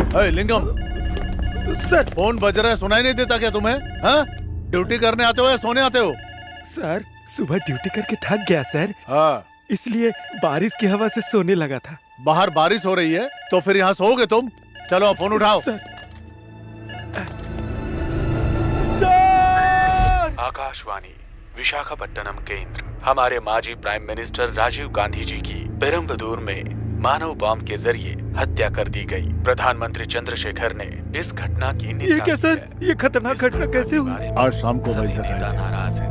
लिंगम sir. Phone बज रहा है, सुनाई नहीं देता क्या तुम्हें? हाँ? ड्यूटी करने आते हो या सोने आते हो? सर सुबह ड्यूटी करके थक गया सर, हाँ। इसलिए बारिश की हवा से सोने लगा था। बाहर बारिश हो रही है तो फिर यहाँ सोओगे तुम? चलो फोन उठाओ। सर। आकाशवाणी विशाखापट्टनम केंद्र। हमारे माजी प्राइम मिनिस्टर राजीव गांधी जी की पेरम्बदूर में मानव बॉम्ब के जरिए हत्या कर दी गई। प्रधानमंत्री चंद्रशेखर ने इस घटना की निंदा ये क्या की सर? है। ये खतरनाक घटना कैसे हुई? आज शाम को वही सभी जगह नेता है नाराज है।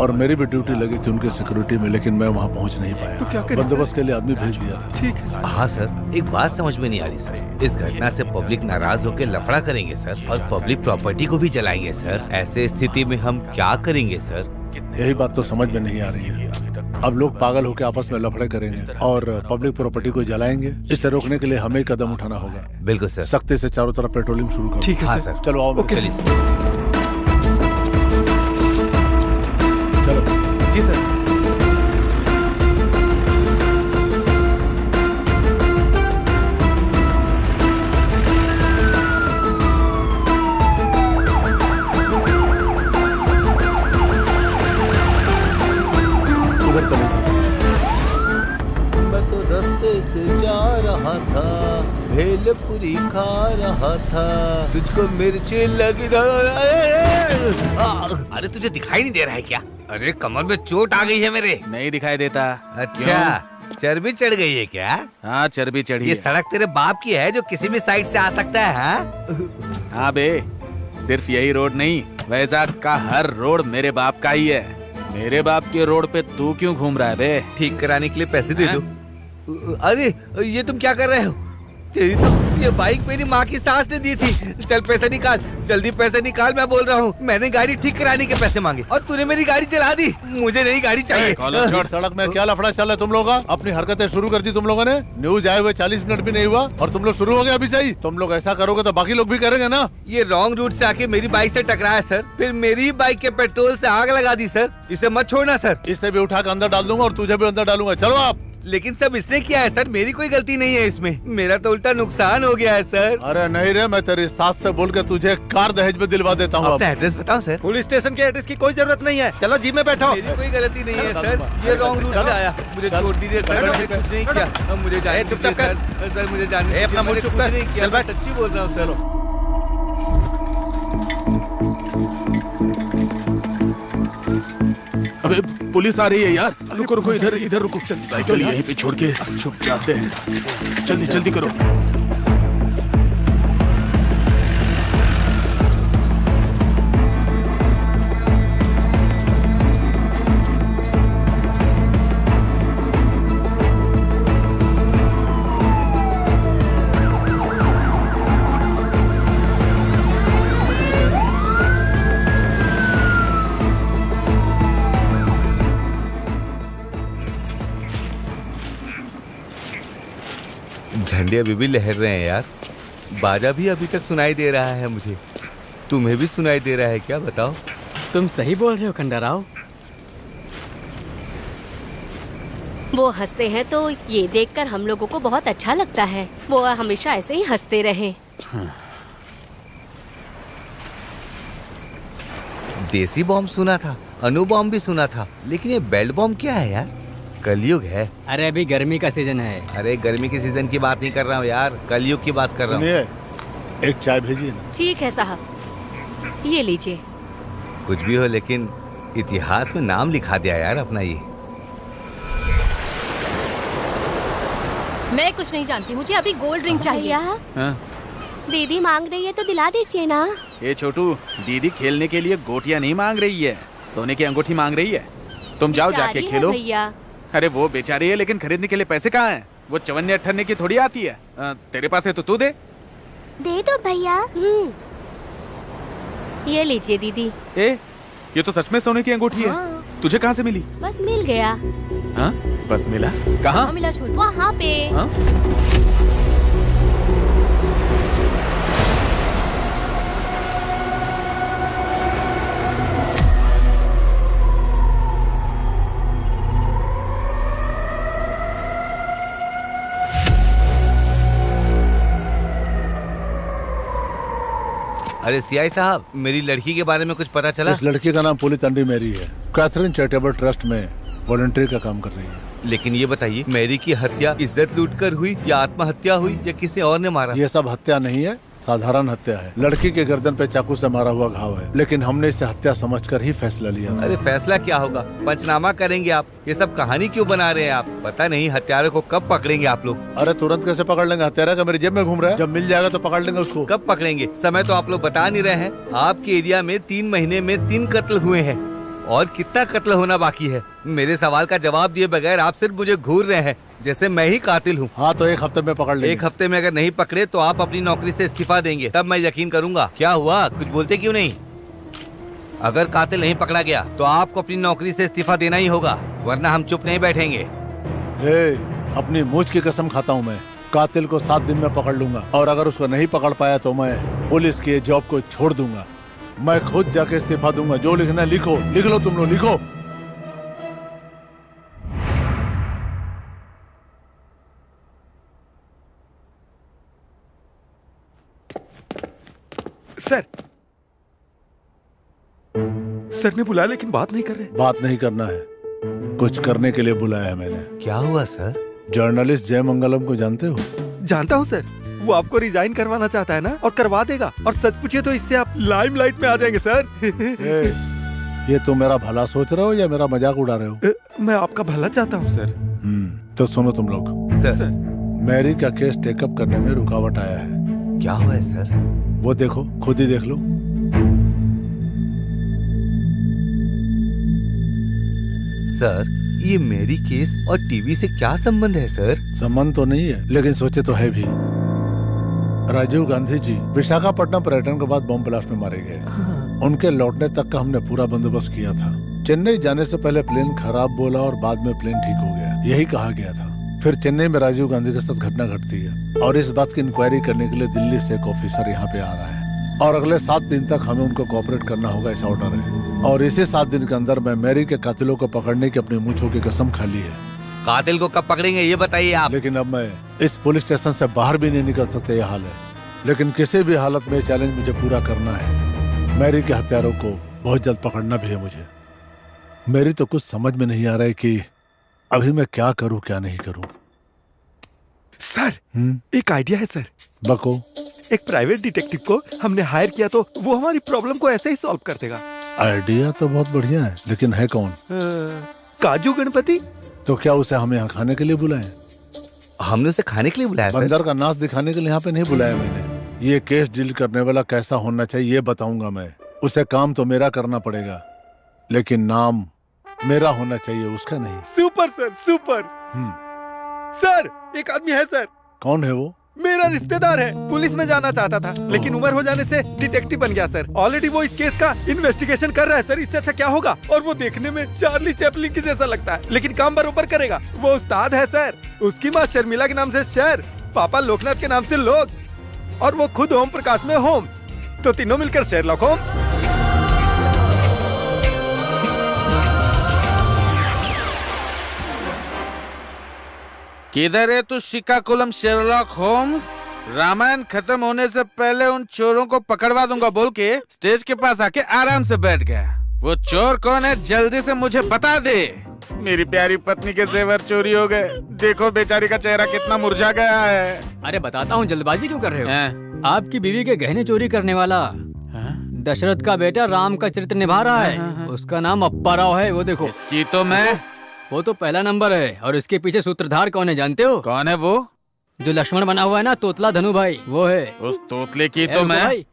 और मेरी भी ड्यूटी लगी थी उनके सिक्योरिटी में, लेकिन मैं वहाँ पहुँच नहीं पाया। तो क्या करें बंदोबस्त के लिए आदमी भेज दिया था। ठीक है सर। हाँ सर, एक बात समझ में नहीं आ रही सर। इस घटना से पब्लिक नाराज होकर लफड़ा करेंगे सर, और पब्लिक प्रॉपर्टी को भी जलाएंगे सर। ऐसे स्थिति में हम क्या करेंगे सर? यही बात तो समझ में नहीं आ रही है। अब लोग पागल होकर आपस में लफड़े करेंगे और पब्लिक प्रॉपर्टी को जलाएंगे। इसे रोकने के लिए हमें कदम उठाना होगा। बिल्कुल सर। सख्ती से चारों तरफ पेट्रोलिंग शुरू करो। ठीक है हाँ सर। सर। चलो आओ। ओके चलिए सर। चलो। जी सर। उधर चलो। मैं तो रास्ते से जा रहा था, भेलपुरी खा रहा था, तुझको मिर्ची लगी। अरे तुझे दिखाई नहीं दे रहा है क्या? अरे कमर में चोट आ गई है मेरे। नहीं दिखाई देता। अच्छा, चर्बी चढ़ गई है क्या? हाँ चर्बी चढ़ी ये है। सड़क तेरे बाप की है जो किसी भी साइड से आ सकता है? हाँ? हाँ बे, सिर्फ यही रोड नहीं, वैजाग का हर रोड मेरे बाप का ही है। मेरे बाप के रोड पे तू क्यों घूम रहा है बे? ठीक कराने के लिए पैसे दे दो। अरे ये तुम क्या कर रहे हो? तेरी तो ये बाइक मेरी माँ की सास ने दी थी। चल पैसे निकाल, जल्दी पैसे निकाल, मैं बोल रहा हूँ। मैंने गाड़ी ठीक कराने के पैसे मांगे और तूने मेरी गाड़ी चला दी। मुझे नई गाड़ी चाहिए। कॉलर छोड़। सड़क में क्या लफड़ा चल रहा है तुम लोगों का? अपनी हरकतें शुरू कर दी तुम लोगों ने। न्यूज आए हुए 40 मिनट भी नहीं हुआ और तुम लोग शुरू हो गए अभी से ही। तुम लोग ऐसा करोगे तो बाकी लोग भी करेंगे ना। ये रॉन्ग रूट से आके मेरी बाइक से टकराया सर, फिर मेरी बाइक के पेट्रोल से आग लगा दी सर। इसे मत छोड़ना सर। इससे भी उठा कर अंदर डाल दूंगा और तुझे भी अंदर डालूंगा। चलो आप। लेकिन सब इसने किया है सर, मेरी कोई गलती नहीं है इसमें। मेरा तो उल्टा नुकसान हो गया है सर। अरे नहीं रे, मैं तेरी सास से बोल के तुझे कार दहेज में दिलवा देता हूँ। अपना एड्रेस बताओ सर। पुलिस स्टेशन के एड्रेस की कोई जरूरत नहीं है। चलो जीप में बैठो। मेरी कोई गलती नहीं है सर, ये रॉन्ग रूट से आया। मुझे छोड़ दीजिए सर, मैंने कुछ नहीं किया। अब मुझे जाने चुप दीजिए कर। सर, मुझे जाने अपना मुंह चुप कर। नहीं किया, चल मैं बैठ। सच्ची बोल रहा हूँ सर। अबे पुलिस आ रही है यार। रुको रुको, इधर इधर रुको। साइकिल यहीं पे छोड़ के छुप जाते हैं। जल्दी जल्दी करो। झंडे अभी भी लहर रहे हैं यार। बाजा भी अभी तक सुनाई दे रहा है मुझे। तुम्हें भी सुनाई दे रहा है क्या? बताओ। तुम सही बोल रहे हो खंडाराव। वो हंसते हैं तो ये देखकर हम लोगों को बहुत अच्छा लगता है। वो हमेशा ऐसे ही हंसते रहे। देसी बॉम्ब सुना था, अणु बॉम्ब भी सुना था, लेकिन ये बेल्ट बॉम्ब क्या है यार? कलयुग है। अरे अभी गर्मी का सीजन है। अरे गर्मी के सीजन की बात नहीं कर रहा हूँ यार, कलयुग की बात कर रहा हूँ। सुनिए, एक चाय भेजिए ना। ठीक है साहब, ये लीजिए। कुछ भी हो, लेकिन इतिहास में नाम लिखा दिया यार अपना ये। मैं कुछ नहीं जानती, मुझे अभी गोल्ड ड्रिंक चाहिए। भैया, हाँ? दीदी मांग रही है तो दिला दीजिए ना। ये छोटू, दीदी खेलने के लिए गोटियां नहीं मांग रही है, सोने की अंगूठी मांग रही है। तुम जाओ जाके बेचारी है खेलो। भैया। अरे वो बेचारी है, लेकिन खरीदने के लिए पैसे कहाँ हैं? वो चवन्ने अट्ठन्ने की थोड़ी आती है। तेरे पास है तो तू दे। दे दो भैया। ये लीजिए दीदी। ए, ये तो सच में सोने की अंगूठी है। तुझे कहाँ से मिली? बस मिल गया। हाँ? बस मिला? कहाँ? मिला छोटू। वहाँ पे। हाँ? अरे सीआई साहब, मेरी लड़की के बारे में कुछ पता चला? इस लड़की का नाम पुलितंडी मैरी है। कैथरीन चैरिटेबल ट्रस्ट में वॉलंटियर का काम कर रही है। लेकिन ये बताइए, मैरी की हत्या इज्जत लूटकर हुई या आत्महत्या हुई या किसी और ने मारा? ये सब हत्या नहीं है, साधारण हत्या है। लड़की के गर्दन पे चाकू से मारा हुआ घाव है, लेकिन हमने इसे हत्या समझकर ही फैसला लिया था। अरे फैसला क्या होगा, पंचनामा करेंगे आप। ये सब कहानी क्यों बना रहे हैं आप? पता नहीं हत्यारे को कब पकड़ेंगे आप लोग। अरे तुरंत कैसे पकड़ लेंगे? हत्यारा का मेरी जेब में घूम रहा है, जब मिल जाएगा तो पकड़ लेंगे उसको। कब पकड़ेंगे? समय तो आप लोग बता नहीं रहे हैं। आपके एरिया में 3 महीने में 3 कत्ल हुए हैं और कितना कत्ल होना बाकी है? मेरे सवाल का जवाब दिए बगैर आप सिर्फ मुझे घूर रहे हैं जैसे मैं ही कातिल हूँ। हाँ तो 1 हफ्ते में पकड़ लेंगे। 1 हफ्ते में अगर नहीं पकड़े तो आप अपनी नौकरी से इस्तीफा देंगे, तब मैं यकीन करूंगा। क्या हुआ, कुछ बोलते क्यों नहीं? अगर कातिल नहीं पकड़ा गया तो आपको अपनी नौकरी से इस्तीफा देना ही होगा, वरना हम चुप नहीं बैठेंगे। अपनी मूछ की कसम खाता हूँ, मैं कातिल को 7 दिन में पकड़ लूंगा, और अगर उसको नहीं पकड़ पाया तो मैं पुलिस की जॉब को छोड़ दूंगा। मैं खुद जाके इस्तीफा दूंगा। जो लिखना है लिखो, लिख लो तुम लोग, लिखो। सर ने बुलाया लेकिन बात नहीं कर रहे। बात नहीं करना है, कुछ करने के लिए बुलाया है मैंने। क्या हुआ सर? जर्नलिस्ट जयमंगलम को जानते हो? जानता हूँ सर, वो आपको रिजाइन करवाना चाहता है ना, और करवा देगा। और सच पूछिए तो इससे आप लाइमलाइट में आ जाएंगे सर। ये तुम मेरा भला सोच रहे हो या मेरा मजाक उड़ा रहे हो? मैं आपका भला चाहता हूँ सर। तो सुनो तुम लोग, सर मैरी का केस टेकअप करने में रुकावट आया है। क्या हुआ है सर? वो देखो, खुद ही देख लो। सर ये मेरी केस और टीवी से क्या संबंध है सर? संबंध तो नहीं है, लेकिन सोचे तो है भी। राजीव गांधी जी विशाखापट्टनम पर्यटन के बाद बम ब्लास्ट में मारे गए। उनके लौटने तक का हमने पूरा बंदोबस्त किया था। चेन्नई जाने से पहले प्लेन खराब बोला और बाद में प्लेन ठीक हो गया, यही कहा गया था। फिर चेन्नई में राजीव गांधी के साथ घटना घटती है, और इस बात की इंक्वायरी करने के लिए दिल्ली से एक ऑफिसर यहाँ पे आ रहा है, और अगले 7 दिन तक हमें उनको कोऑपरेट करना होगा, ऐसा ऑर्डर है। और इसी 7 दिन के अंदर मैं मैरी के कातिलों को पकड़ने की अपनी मूंछों की कसम खा ली है। कातिल को कब पकड़ेंगे ये बताइए आप। लेकिन अब मैं इस पुलिस स्टेशन से बाहर भी नहीं निकल सकते, ये हाल है। लेकिन किसी भी हालत में चैलेंज मुझे पूरा करना है। मैरी के हत्यारों को बहुत जल्द पकड़ना भी है मुझे। मेरी तो कुछ समझ में नहीं आ रहा है कि अभी मैं क्या करूं क्या नहीं करूं। सर एक आइडिया है सर। बको। एक प्राइवेट डिटेक्टिव को हमने हायर किया तो वो हमारी प्रॉब्लम को ऐसे ही सॉल्व कर देगा। आइडिया तो बहुत बढ़िया है, लेकिन है कौन? काजू गणपति। तो क्या उसे हमें यहाँ खाने के लिए बुलाएं? हमने उसे खाने के लिए बुलाया सर? बंदर का नाच दिखाने के लिए यहाँ पे नहीं बुलाया मैंने। ये केस डील करने वाला कैसा होना चाहिए ये बताऊंगा मैं। उसे काम तो मेरा करना पड़ेगा, लेकिन नाम मेरा होना चाहिए, उसका नहीं। Super sir, super. सर एक आदमी है सर। कौन है वो? मेरा रिश्तेदार है, पुलिस में जाना चाहता था, लेकिन उम्र हो जाने से डिटेक्टिव बन गया सर। ऑलरेडी वो इस केस का इन्वेस्टिगेशन कर रहा है सर। इससे अच्छा क्या होगा? और वो देखने में चार्ली चैपलिन की जैसा लगता है, लेकिन काम बरोबर करेगा। वो उस्ताद है सर। उसकी माँ शर्मिला के नाम से शहर, पापा लोकनाथ के नाम से लोग, और वो खुद ओम प्रकाश में होम्स। तो तीनों मिलकर शेरलॉक होम्स। किधर है तू श्रीकाकुलम शेरलॉक होम्स? रामायण खत्म होने से पहले उन चोरों को पकड़वा दूंगा बोल के स्टेज के पास आके आराम से बैठ गया। वो चोर कौन है जल्दी से मुझे बता दे। मेरी प्यारी पत्नी के जेवर चोरी हो गए। देखो बेचारी का चेहरा कितना मुरझा गया है। अरे बताता हूँ, जल्दबाजी क्यों कर रहे हो? आपकी बीवी के गहने चोरी करने वाला दशरथ का बेटा राम का चरित्र निभा रहा है। उसका नाम अप्पा राव है। वो देखो। इसकी तो मैं। वो तो पहला नंबर है, और इसके पीछे सूत्रधार कौन है जानते हो? कौन है वो? जो लक्ष्मण बना हुआ है ना, तोतला धनु भाई, वो है। उस तोतले की तो रुको मैं। भाई,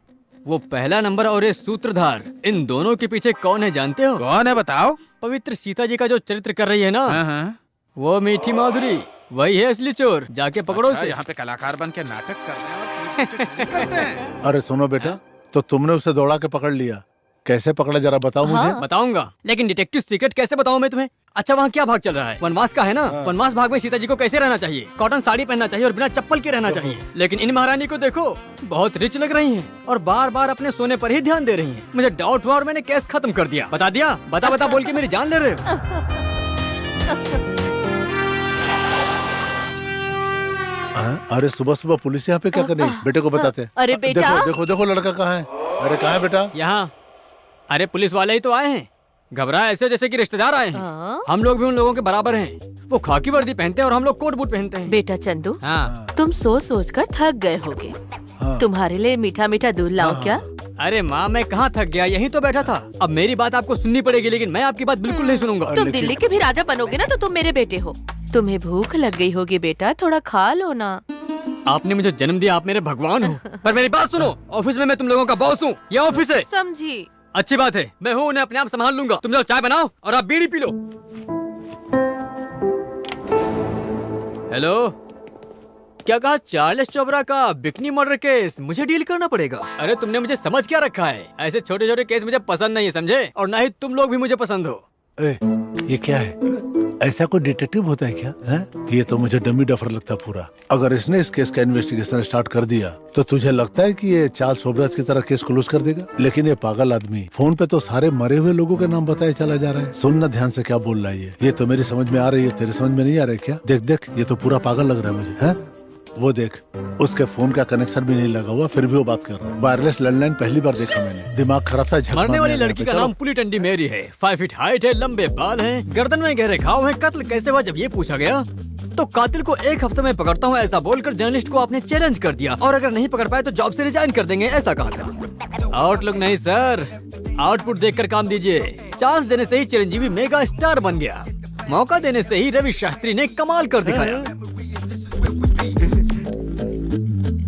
वो पहला नंबर और ये सूत्रधार, इन दोनों के पीछे कौन है जानते हो? कौन है बताओ? पवित्र सीता जी का जो चरित्र कर रही है ना, वो मीठी माधुरी, वही है असली चोर। जाके पकड़ो अच्छा, उसे। यहाँ पे कलाकार बन के नाटक करते हैं। अरे सुनो बेटा, तो तुमने उसे दौड़ा के पकड़ लिया, कैसे पकड़ा जरा बताओ मुझे। बताऊंगा, लेकिन डिटेक्टिव सीक्रेट कैसे बताऊं मैं तुम्हें? अच्छा वहाँ क्या भाग चल रहा है? वनवास का है ना। वनवास भाग में सीता जी को कैसे रहना चाहिए? कॉटन साड़ी पहनना चाहिए और बिना चप्पल के रहना चाहिए। लेकिन इन महारानी को देखो, बहुत रिच लग रही हैं और बार बार अपने सोने पर ही ध्यान दे रही हैं। मुझे डाउट हुआ और मैंने केस खत्म कर दिया। बता दिया, बता बता बोल के मेरी जान ले रहे हो। अरे सुबह सुबह पुलिस यहाँ पे क्या कर रही है? बेटे को बताते हैं। अरे बेटा। देखो देखो देखो लड़का कहाँ है। अरे कहाँ है बेटा? यहाँ। अरे पुलिस वाले ही तो आए हैं। घबराए ऐसे जैसे कि रिश्तेदार आए हैं। हाँ? हम लोग भी उन लोगों के बराबर हैं। वो खाकी वर्दी पहनते हैं और हम लोग कोट बूट पहनते हैं। बेटा चंदू, हाँ। तुम सोच सोच कर थक गए होगे। तुम्हारे लिए मीठा मीठा दूध लाओ क्या? अरे माँ, मैं कहाँ थक गया, यहीं तो बैठा था। अब मेरी बात आपको सुननी पड़ेगी, लेकिन मैं आपकी बात बिल्कुल नहीं सुनूंगा। तुम दिल्ली के भी राजा बनोगे ना, तो तुम मेरे बेटे हो। तुम्हें भूख लग गई होगी बेटा, थोड़ा खा लो ना। आपने मुझे जन्म दिया, आप मेरे भगवान हो। पर मेरी बात सुनो, ऑफिस में मैं तुम लोगों का बॉस हूँ। ये ऑफिस है। समझी? अच्छी बात है, मैं हूँ, उन्हें अपने आप संभाल लूंगा। तुम लोग चाय बनाओ और आप बीड़ी पी लो। हेलो, क्या कहा? चार्ल्स चोपड़ा का बिकनी मर्डर केस मुझे डील करना पड़ेगा? अरे तुमने मुझे समझ क्या रखा है? ऐसे छोटे छोटे केस मुझे पसंद नहीं है, समझे? और ना ही तुम लोग भी मुझे पसंद हो। ये क्या है? ऐसा कोई डिटेक्टिव होता है क्या? है? ये तो मुझे डमी डफर लगता है पूरा। अगर इसने इस केस का इन्वेस्टिगेशन स्टार्ट कर दिया तो तुझे लगता है कि ये चार्ल्स सोबराज की तरह केस क्लोज कर देगा? लेकिन ये पागल आदमी फोन पे तो सारे मरे हुए लोगों के नाम बताए चला जा रहा है। सुनना ध्यान से क्या बोल रहा है ये तो मेरी समझ में आ रही है, तेरे समझ में नहीं आ रहा है क्या? देख देख, ये तो पूरा पागल लग रहा है मुझे। है वो देख, उसके फोन का कनेक्शन भी नहीं लगा हुआ, फिर भी वो बात कर रहा है। वायरलेस लैंडलाइन पहली बार देखा मैंने। दिमाग खराब था। झक मरने वाली मारने लड़की लगा। का नाम पुलिटंडी मेरी है। 5 फीट हाइट है, लंबे बाल हैं, गर्दन में गहरे घाव हैं। कत्ल कैसे हुआ जब ये पूछा गया तो कातिल को 1 हफ्ते में पकड़ता हूँ ऐसा बोलकर जर्नलिस्ट को आपने चैलेंज कर दिया, और अगर नहीं पकड़ पाए तो जॉब से रिजाइन कर देंगे, ऐसा कहा था। आउटलुक नहीं सर, आउटपुट देखकर काम दीजिए। चांस देने से ही चिरंजीवी मेगा स्टार बन गया, मौका देने से ही रवि शास्त्री ने कमाल कर दिखाया।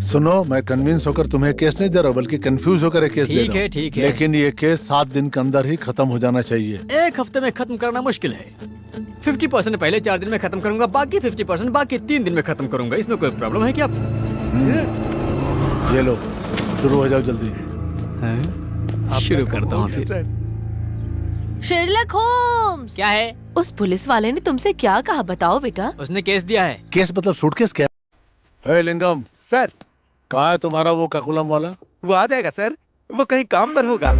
सुनो, मैं कन्विंस होकर तुम्हें केस नहीं दे रहा, बल्कि कंफ्यूज होकर एक केस दे रहा हूं। ठीक है। लेकिन ये केस 7 दिन के अंदर ही खत्म हो जाना चाहिए। 1 हफ्ते में खत्म करना मुश्किल है। 50% पहले 4 दिन में खत्म करूंगा, बाकी 50% बाकी 3 दिन में खत्म करूंगा। इसमें कोई प्रॉब्लम है क्या? ये लो, शुरू हो जाओ जल्दी। शुरू करता हूँ फिर। Sherlock Holmes! क्या है? उस पुलिस वाले ने तुमसे क्या कहा, बताओ बेटा। उसने केस दिया है। केस मतलब सूटकेस क्या? है लिंगम, सर कहाँ है तुम्हारा वो ककुलम वाला? वो आ जाएगा सर, वो कहीं काम पर होगा।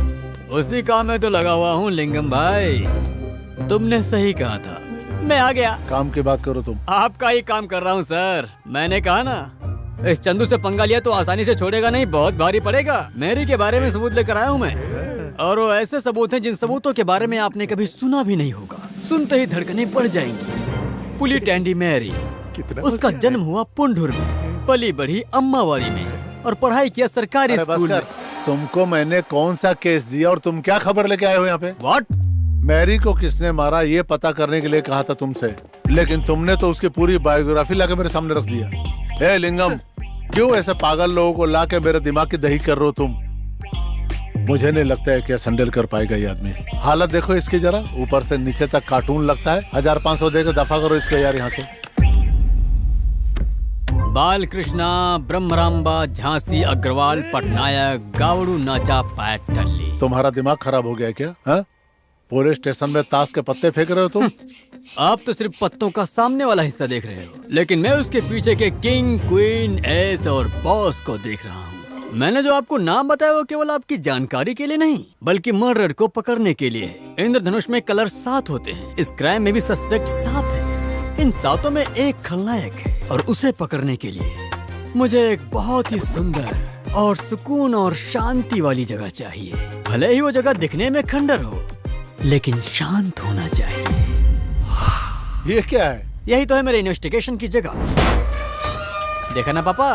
उसी काम में तो लगा हुआ हूँ लिंगम भाई। तुमने सही कहा था, मैं आ गया। काम की बात करो तुम। आपका ही काम कर रहा हूँ सर। मैंने कहा ना, इस चंदू से पंगा लिया तो आसानी से छोड़ेगा नहीं, बहुत भारी पड़ेगा। मैरी के बारे में सबूत लेकर आया हूँ मैं, और वो ऐसे सबूत हैं जिन सबूतों के बारे में आपने कभी सुना भी नहीं होगा। सुनते ही धड़कनें बढ़ जाएंगी। पुलिटैंडी मैरी, उसका जन्म हुआ पुंडुर में, पली बढ़ी अम्मावाड़ी में, और पढ़ाई किया सरकारी अरे बस स्कूल कर, में। तुमको मैंने कौन सा केस दिया और तुम क्या खबर लेके आए हो यहाँ पे? व्हाट? मैरी को किसने मारा ये पता करने के लिए कहा था तुमसे, लेकिन तुमने तो उसकी पूरी बायोग्राफी लाके मेरे सामने रख दिया। हे लिंगम, क्यों ऐसे पागल लोगों को लाके मेरे दिमाग की दही कर रहे हो तुम? मुझे नहीं लगता है कि संडेल कर पाएगा ये आदमी। हालत देखो इसकी जरा, ऊपर से नीचे तक कार्टून लगता है। 1500 देकर दफा करो इसको यार यहाँ से। बालकृष्णा, ब्रह्मराम्बा, झांसी अग्रवाल, पटनायक, गावड़ू नाचा, पैटल्ली। तुम्हारा दिमाग खराब हो गया है क्या? हा? पुलिस स्टेशन में ताश के पत्ते फेंक रहे हो तुम? आप तो सिर्फ पत्तों का सामने वाला हिस्सा देख रहे हो, लेकिन मैं उसके पीछे के किंग, क्वीन, एस और बॉस को देख रहा हूँ। मैंने जो आपको नाम बताया वो केवल आपकी जानकारी के लिए नहीं, बल्कि मर्डर को पकड़ने के लिए है। इंद्रधनुष में कलर 7 होते हैं, इस क्राइम में भी सस्पेक्ट 7 है। इन 7 में एक खलनायक है, और उसे पकड़ने के लिए मुझे एक बहुत ही सुंदर और सुकून और शांति वाली जगह चाहिए। भले ही वो जगह दिखने में खंडर हो, लेकिन शांत होना चाहिए। ये क्या है? यही तो है मेरे इन्वेस्टिगेशन की जगह। देखा ना पापा?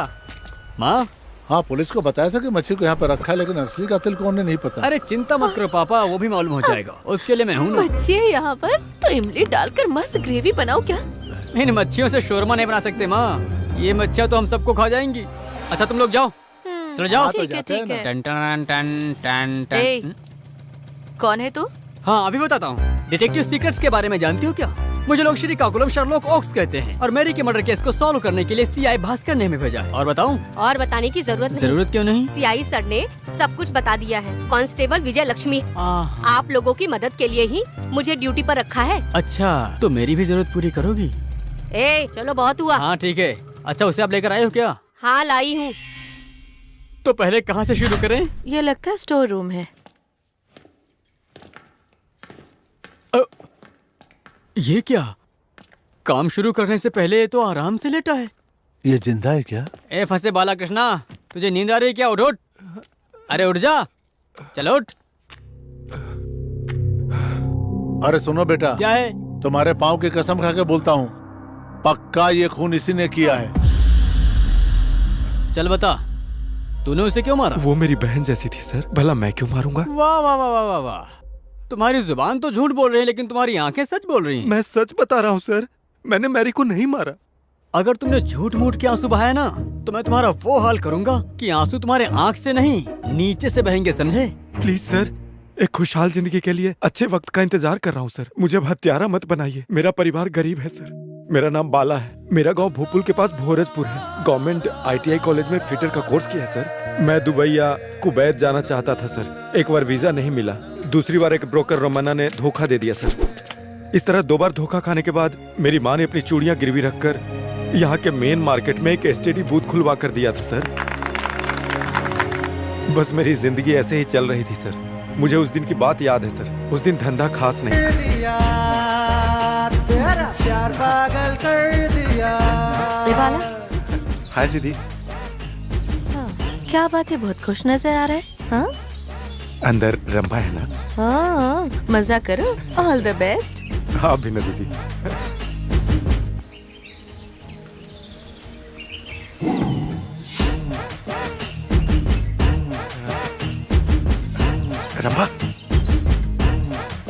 माँ? हाँ, पुलिस को बताया था कि मच्छी को यहाँ पर रखा है, लेकिन असली कातिल कौन है नहीं पता। अरे चिंता मत करो पापा, वो भी मालूम हो जाएगा। उसके लिए मैं हूँ ना। मच्छी है यहाँ पर, तो इमली डालकर मस्त ग्रेवी बनाओ क्या? इन मच्छियों से शोरमा नहीं बना सकते माँ, ये मच्छियाँ तो हम सबको खा जाएंगी। अच्छा तुम लोग जाओ, चलो जाओ। ठीक है ठीक है। टन टन टन टन ए, टन। कौन है तू? हाँ अभी बताता हूँ। डिटेक्टिव सीक्रेट्स के बारे में जानती हो क्या? मुझे लोग श्री काकुलम शर्लॉक ओक्स कहते हैं, और मैरी के मर्डर केस को सॉल्व करने के लिए सीआई भास्कर ने हमें भेजा है। और बताऊँ? और बताने की जरूरत नहीं। जरूरत क्यों नहीं? सीआई सर ने सब कुछ बता दिया है। कांस्टेबल विजय लक्ष्मी आप लोगों की मदद के लिए ही मुझे ड्यूटी पर रखा है। अच्छा, तो मेरी भी जरूरत पूरी करोगी? ए चलो बहुत हुआ। हाँ ठीक है। अच्छा उसे आप लेकर आए हो क्या? हाँ लाई हूँ। तो पहले कहाँ से शुरू करें? ये लगता है स्टोर रूम है। ये क्या? काम शुरू करने से पहले ये तो आराम से लेटा है। ये जिंदा है क्या? ए फंसे बाला कृष्णा, तुझे नींद आ रही है क्या? उठ उठ। अरे उठ जा। चलो उठ। अरे सुनो बेटा, क्या है? तुम्हारे पाँव की कसम खा के बोलता हूँ, पक्का ये खून इसी ने किया है। चल बता, तूने उसे क्यों मारा? वो मेरी बहन जैसी थी सर, भला मैं क्यों मारूंगा? वाह वाह वाह वाह वाह वाह, तुम्हारी जुबान तो झूठ बोल रही है लेकिन तुम्हारी आंखें सच बोल रही हैं। मैं सच बता रहा हूँ सर, मैंने मैरी को नहीं मारा। अगर तुमने झूठ मूठ के आंसू बहाया ना, तो मैं तुम्हारा वो हाल करूंगा कि आंसू तुम्हारे आंख से नहीं नीचे से बहेंगे, समझे? प्लीज सर, एक खुशहाल जिंदगी के लिए अच्छे वक्त का इंतजार कर रहा हूँ सर। मुझे हत्यारा मत बनाइए। मेरा परिवार गरीब है सर। मेरा नाम बाला है। मेरा गांव भोपुल के पास भोरजपुर है। गवर्नमेंट ITI कॉलेज में फिटर का कोर्स किया है सर। मैं दुबई या कुवैत जाना चाहता था सर। एक बार वीजा नहीं मिला, दूसरी बार एक ब्रोकर रोमाना ने धोखा दे दिया सर। इस तरह 2 बार धोखा खाने के बाद मेरी माँ ने अपनी चूड़ियां गिरवी रखकर यहाँ के मेन मार्केट में एक STD बूथ खुलवा कर दिया था सर। बस मेरी जिंदगी ऐसे ही चल रही थी सर। मुझे उस दिन की बात याद है सर। उस दिन धंधा खास नहीं। बाला, हाय दीदी। क्या बात है, बहुत खुश नजर आ रहा है। हाँ अंदर रंभा है ना? हाँ, मजा करो। All the best. हाँ भी ना दीदी। रंभा,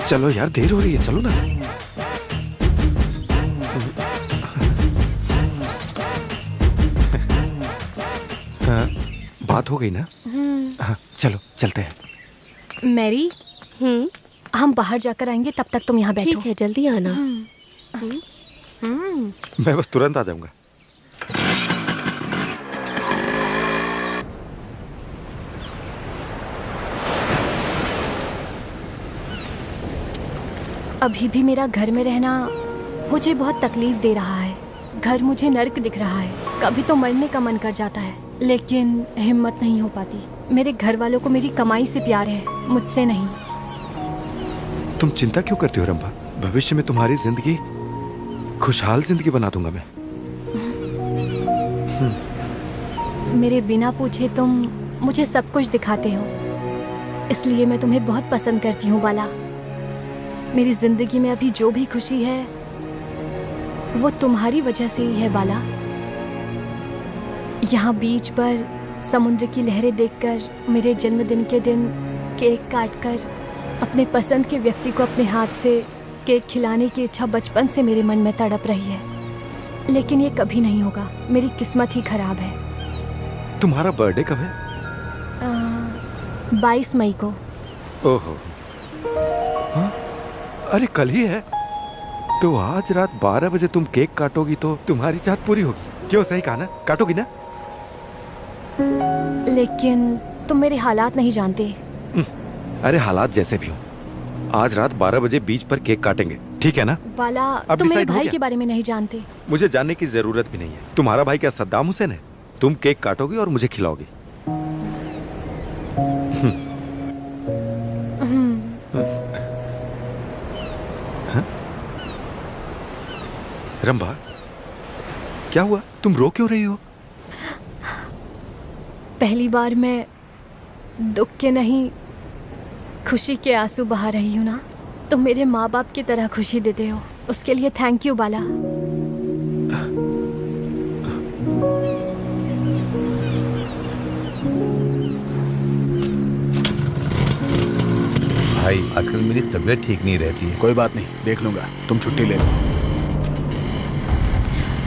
चलो यार, देर हो रही है, चलो ना। हाँ, बात हो गई ना? हाँ, चलो चलते हैं। मैरी, हम बाहर जाकर आएंगे, तब तक तुम यहाँ बैठो। ठीक है, जल्दी आना। मैं बस तुरंत आ जाऊंगा। अभी भी मेरा घर में रहना मुझे बहुत तकलीफ दे रहा है। घर मुझे नर्क दिख रहा है। कभी तो मरने का मन कर जाता है, लेकिन हिम्मत नहीं हो पाती। मेरे घर वालों को मेरी कमाई से प्यार है, मुझसे नहीं। तुम चिंता क्यों करती हो रंभा? भविष्य में तुम्हारी जिंदगी खुशहाल जिंदगी बना दूंगा मैं। मेरे बिना पूछे तुम मुझे सब कुछ दिखाते हो, इसलिए मैं तुम्हें बहुत पसंद करती हूँ बाला। मेरी जिंदगी में अभी जो भी खुशी है वो तुम्हारी वजह से ही है बाला। यहाँ बीच पर समुद्र की लहरें देखकर, मेरे जन्मदिन के दिन केक काटकर, अपने पसंद के व्यक्ति को अपने हाथ से केक खिलाने की इच्छा बचपन से मेरे मन में तड़प रही है, लेकिन ये कभी नहीं होगा। मेरी किस्मत ही खराब है। तुम्हारा बर्थडे कब है? 22 मई को। ओहो, हाँ? अरे कल ही है। तो आज रात 12 बजे तुम केक काटोगी तो तुम्हारी चाहत पूरी होगी। क्यों, सही कहा ना? काटोगी ना? लेकिन तुम मेरे हालात नहीं जानते। अरे हालात जैसे भी हो, आज रात 12 बजे बीच पर केक काटेंगे, ठीक है ना? बाला, अब तुम मेरे decide हो भाई गया? के बारे में नहीं जानते। मुझे जानने की जरूरत भी नहीं है। तुम्हारा भाई क्या सद्दाम हुसैन है? तुम केक काटोगी और मुझे खिलाओगी। रंभा, क्या हुआ? तुम रो क्यों रही हो? पहली बार मैं दुख के नहीं, खुशी के आंसू बहा रही हूँ ना। तुम मेरे माँ बाप की तरह खुशी देते हो, उसके लिए थैंक यू बाला। भाई, आजकल मेरी तबीयत ठीक नहीं रहती है। कोई बात नहीं, देख लूंगा, तुम छुट्टी ले लो।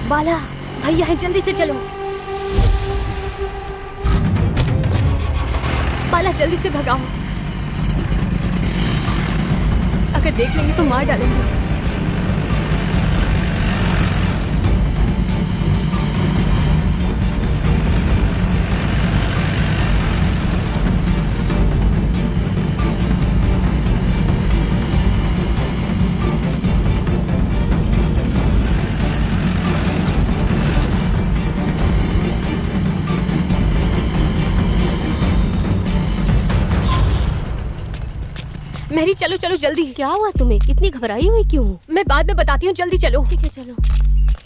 बाला, भैया है, जल्दी से चलो। बाला, जल्दी से भगाओ। अगर देख लेंगे तो मार डालेंगे। मैरी, चलो चलो जल्दी। क्या हुआ तुम्हें? इतनी घबराई हुई क्यों? मैं बाद में बताती हूँ, जल्दी चलो। ठीक है, चलो।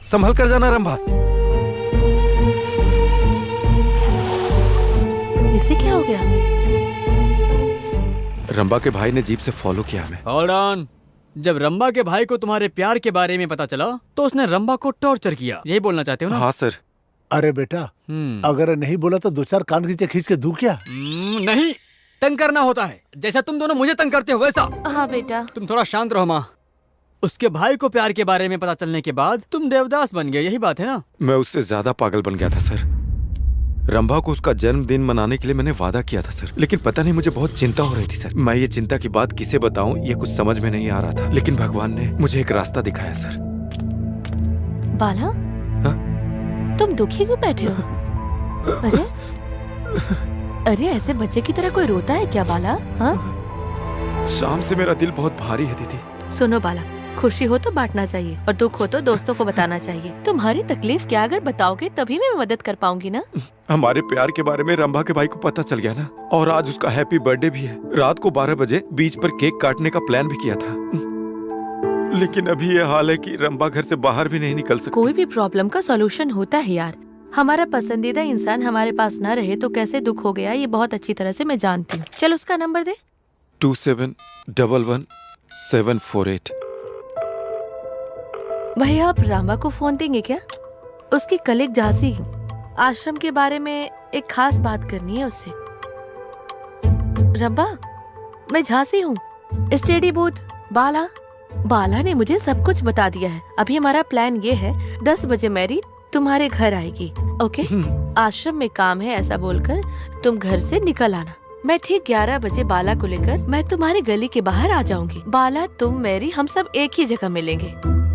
संभल कर जाना रंभा। इसे क्या हो गया? रंबा के भाई ने जीप से फॉलो किया हमें। Hold on. जब रंबा के भाई को तुम्हारे प्यार के बारे में पता चला तो उसने रंबा को टॉर्चर किया, यही बोलना चाहते हो ना? हाँ सर। अरे बेटा, अगर नहीं बोला तो दो चार कान नीचे खींच के दूं क्या? नहीं, तंग करना होता है, जैसा तुम दोनों मुझे तंग करते हो वैसा। हाँ बेटा। तुम थोड़ा शांत रहो माँ। उसके भाई को प्यार के बारे में पता चलने के बाद तुम देवदास बन गए, यही बात है ना? मैं उससे ज्यादा पागल बन गया था सर। रंभा को उसका जन्मदिन मनाने के लिए मैंने वादा किया था सर, लेकिन पता नहीं मुझे बहुत चिंता हो रही थी सर। मैं ये चिंता की बात किसे बताऊं ये कुछ समझ में नहीं आ रहा था, लेकिन भगवान ने मुझे एक रास्ता दिखाया सर। बाला, हाँ? तुम दुखी क्यों बैठे हो? अरे अरे, ऐसे बच्चे की तरह कोई रोता है क्या बाला? हाँ? शाम से मेरा दिल बहुत भारी है दीदी। सुनो बाला, खुशी हो तो बांटना चाहिए और दुख हो तो दोस्तों को बताना चाहिए। तुम्हारी तकलीफ क्या अगर बताओगे तभी मैं मदद कर पाऊंगी ना। हमारे प्यार के बारे में रंभा के भाई को पता चल गया ना, और आज उसका हैप्पी बर्थडे भी है। रात को 12 बजे बीच पर केक काटने का प्लान भी किया था, लेकिन अभी ये हाल है कि रंभा घर से बाहर भी नहीं निकल सकती। कोई भी प्रॉब्लम का सॉल्यूशन होता है यार। हमारा पसंदीदा इंसान हमारे पास न रहे तो कैसे दुख हो गया ये बहुत अच्छी तरह से मैं जानती हूँ। चल उसका नंबर दे। 27111748। भैया आप रामा को फोन देंगे क्या? उसकी कलीग झांसी हूँ। आश्रम के बारे में एक खास बात करनी है उससे। रंबा, मैं झांसी हूँ। स्टडी बूथ बाला ने मुझे सब कुछ बता दिया है। अभी हमारा प्लान ये है, 10 बजे मैरी तुम्हारे घर आएगी, ओके? आश्रम में काम है ऐसा बोलकर तुम घर से निकल आना। मैं ठीक 11 बजे बाला को लेकर मैं तुम्हारी गली के बाहर आ जाऊंगी। बाला, तुम, मैरी, हम सब एक ही जगह मिलेंगे।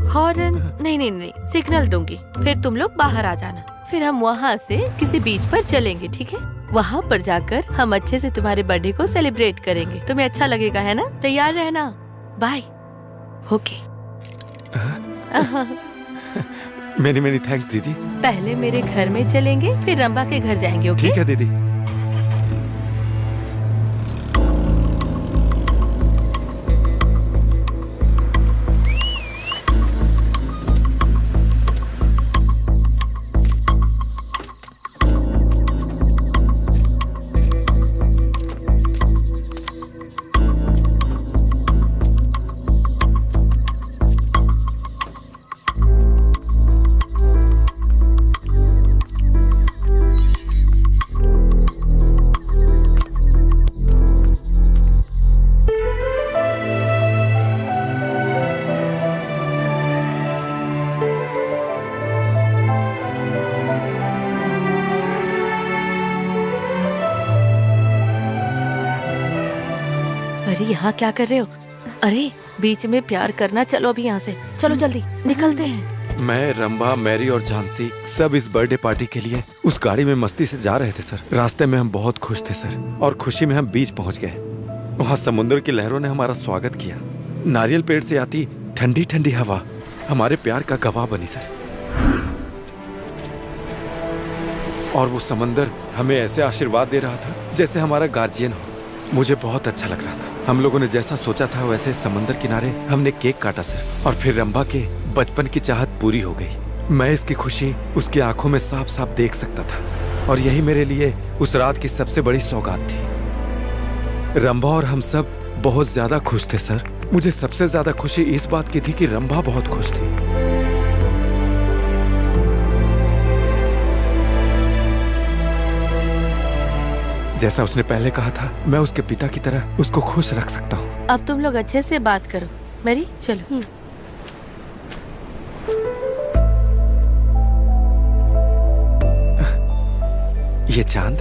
हॉर्न नहीं, सिग्नल दूंगी, फिर तुम लोग बाहर आ जाना। फिर हम वहाँ से किसी बीच पर चलेंगे, ठीक है? वहाँ पर जाकर हम अच्छे से तुम्हारे बर्थडे को सेलिब्रेट करेंगे। तुम्हें अच्छा लगेगा है ना? तैयार रहना। बाय। ओके। मेनी थैंक्स दीदी। पहले मेरे घर में चलेंगे, फिर रंबा के घर जाएंगे, ओके? ठीक है दीदी। अरे यहाँ क्या कर रहे हो? अरे बीच में प्यार करना। चलो अभी यहाँ से चलो, जल्दी निकलते हैं। मैं, रंभा, मैरी और झांसी सब इस बर्थडे पार्टी के लिए उस गाड़ी में मस्ती से जा रहे थे सर। रास्ते में हम बहुत खुश थे सर, और खुशी में हम बीच पहुंच गए। वहाँ समुद्र की लहरों ने हमारा स्वागत किया। नारियल पेड़ से आती ठंडी ठंडी हवा हमारे प्यार का गवाह बनी सर। और वो समंदर हमें ऐसे आशीर्वाद दे रहा था जैसे हमारा गार्जियन हो। मुझे बहुत अच्छा लग रहा था। हम लोगों ने जैसा सोचा था वैसे समंदर किनारे हमने केक काटा सर, और फिर रंभा के बचपन की चाहत पूरी हो गई। मैं इसकी खुशी उसकी आंखों में साफ साफ देख सकता था, और यही मेरे लिए उस रात की सबसे बड़ी सौगात थी। रंभा और हम सब बहुत ज्यादा खुश थे सर। मुझे सबसे ज्यादा खुशी इस बात की थी कि रंभा बहुत खुश थी। जैसा उसने पहले कहा था, मैं उसके पिता की तरह उसको खुश रख सकता हूँ। अब तुम लोग अच्छे से बात करो। मैरी चलो। ये चांद,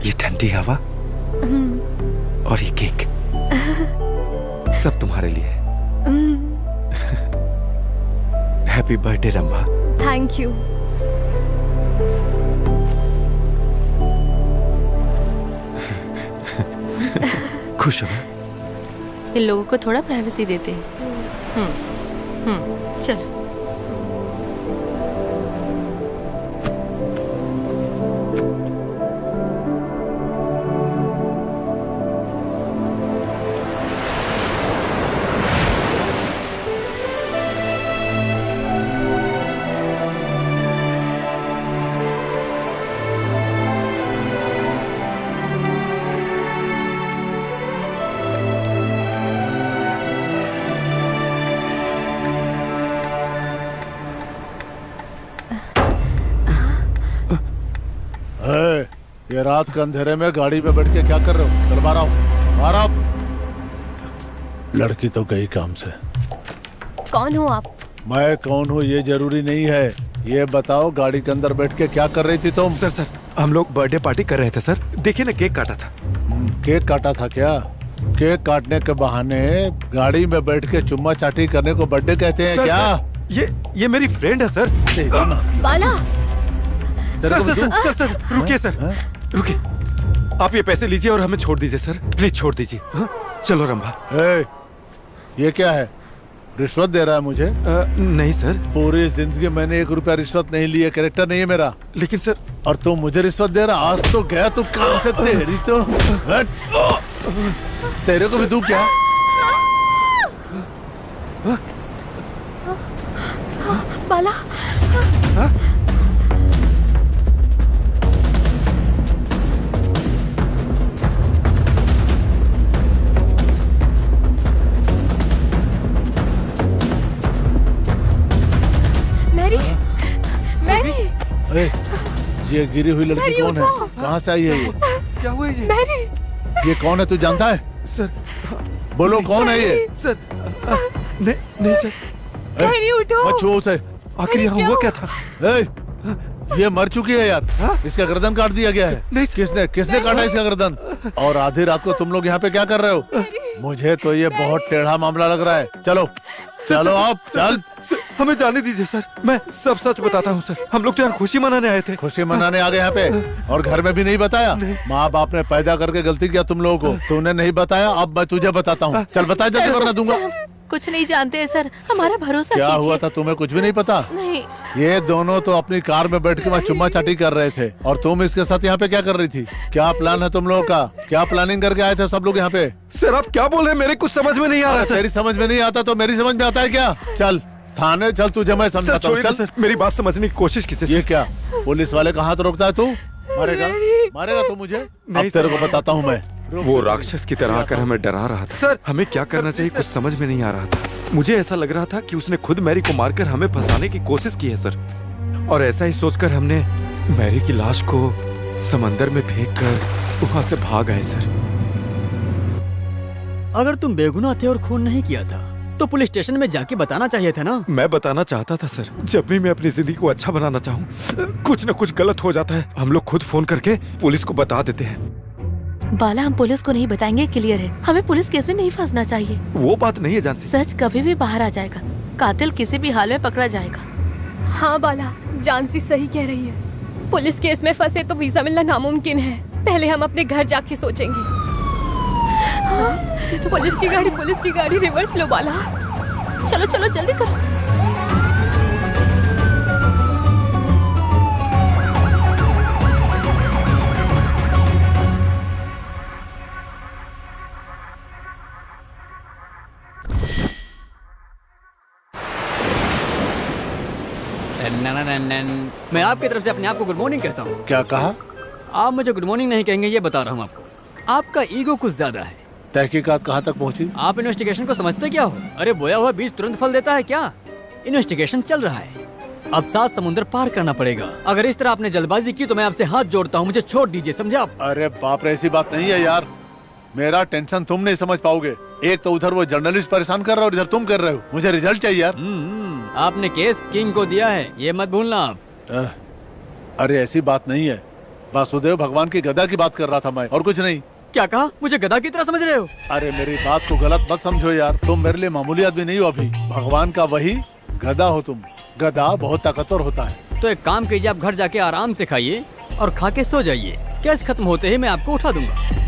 ये ठंडी हवा और ये केक सब तुम्हारे लिए। Happy birthday Rambha. Thank you. खुश हो? इन लोगों को थोड़ा प्राइवेसी देते हैं। चलो। ये रात के अंधेरे में गाड़ी पे बैठ के क्या कर रहे हो? चल बाहर आओ, बाहर आओ। लड़की तो गई काम से। कौन हो आप? मैं कौन हूँ ये जरूरी नहीं है, ये बताओ गाड़ी के अंदर बैठ के क्या कर रही थी तुम? सर हम लोग बर्थडे पार्टी कर रहे थे सर। देखिए ना, केक काटा था। केक काटा था क्या? केक काटने के बहाने गाड़ी में बैठ के चुम्मा चाटी करने को बर्थडे कहते हैं सर, क्या? सर, ये मेरी फ्रेंड है सर। बाला, सर रुकिए सर, रुकिए। आप ये पैसे लीजिए और हमें छोड़ दीजिए सर, प्लीज छोड़ दीजिए। हाँ? चलो रंभा। ये क्या है? रिश्वत दे रहा है मुझे? नहीं सर। पूरी जिंदगी मैंने 1 रुपया रिश्वत नहीं ली है, कैरेक्टर नहीं है मेरा। लेकिन सर, और तुम मुझे रिश्वत दे रहा? आज तो गया तू काम से, तेरी तो हट। तेरे को भी दूं क्या? बाला, मैरी, मैरी, ए, ये गिरी हुई लड़की कौन है? कहाँ से आई है ये? क्या हुआ ये? मैरी, ये कौन है, तू जानता है? सर बोलो कौन है ये? सर नहीं सर। मैरी उठो। मत छुओ उसे। आखिर यहाँ हुआ क्या था? ये मर चुकी है यार। इसका गर्दन काट दिया गया है। नहीं, किसने काटा इसका गर्दन? और आधी रात को तुम लोग यहाँ पे क्या कर रहे हो? मुझे तो ये बहुत टेढ़ा मामला लग रहा है। चलो चलो आप, चल। सर, हमें जाने दीजिए सर, मैं सब सच बताता हूँ सर। हम लोग तो यहाँ खुशी मनाने आए थे। खुशी मनाने आ गए यहाँ पे, और घर में भी नहीं बताया? माँ बाप ने पैदा करके गलती किया तुम लोगों को, तूने नहीं बताया। अब मैं तुझे बताता हूँ, चल बता, जैसे वरना दूंगा। सर, हम कुछ नहीं जानते हैं सर, हमारा भरोसा क्या कीजिए। हुआ था, तुम्हें कुछ भी नहीं पता? नहीं। ये दोनों तो अपनी कार में बैठ के वहाँ चुम्मा चाटी कर रहे थे, और तुम इसके साथ यहाँ पे क्या कर रही थी? क्या प्लान है तुम लोगों का? क्या प्लानिंग करके आए थे सब लोग यहाँ पे? सर आप क्या बोल रहे हैं? मेरे कुछ समझ में नहीं आ रहा सर। तेरी समझ में नहीं आता तो मेरी समझ में आता है क्या? चल थाने चल, तुझे मैं सर समझाता हूँ। छोड़िए चल। सर, मेरी बात समझने की कोशिश कीजिए। ये क्या, पुलिस वाले का हाथ रोकता है तू? मारेगा तू मुझे? अब तेरे को बताता हूँ मैं। वो राक्षस की तरह आकर हमें डरा रहा था सर। हमें क्या करना चाहिए कुछ समझ में नहीं आ रहा था। मुझे ऐसा लग रहा था कि उसने खुद मैरी को मारकर हमें फंसाने की कोशिश की है सर, और ऐसा ही सोचकर हमने मैरी की लाश को समंदर में फेंककर वहां से भाग आए सर। अगर तुम बेगुनाह थे और खून नहीं किया था तो पुलिस स्टेशन में जाके बताना चाहिए था ना। मैं बताना चाहता था सर, जब भी मैं अपनी जिंदगी को अच्छा बनाना चाहूँ कुछ न कुछ गलत हो जाता है। हम लोग खुद फोन करके पुलिस को बता देते हैं। बाला, हम पुलिस को नहीं बताएंगे, क्लियर है। हमें पुलिस केस में नहीं फंसना चाहिए। वो बात नहीं है जानसी। सच कभी भी बाहर आ जाएगा, कातिल किसी भी हाल में पकड़ा जाएगा। हाँ बाला, जानसी सही कह रही है। पुलिस केस में फंसे तो वीजा मिलना नामुमकिन है। पहले हम अपने घर जाके सोचेंगे। हाँ, पुलिस की गाड़ी रिवर्स लो बाला। चलो चलो जल्दी करो। मैं आपकी तरफ से अपने आप को गुड मॉर्निंग कहता हूँ। क्या कहा? आप मुझे गुड मॉर्निंग नहीं कहेंगे, ये बता रहा हूँ आपको। आपका ईगो कुछ ज्यादा है। तहकीकात कहाँ तक पहुँची? आप इन्वेस्टिगेशन को समझते क्या हो? अरे बोया हुआ बीज तुरंत फल देता है क्या? इन्वेस्टिगेशन चल रहा है, अब 7 समुद्र पार करना पड़ेगा। अगर इस तरह आपने जल्दबाजी की तो मैं आपसे हाथ जोड़ता हूँ, मुझे छोड़ दीजिए, समझे आप? अरे बाप रे, ऐसी बात नहीं है यार। मेरा टेंशन तुम नहीं समझ पाओगे। एक तो उधर वो जर्नलिस्ट परेशान कर रहा है और इधर तुम कर रहे हो। मुझे रिजल्ट चाहिए यार। आपने केस किंग को दिया है, ये मत भूलना आप। अरे ऐसी बात नहीं है, वासुदेव भगवान की गदा की बात कर रहा था मैं, और कुछ नहीं। क्या कहा? मुझे गधा की तरह समझ रहे हो? अरे मेरी बात को गलत मत समझो यार, तुम मेरे लिए मामूली आदमी नहीं हो अभी। भगवान का वही गधा हो तुम। गधा बहुत ताकतवर होता है। तो एक काम कीजिए, आप घर जाके आराम से खाइए और खा के सो जाइए। केस खत्म होते ही मैं आपको उठा दूंगा।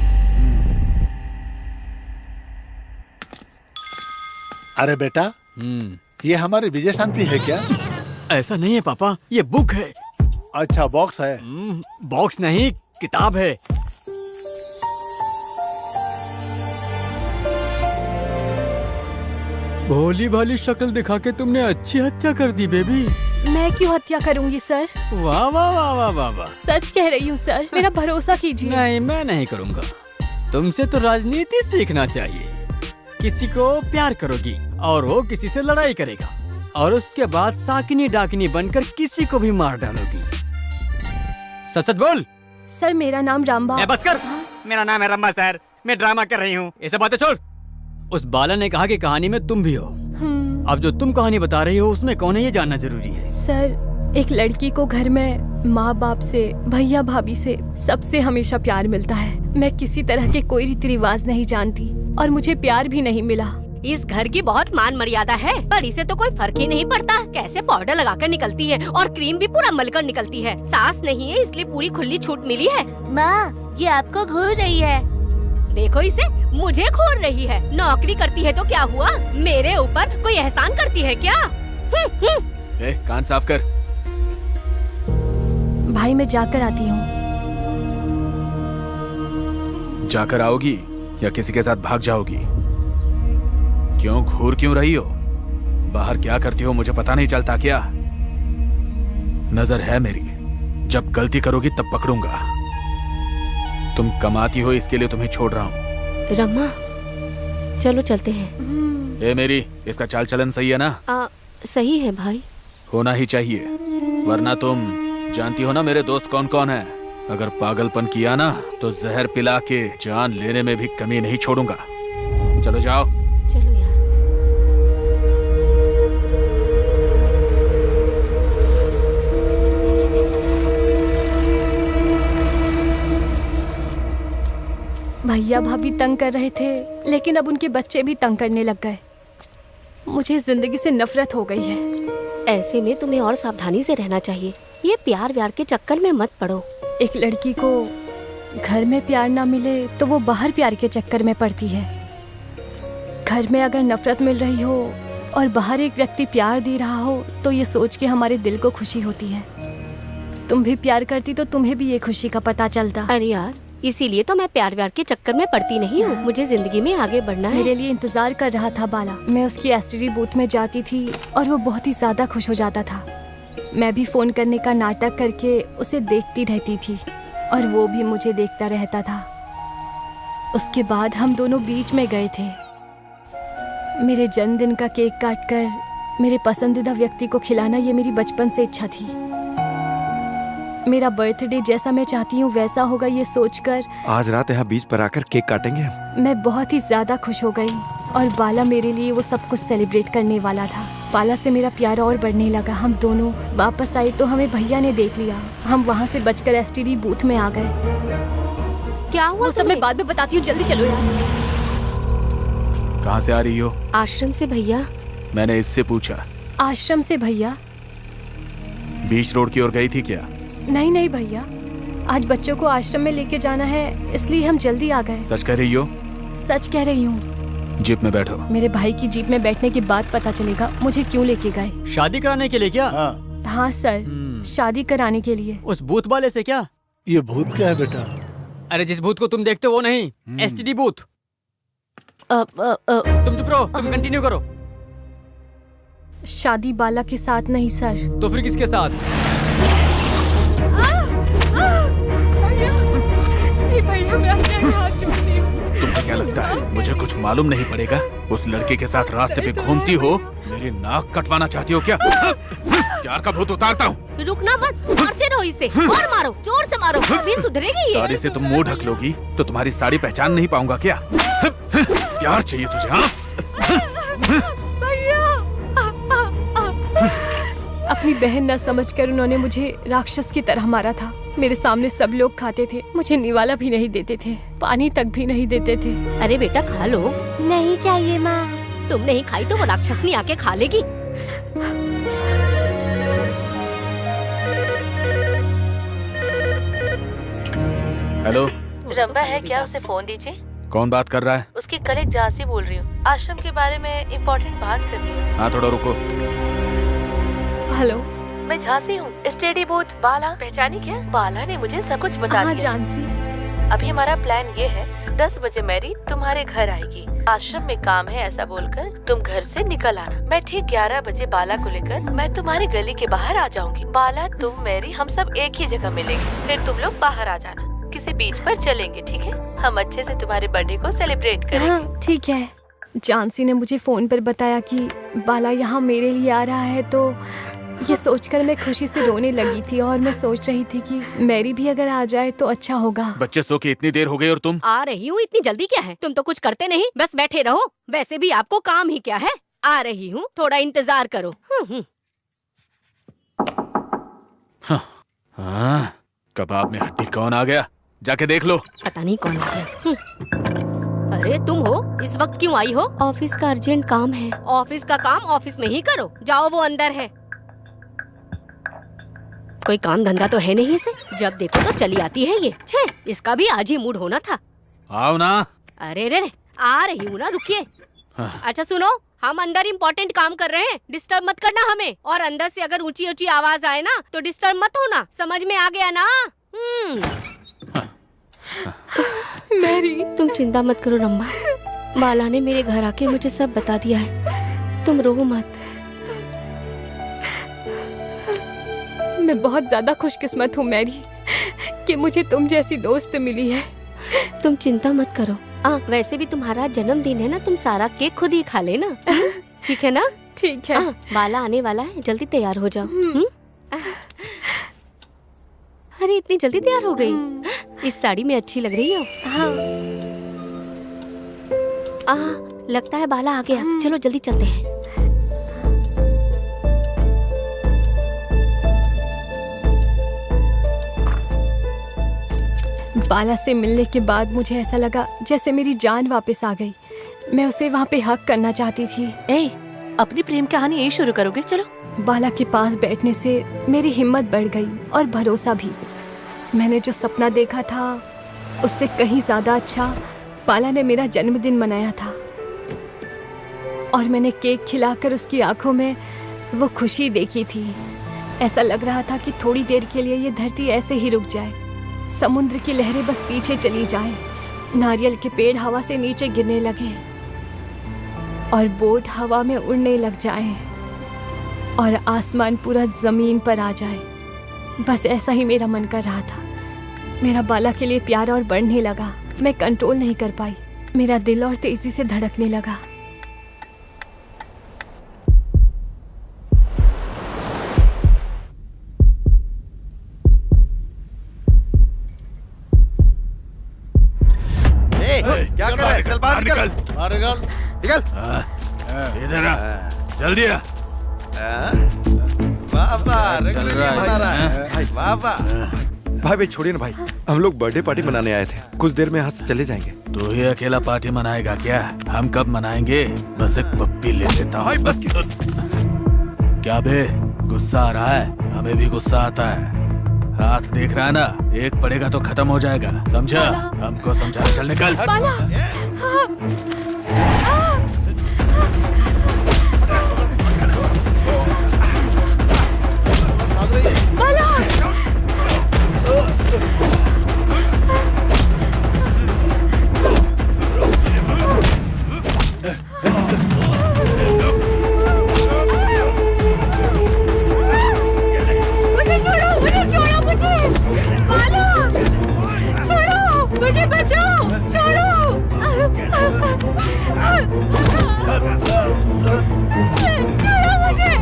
अरे बेटा, ये हमारी विजय शांति है क्या? ऐसा नहीं है पापा, ये बुक है। अच्छा बॉक्स है? बॉक्स नहीं, किताब है। भोली भाली शक्ल दिखा के तुमने अच्छी हत्या कर दी बेबी। मैं क्यों हत्या करूंगी सर? वाह वाह वाह वाह वाह वाह। सच कह रही हूँ सर, मेरा भरोसा कीजिए। नहीं, मैं नहीं करूंगा। तुमसे तो राजनीति सीखना चाहिए। किसी को प्यार करोगी और वो किसी से लड़ाई करेगा, और उसके बाद साकिनी डाकिनी बनकर किसी को भी मार डालोगी। सच सच बोल। सर मेरा नाम रामबा। बस कर। मेरा नाम है रम्बा सर, मैं ड्रामा कर रही हूँ, ये सब बातें छोड़। उस बाला ने कहा कि कहानी में तुम भी हो। अब जो तुम कहानी बता रही हो उसमें कौन है ये जानना जरूरी है। सर एक लड़की को घर में माँ बाप से, भैया भाभी से, सबसे हमेशा प्यार मिलता है। मैं किसी तरह के कोई रीति रिवाज नहीं जानती और मुझे प्यार भी नहीं मिला। इस घर की बहुत मान मर्यादा है, पर इसे तो कोई फर्क ही नहीं पड़ता। कैसे पाउडर लगाकर निकलती है और क्रीम भी पूरा मलकर निकलती है। सास नहीं है इसलिए पूरी खुली छूट मिली है। माँ ये आपको घूर रही है। देखो इसे, मुझे घूर रही है। नौकरी करती है तो क्या हुआ, मेरे ऊपर कोई एहसान करती है क्या? कान साफ कर। भाई मैं जाकर आती हूँ। जाकर आओगी या किसी के साथ भाग जाओगी? क्यों घूर क्यों रही हो? बाहर क्या करती हो मुझे पता नहीं चलता क्या? नजर है मेरी, जब गलती करोगी तब पकड़ूंगा। तुम कमाती हो इसके लिए तुम्हें छोड़ रहा हूँ। रम्मा चलो चलते हैं। ए मेरी, इसका चाल चलन सही है ना? सही है भाई। होना ही चाहिए, वरना तुम जानती हो ना मेरे दोस्त कौन कौन है। अगर पागलपन किया ना तो जहर पिला के जान लेने में भी कमी नहीं छोड़ूंगा। चलो जाओ। चलो यार। भैया भाभी तंग कर रहे थे, लेकिन अब उनके बच्चे भी तंग करने लग गए। मुझे जिंदगी से नफरत हो गई है। ऐसे में तुम्हें और सावधानी से रहना चाहिए। ये प्यार व्यार के चक्कर में मत पड़ो। एक लड़की को घर में प्यार ना मिले तो वो बाहर प्यार के चक्कर में पड़ती है। घर में अगर नफरत मिल रही हो और बाहर एक व्यक्ति प्यार दे रहा हो तो ये सोच के हमारे दिल को खुशी होती है। तुम भी प्यार करती तो तुम्हें भी ये खुशी का पता चलता। अरे यार, इसीलिए तो मैं प्यार व्यार के चक्कर में पड़ती नहीं हूँ। मुझे जिंदगी में आगे बढ़ना है। मेरे लिए इंतजार कर रहा था बाला। मैं उसकी एसटीडी बूथ में जाती थी और वो बहुत ही ज्यादा खुश हो जाता था। मैं भी फोन करने का नाटक करके उसे देखती रहती थी और वो भी मुझे देखता रहता था। उसके बाद हम दोनों बीच में गए थे। मेरे जन्मदिन का केक काटकर मेरे पसंदीदा व्यक्ति को खिलाना ये मेरी बचपन से इच्छा थी। मेरा बर्थडे जैसा मैं चाहती हूँ वैसा होगा ये सोचकर आज रात यहाँ बीच पर आकर केक काटेंगे हम। मैं बहुत ही ज्यादा खुश हो गई और बाला मेरे लिए वो सब कुछ सेलिब्रेट करने वाला था। बाला से मेरा प्यार और बढ़ने लगा। हम दोनों वापस आए तो हमें भैया ने देख लिया। हम वहाँ से बचकर एसटीडी बूथ में आ गए। क्या हुआ? वो सब मैं बाद में बताती हूँ, जल्दी चलो यार। कहाँ से आ रही हो? आश्रम से भैया। मैंने इससे पूछा। आश्रम से भैया? बीच रोड की ओर गई थी क्या? नहीं नहीं भैया, आज बच्चों को आश्रम में लेके जाना है इसलिए हम जल्दी आ गए। सच कह रही हो? सच कह रही हूँ। जीप में बैठो। मेरे भाई की जीप में बैठने के बाद पता चलेगा मुझे क्यों लेके गए। शादी कराने के लिए क्या? हाँ सर, शादी कराने के लिए। उस भूत वाले से क्या? ये भूत क्या है बेटा? अरे जिस भूत को तुम देखते हो वो नहीं, एसटीडी बूथ। तुम चुप रहो, तुम कंटिन्यू करो। शादी बाला के साथ नहीं सर। तो फिर किसके साथ? भैया मैं अपने हाथ जोड़ती हूँ। तुम्हें क्या लगता है मुझे कुछ मालूम नहीं पड़ेगा? उस लड़के के साथ रास्ते पे घूमती हो, मेरी नाक कटवाना चाहती हो क्या? प्यार का भूत उतारता हूँ। रुकना मत, मारते रहो इसे और मारो, जोर से मारो, अभी सुधरेगी ये। साड़ी से तुम मुंह ढक लोगी तो तुम्हारी साड़ी पहचान नहीं पाऊंगा क्या? प्यार चाहिए तुझे? हाँ अपनी बहन न समझकर उन्होंने मुझे राक्षस की तरह मारा था। मेरे सामने सब लोग खाते थे, मुझे निवाला भी नहीं देते थे, पानी तक भी नहीं देते थे। अरे बेटा खा लो। नहीं चाहिए माँ। तुम नहीं खाई तो वो राक्षसनी आके खा लेगी। हेलो, रंबा है क्या? उसे फोन दीजिए। कौन बात कर रहा है? उसकी कलीग झांसी बोल रही हूँ। आश्रम के बारे में इम्पोर्टेंट बात करनी है उससे। हाँ थोड़ा रुको। हेलो, मैं झांसी हूँ। स्टडी बूथ बाला पहचानी क्या? बाला ने मुझे सब कुछ बता हाँ दिया। जानसी। अभी हमारा प्लान ये है, 10 बजे मैरी तुम्हारे घर आएगी। आश्रम में काम है ऐसा बोलकर तुम घर से निकल आना। मैं ठीक 11 बजे बाला को लेकर मैं तुम्हारी गली के बाहर आ जाऊंगी। बाला, तुम, मैरी, हम सब एक ही जगह मिलेंगे। फिर तुम लोग बाहर आ जाना, किसी बीच पर चलेंगे, ठीक है? हम अच्छे से तुम्हारे बर्थडे को सेलिब्रेट करेंगे। हाँ ठीक है। जानसी ने मुझे फोन पर बताया कि बाला यहाँ मेरे लिए आ रहा है, तो ये सोचकर मैं खुशी से रोने लगी थी और मैं सोच रही थी कि मैरी भी अगर आ जाए तो अच्छा होगा। बच्चे सो के इतनी देर हो गई और तुम? आ रही हूँ, इतनी जल्दी क्या है? तुम तो कुछ करते नहीं, बस बैठे रहो। वैसे भी आपको काम ही क्या है? आ रही हूँ, थोड़ा इंतजार करो। हाँ, कबाब में हड्डी कौन आ गया? जाके देख लो। पता नहीं कौन आ गया। अरे तुम हो? इस वक्त क्यों आई हो? ऑफिस का अर्जेंट काम है। ऑफिस का काम ऑफिस में ही करो। जाओ, वो अंदर है। कोई काम धंधा तो है नहीं इसे, जब देखो तो चली आती है ये। छे, इसका भी आज ही मूड होना था। आओ ना। अरे रे, आ रही हूँ ना, रुकिए। अच्छा सुनो, हम अंदर इम्पोर्टेंट काम कर रहे हैं, डिस्टर्ब मत करना हमें। और अंदर से अगर ऊंची ऊंची आवाज आए ना तो डिस्टर्ब मत होना, समझ में आ गया ना? मैरी, तुम चिंता मत करो रम्मा, बाला ने मेरे घर आके मुझे सब बता दिया है, तुम रो मत। मैं बहुत ज्यादा खुशकिस्मत हूँ मैरी कि मुझे तुम जैसी दोस्त मिली है। तुम चिंता मत करो। वैसे भी तुम्हारा जन्मदिन है ना, तुम सारा केक खुद ही खा लेना। ठीक है ना? ठीक है। बाला आने वाला है, जल्दी तैयार हो जाओ। अरे इतनी जल्दी तैयार हो गई? इस साड़ी में अच्छी लग रही हो। लगता है बाला आ गया। चलो जल्दी चलते हैं। बाला से मिलने के बाद मुझे ऐसा लगा जैसे मेरी जान वापस आ गई। मैं उसे वहाँ पे हक करना चाहती थी। अपनी प्रेम कहानी यही शुरू करोगे? चलो। बाला के पास बैठने से मेरी हिम्मत बढ़ गई और भरोसा भी। मैंने जो सपना देखा था उससे कहीं ज्यादा अच्छा बाला ने मेरा जन्मदिन मनाया था। और मैंने केक खिलाकर उसकी आंखों में वो खुशी देखी थी। ऐसा लग रहा था कि थोड़ी देर के लिए ये धरती ऐसे ही रुक जाए, समुद्र की लहरें बस पीछे चली जाएं, नारियल के पेड़ हवा से नीचे गिरने लगे और बोट हवा में उड़ने लग जाएं और आसमान पूरा जमीन पर आ जाए। बस ऐसा ही मेरा मन कर रहा था। मेरा बाला के लिए प्यार और बढ़ने लगा। मैं कंट्रोल नहीं कर पाई। मेरा दिल और तेजी से धड़कने लगा। क्या कर रहा है? चल बाहर निकल। बाहर निकल। निकल। इधर आ, जल्दी आ। भाई छोड़िए ना भाई, हम लोग बर्थडे पार्टी मनाने आए थे, कुछ देर में यहाँ से चले जाएंगे। तू ही अकेला पार्टी मनाएगा क्या? हम कब मनाएंगे? बस एक पप्पी ले लेता हूँ। बस क्या बे, गुस्सा आ रहा है? हमें भी गुस्सा आता है। हाथ देख रहा है ना, एक पड़ेगा तो खत्म हो जाएगा, समझा? हमको समझा। चल निकल। मुझे बचाओ, छोड़ो। छोड़ो मुझे।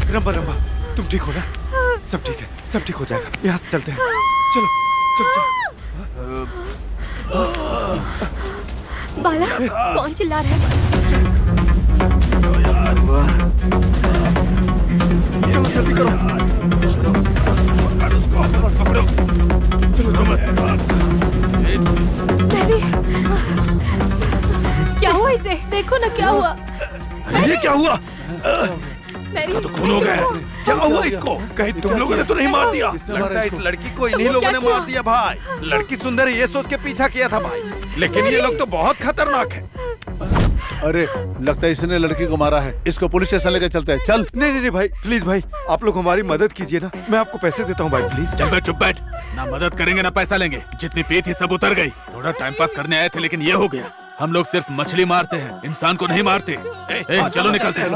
रंबा रंबा, तुम ठीक हो ना? सब ठीक है, सब ठीक हो जाएगा। यहाँ से चलते हैं। चलो चलो चलो। बाला, कौन चिल्ला रहा है? चलो जल्दी करो। मैरी, क्या हुआ इसे? देखो ना क्या हुआ। ये क्या हुआ? मैरी, तो खून हो गया। क्या हुआ इसको? कहीं तुम लोगों ने तो नहीं मार दिया? लगता है इस लड़की को इन्हीं लोगों ने मार दिया भाई। लड़की सुंदर है ये सोच के पीछा किया था भाई, लेकिन ये लोग तो बहुत खतरनाक हैं। अरे लगता है इसने लड़की को मारा है। इसको पुलिस स्टेशन लेकर चलते हैं। चल। नहीं नहीं भाई, प्लीज भाई, आप लोग हमारी मदद कीजिए ना। मैं आपको पैसे देता हूँ भाई, प्लीज। चल बैठ, चुप बैठ। ना मदद करेंगे ना पैसा लेंगे। जितनी पी थी सब उतर गई। थोड़ा टाइम पास करने आए थे लेकिन ये हो गया। हम लोग सिर्फ मछली मारते हैं, इंसान को नहीं मारते। चलो निकलते हैं।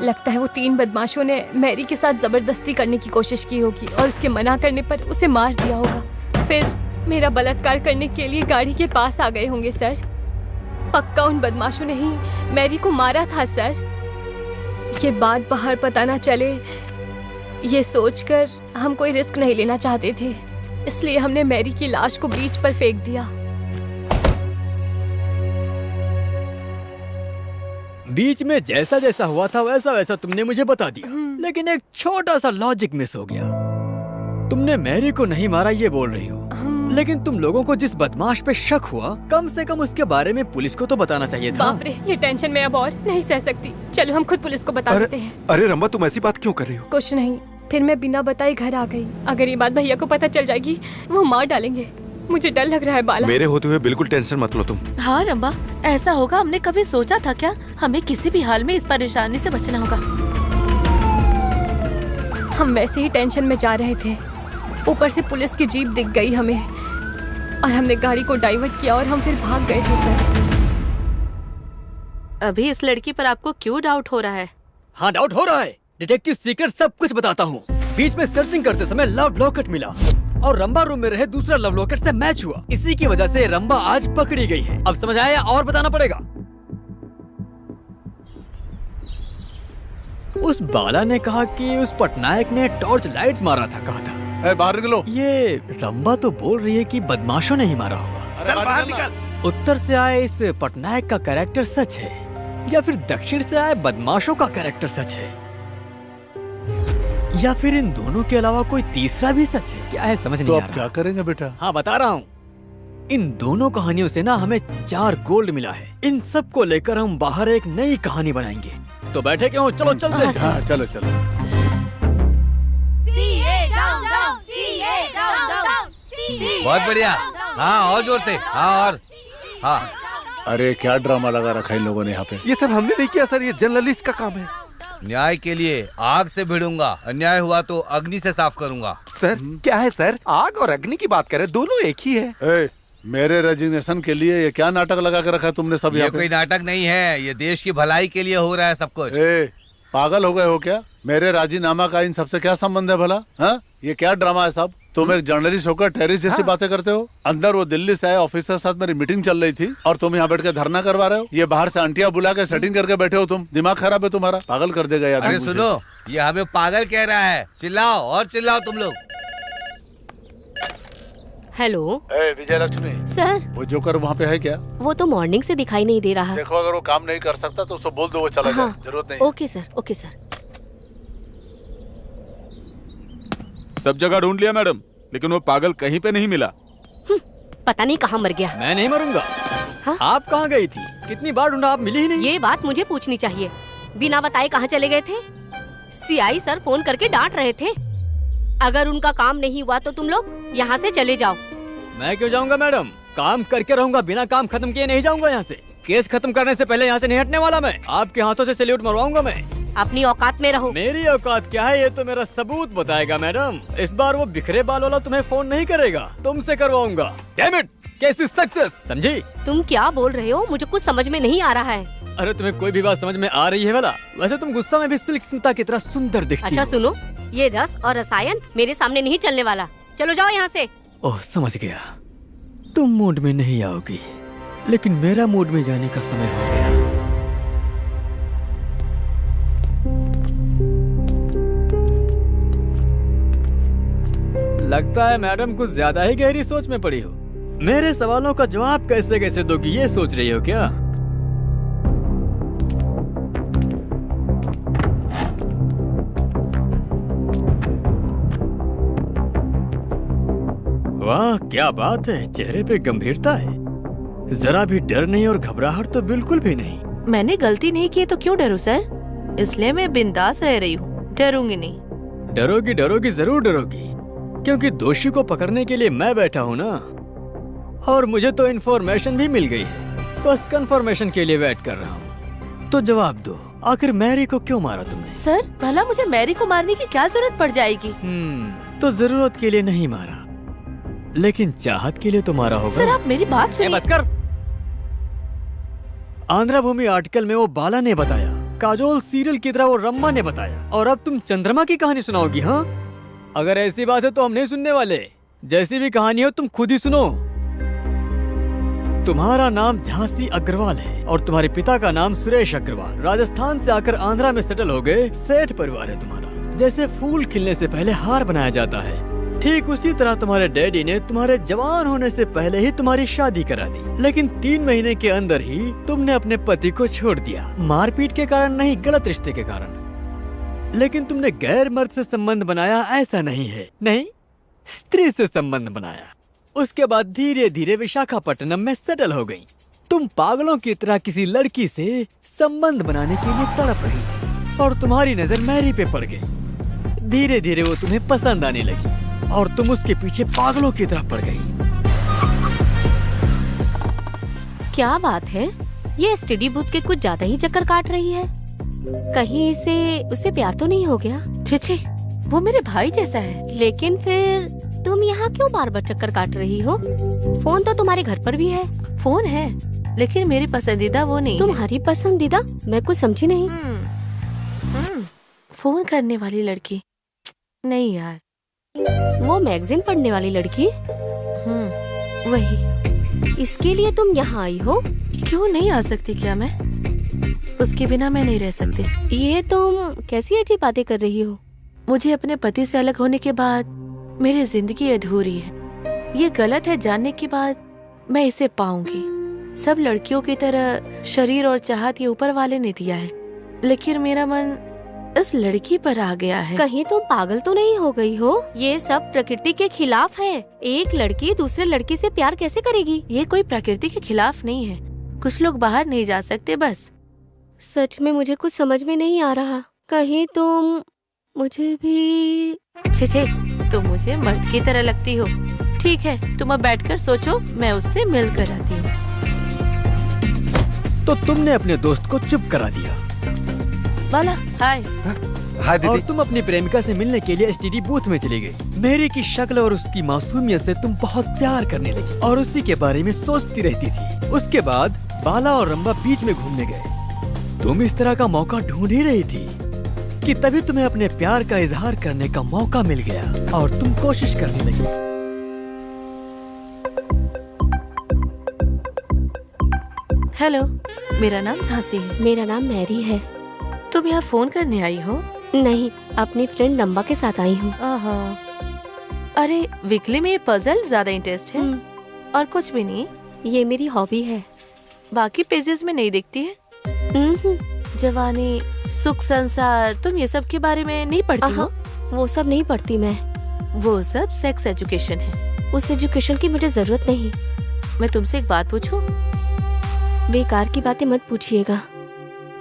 लगता है वो 3 बदमाशों ने मैरी के साथ जबरदस्ती करने की कोशिश की होगी और उसके मना करने पर उसे मार दिया होगा। फिर मेरा बलात्कार करने के लिए गाड़ी के पास आ गए होंगे सर। पक्का उन बदमाशों ने ही मैरी को मारा था सर। ये बात बाहर पता ना चले, ये सोचकर हम कोई रिस्क नहीं लेना चाहते थे, इसलिए हमने मैरी की लाश को बीच पर फेंक दिया। बीच में जैसा जैसा हुआ था वैसा वैसा तुमने मुझे बता दिया, लेकिन एक छोटा सा लॉजिक मिस हो गया। तुमने मैरी को नहीं मारा ये बोल रही हो, लेकिन तुम लोगों को जिस बदमाश पे शक हुआ, कम से कम उसके बारे में पुलिस को तो बताना चाहिए था। बाप रे, ये टेंशन मैं अब और नहीं सह सकती। चलो हम खुद पुलिस को बता देते हैं। अरे रंबा, तुम ऐसी बात क्यों कर रही हो? कुछ नहीं, फिर मैं बिना बताए घर आ गई। अगर ये बात भैया को पता चल जाएगी वो मार डालेंगे। मुझे डर लग रहा है बाला। मेरे होते हुए बिल्कुल टेंशन मत लो तुम। हाँ रंबा, ऐसा होगा हमने कभी सोचा था क्या? हमें किसी भी हाल में इस परेशानी से बचना होगा। हम वैसे ही टेंशन में जा रहे थे, ऊपर से पुलिस की जीप दिख गई हमें और हमने गाड़ी को डाइवर्ट किया और हम फिर भाग गए थे सर। अभी इस लड़की पर आपको क्यों डाउट हो रहा है? हाँ, डाउट हो रहा है। डिटेक्टिव सीक्रेट सब कुछ बताता हूँ। बीच में सर्चिंग करते समय लव लॉकेट मिला और रंबा रूम में रहे दूसरा लव लॉकेट से मैच हुआ। इसी की वजह से रंबा आज पकड़ी गई है। अब समझ आया और बताना पड़ेगा? उस बाला ने कहा कि उस पटनायक ने टॉर्च लाइट मारा था, कहा था। बाहर निकलो। ये रंबा तो बोल रही है कि बदमाशों ने ही मारा होगा। चल बाहर निकल। उत्तर से आए इस पटनायक का कैरेक्टर सच है या फिर दक्षिण से आए बदमाशों का कैरेक्टर सच है, या फिर इन दोनों के अलावा कोई तीसरा भी सच है? क्या है समझ नहीं तो आ अब रहा। क्या करेंगे बेटा? हाँ, बता रहा हूँ। इन दोनों कहानियों से ना हमें 4 गोल्ड मिला है। इन सब को लेकर हम बाहर एक नई कहानी बनाएंगे। तो बैठे क्यों? चलो चलते हैं। हाँ, चलो चलो। बहुत बढ़िया। हाँ, और जोर से। हाँ, और हाँ। अरे क्या ड्रामा लगा रखा है इन लोगों ने यहाँ पे। ये सब हमने नहीं किया सर, ये जर्नलिस्ट का काम है। न्याय के लिए आग से भिड़ूंगा, अन्याय हुआ तो अग्नि से साफ करूंगा। सर क्या है सर, आग और अग्नि की बात करें, दोनों एक ही है। ए, मेरे रेजिग्नेशन के लिए ये क्या नाटक लगा के रखा है तुमने सब ये यहाँ पे? कोई नाटक नहीं है, ये देश की भलाई के लिए हो रहा है सब कुछ। ए, पागल हो गए हो क्या? मेरे राजीनामा का इन सबसे क्या संबंध है भला? हाँ, ये क्या ड्रामा है सब? तुम एक जर्नलिस्ट होकर टेररिस्ट जैसी बातें करते हो। अंदर वो दिल्ली से आए ऑफिसर के साथ मेरी मीटिंग चल रही थी और तुम यहाँ बैठ के धरना करवा रहे हो। ये बाहर से आंटियां बुला के सेटिंग करके बैठे हो तुम। दिमाग खराब है तुम्हारा, पागल कर देगा यार। अरे सुनो, ये हमें पागल कह रहा है। चिल्लाओ और चिल्लाओ तुम लोग। हेलो विजय लक्ष्मी, सर, वो जोकर वहाँ पे है क्या? वो तो मॉर्निंग से दिखाई नहीं दे रहा। देखो अगर वो काम नहीं कर सकता तो उसको बोल दो वो चला जाए, जरूरत नहीं। Okay sir, okay sir. सब जगह ढूंढ लिया मैडम, लेकिन वो पागल कहीं पे नहीं मिला। पता नहीं कहाँ मर गया। मैं नहीं मरूंगा। हाँ? आप कहाँ गई थी? कितनी बार ढूंढा, आप मिली ही नहीं। ये बात मुझे पूछनी चाहिए। बिना बताए कहाँ चले गए थे? सीआई सर फोन करके डांट रहे थे। अगर उनका काम नहीं हुआ तो तुम लोग यहाँ से चले जाओ। मैं क्यों जाऊंगा मैडम? काम करके रहूंगा, बिना काम खत्म किए नहीं जाऊंगा यहाँ से। केस खत्म करने से पहले यहाँ से नहीं हटने वाला मैं। आपके हाथों से सैल्यूट मरवाऊंगा मैं। अपनी औकात में रहो। मेरी औकात क्या है ये तो मेरा सबूत बताएगा मैडम। इस बार वो बिखरे बाल वाला तुम्हें फोन नहीं करेगा, तुमसे करवाऊंगा। Damn it, case is success, समझी? तुम क्या बोल रहे हो? मुझे कुछ समझ में नहीं आ रहा है। अरे तुम्हें कोई भी बात समझ में आ रही है वाला? वैसे तुम गुस्सा में भी सिल्क स्मिता की तरह सुंदर दिखती अच्छा हो। सुनो, ये रस और रसायन मेरे सामने नहीं चलने वाला। चलो जाओ यहाँ से। ओह समझ गया, तुम मूड में नहीं आओगी, लेकिन मेरा मूड में जाने का समय हो गया। लगता है मैडम कुछ ज्यादा ही गहरी सोच में पड़ी हो। मेरे सवालों का जवाब कैसे कैसे दोगी ये सोच रही हो क्या? वाह क्या बात है, चेहरे पे गंभीरता है, जरा भी डर नहीं और घबराहट तो बिल्कुल भी नहीं। मैंने गलती नहीं की तो क्यों डरूं सर? इसलिए मैं बिंदास रह रही हूँ, डरूंगी नहीं। डरोगी डरोगी जरूर डरोगी, क्योंकि दोषी को पकड़ने के लिए मैं बैठा हूँ ना। और मुझे तो इन्फॉर्मेशन भी मिल गई है, बस कंफर्मेशन के लिए वेट कर रहा हूँ। तो जवाब दो, आखिर मैरी को क्यों मारा तुमने? सर भला मुझे मैरी को मारने की क्या जरूरत पड़ जाएगी? तो जरूरत के लिए नहीं मारा, लेकिन चाहत के लिए तो मारा होगा। सर आप मेरी बात सुनिए। बस कर। आंध्रा भूमि आर्टिकल में वो बाला ने बताया काजोल सीरियल की तरह वो रम्मा ने बताया, और अब तुम चंद्रमा की कहानी सुनाओगी? हाँ, अगर ऐसी बात है तो हम नहीं सुनने वाले। जैसी भी कहानी हो तुम खुद ही सुनो। तुम्हारा नाम झांसी अग्रवाल है और तुम्हारे पिता का नाम सुरेश अग्रवाल। राजस्थान से आकर आंध्रा में सेटल हो गए। सेठ परिवार है तुम्हारा। जैसे फूल खिलने से पहले हार बनाया जाता है, ठीक उसी तरह तुम्हारे डैडी ने तुम्हारे जवान होने से पहले ही तुम्हारी शादी करा दी। लेकिन 3 महीने के अंदर ही तुमने अपने पति को छोड़ दिया। मारपीट के कारण नहीं, गलत रिश्ते के कारण। लेकिन तुमने गैर मर्द से संबंध बनाया, ऐसा नहीं है। नहीं, स्त्री से संबंध बनाया। उसके बाद धीरे धीरे विशाखापट्टनम में सेटल हो गई। तुम पागलों की तरह किसी लड़की से संबंध बनाने के लिए तड़प रही थी और तुम्हारी नजर मैरी पे पड़ गई। धीरे धीरे वो तुम्हें पसंद आने लगी और तुम उसके पीछे पागलों की तरह पड़ गई। क्या बात है, ये स्टडी बूथ के कुछ ज्यादा ही चक्कर काट रही है। कहीं उससे प्यार तो नहीं हो गया? छे, वो मेरे भाई जैसा है। लेकिन फिर तुम यहाँ क्यों बार बार चक्कर काट रही हो? फोन तो तुम्हारे घर पर भी है। फोन है, लेकिन मेरी पसंदीदा वो नहीं। तुम्हारी पसंदीदा? मैं कुछ समझी नहीं। फोन करने वाली लड़की नहीं यार, वो मैगजीन पढ़ने वाली लड़की? वही। इसके लिए तुम यहाँ आई हो? क्यों नहीं आ सकती क्या मैं? उसके बिना मैं नहीं रह सकती। ये तुम कैसी अजीब बातें कर रही हो? मुझे अपने पति से अलग होने के बाद मेरी जिंदगी अधूरी है। ये गलत है जानने के बाद मैं इसे पाऊंगी। सब लड़कियों की तरह शरीर और चाहत ये ऊपर वाले ने दिया है, लेकिन मेरा मन इस लड़की पर आ गया है। कहीं तुम पागल तो नहीं हो गई हो? ये सब प्रकृति के खिलाफ है। एक लड़की दूसरे लड़की से प्यार कैसे करेगी? ये कोई प्रकृति के खिलाफ नहीं है। कुछ लोग बाहर नहीं जा सकते बस। सच में मुझे कुछ समझ में नहीं आ रहा। कहीं तुम मुझे भी... छे, तुम मुझे मर्द की तरह लगती हो। ठीक है, तुम अब बैठकर सोचो, मैं उससे मिल कर आती हूँ। तो तुमने अपने दोस्त को चुप करा दिया। बाला, हाय। हाय दीदी। और तुम अपनी प्रेमिका से मिलने के लिए एसटीडी बूथ में चली गई। मेरी की शक्ल और उसकी मासूमियत से तुम बहुत प्यार करने लगी और उसी के बारे में सोचती रहती थी। उसके बाद बाला और रंबा बीच में घूमने गए। तुम इस तरह का मौका ढूंढ ही रही थी कि तभी तुम्हें अपने प्यार का इजहार करने का मौका मिल गया और तुम कोशिश करने लगी। हेलो, मेरा नाम झांसी है। मेरा नाम मैरी है। तुम यहाँ फोन करने आई हो? नहीं, अपनी फ्रेंड रंबा के साथ आई हूँ। अरे वीकली में ये पजल ज्यादा इंटरेस्ट है और कुछ भी नहीं। ये मेरी हॉबी है। बाकी पेजेस में नहीं दिखती है। जवानी, सुख, संसार, तुम ये सब के बारे में नहीं पढ़ती हो? वो सब नहीं पढ़ती मैं। वो सब सेक्स एजुकेशन है। उस एजुकेशन की मुझे जरूरत नहीं। मैं तुमसे एक बात पूछूं? बेकार की बातें मत पूछिएगा।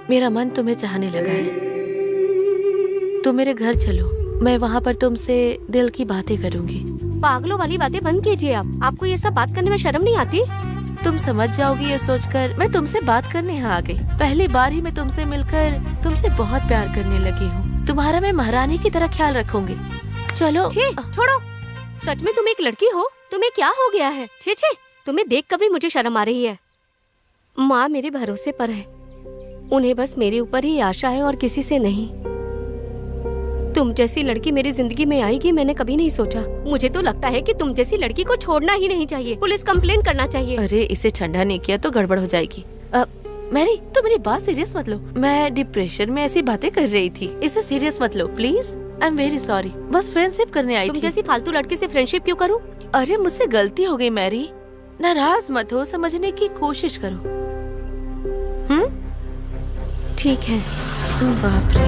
मेरा मन तुम्हें चाहने लगा है। तुम मेरे घर चलो, मैं वहाँ पर तुमसे दिल की बातें करूँगी। पागलों वाली बातें बंद कीजिए आप। आपको ये सब बात करने में शर्म नहीं आती? तुम समझ जाओगी ये सोचकर मैं तुमसे बात करने यहाँ आ गई। पहली बार ही मैं तुमसे मिलकर तुमसे बहुत प्यार करने लगी हूँ। तुम्हारा मैं महारानी की तरह ख्याल रखूंगी। चलो। छे, छोड़ो। सच में तुम एक लड़की हो? तुम्हें क्या हो गया है? छे, तुम्हें देख कर भी मुझे शर्म आ रही है। माँ मेरे भरोसे पर है। उन्हें बस मेरे ऊपर ही आशा है और किसी से नहीं। तुम जैसी लड़की मेरी जिंदगी में आएगी मैंने कभी नहीं सोचा। मुझे तो लगता है कि तुम जैसी लड़की को छोड़ना ही नहीं चाहिए। पुलिस कंप्लेंट करना चाहिए। अरे इसे ठंडा नहीं किया तो गड़बड़ हो जाएगी। मैरी, तो मेरी बात सीरियस मत लो। मैं डिप्रेशन में ऐसी बातें कर रही थी। इसे सीरियस मत लो please. I am very sorry. बस फ्रेंडशिप करने आई थी। तुम जैसी फालतू लड़की से फ्रेंडशिप क्यों करूं? अरे मुझसे गलती हो गई मैरी। नाराज मत हो, समझने की कोशिश करो। ठीक है। बाप रे।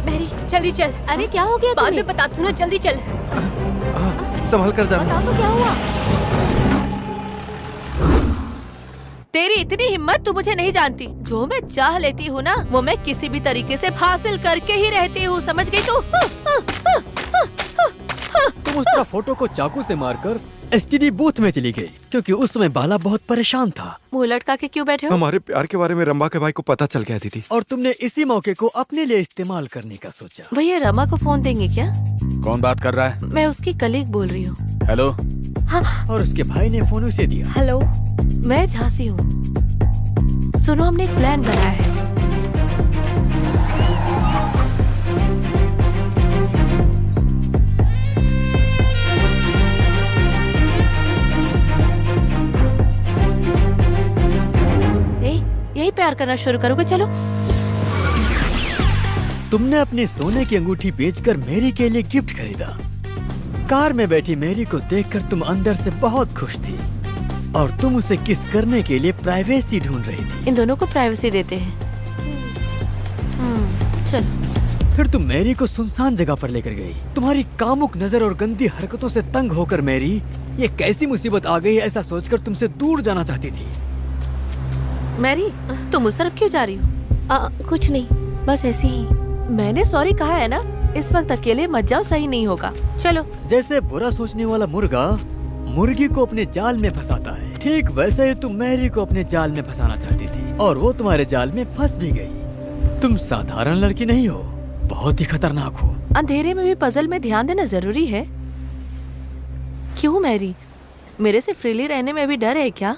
मैरी, जल्दी चल। अरे क्या हो गया? बाद में बता दूँ ना, जल्दी चल। संभल कर जाना। बताओ तो क्या हुआ? तेरी इतनी हिम्मत तू मुझे नहीं जानती। जो मैं चाह लेती हूँ ना वो मैं किसी भी तरीके से हासिल करके ही रहती हूँ, समझ गई तू? तुम उस तरह फोटो को चाकू से मारकर एसटीडी बूथ में चली गई क्योंकि उस समय बाला बहुत परेशान था। मुँह लटका के क्यों बैठे हो? हमारे प्यार के बारे में रंबा के भाई को पता चल गया दीदी। और तुमने इसी मौके को अपने लिए इस्तेमाल करने का सोचा। भैया रमा को फोन देंगे क्या? कौन बात कर रहा है? मैं उसकी कलीग बोल रही हूँ। हेलो। और उसके भाई ने फोन उसे दिया। हेलो, मैं झांसी हूँ। सुनो, हमने एक प्लान बनाया है। प्यार करना शुरू करोगे? चलो। तुमने अपनी सोने की अंगूठी बेचकर मेरी के लिए गिफ्ट खरीदा। कार में बैठी मेरी को देखकर तुम अंदर से बहुत खुश थी और तुम उसे किस करने के लिए प्राइवेसी ढूंढ रही थी। इन दोनों को प्राइवेसी देते हैं। चलो। फिर तुम मेरी को सुनसान जगह पर लेकर गई। तुम्हारी कामुक नजर और गंदी हरकतों से तंग होकर मेरी ये कैसी मुसीबत आ गई, ऐसा सोचकर तुमसे दूर जाना चाहती थी। मैरी, तुम उस तरफ क्यों जा रही हो? कुछ नहीं, बस ऐसे ही। मैंने सॉरी कहा है ना। इस वक्त अकेले मत जाओ, सही नहीं होगा। चलो। जैसे बुरा सोचने वाला मुर्गा मुर्गी को अपने जाल में फंसाता है, ठीक वैसे ही तुम मैरी को अपने जाल में फंसाना चाहती थी और वो तुम्हारे जाल में फंस भी गई। तुम साधारण लड़की नहीं हो, बहुत ही खतरनाक हो। अंधेरे में भी पजल में ध्यान देना जरूरी है। क्यों मैरी, मेरे से फ्रीली रहने में भी डर है क्या?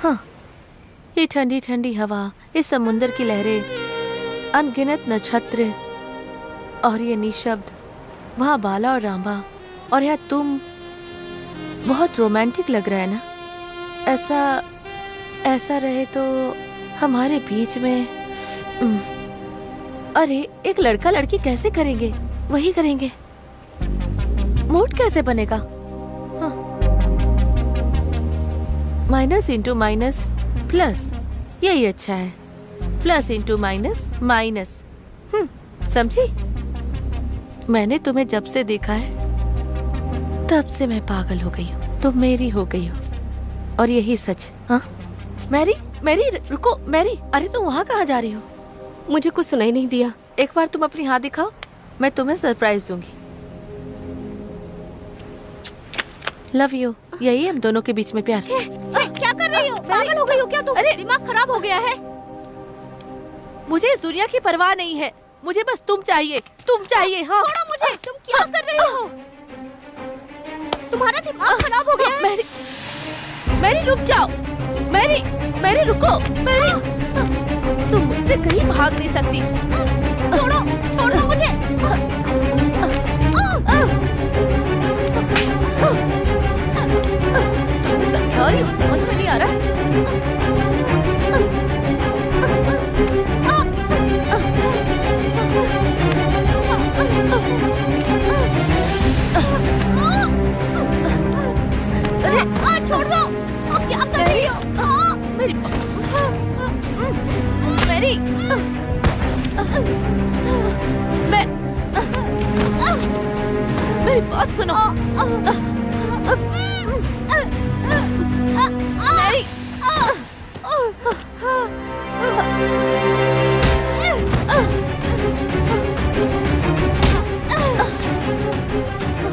हाँ, ये ठंडी ठंडी हवा, इस समुंदर की लहरें, अनगिनत नक्षत्र और ये निशब्द, वहाँ बाला और रामा और यहाँ तुम, बहुत रोमांटिक लग रहा है ना? ऐसा रहे तो हमारे बीच में। अरे एक लड़का लड़की कैसे करेंगे? वही करेंगे। मूड कैसे बनेगा? माइनस इंटू माइनस प्लस, यही अच्छा है। Plus into minus minus. समझी? मैंने तुम्हें जब से देखा है तब से मैं पागल हो गई हूँ। तुम मेरी हो गई हो और यही सच। हाँ मैरी, मैरी रुको। मैरी, अरे तुम वहाँ कहाँ जा रही हो? मुझे कुछ सुनाई नहीं दिया। एक बार तुम अपनी हाथ दिखाओ, मैं तुम्हें सरप्राइज दूंगी। Love you. यही हम दोनों के बीच में प्यार। क्या कर रही हो? पागल हो गई हो क्या तुम? अरे दिमाग खराब हो गया है। मुझे इस दुनिया की परवाह नहीं है, मुझे बस तुम चाहिए। तुम चाहिए। हाँ छोड़ो मुझे। तुम क्या कर रही हो? तुम्हारा दिमाग खराब हो गया है। मैरी, मैरी रुक जाओ। मैरी, मैरी रुको। मैरी, तुम मुझसे कहीं भाग नहीं सकती। छोड़ो, छोड़ दो मुझे। तुम समझा रही हो, समझ में नहीं आ रहा। छोड़ दो। क्या कर रही हो? मेरी मेरी मेरी बात सुनो। मेरी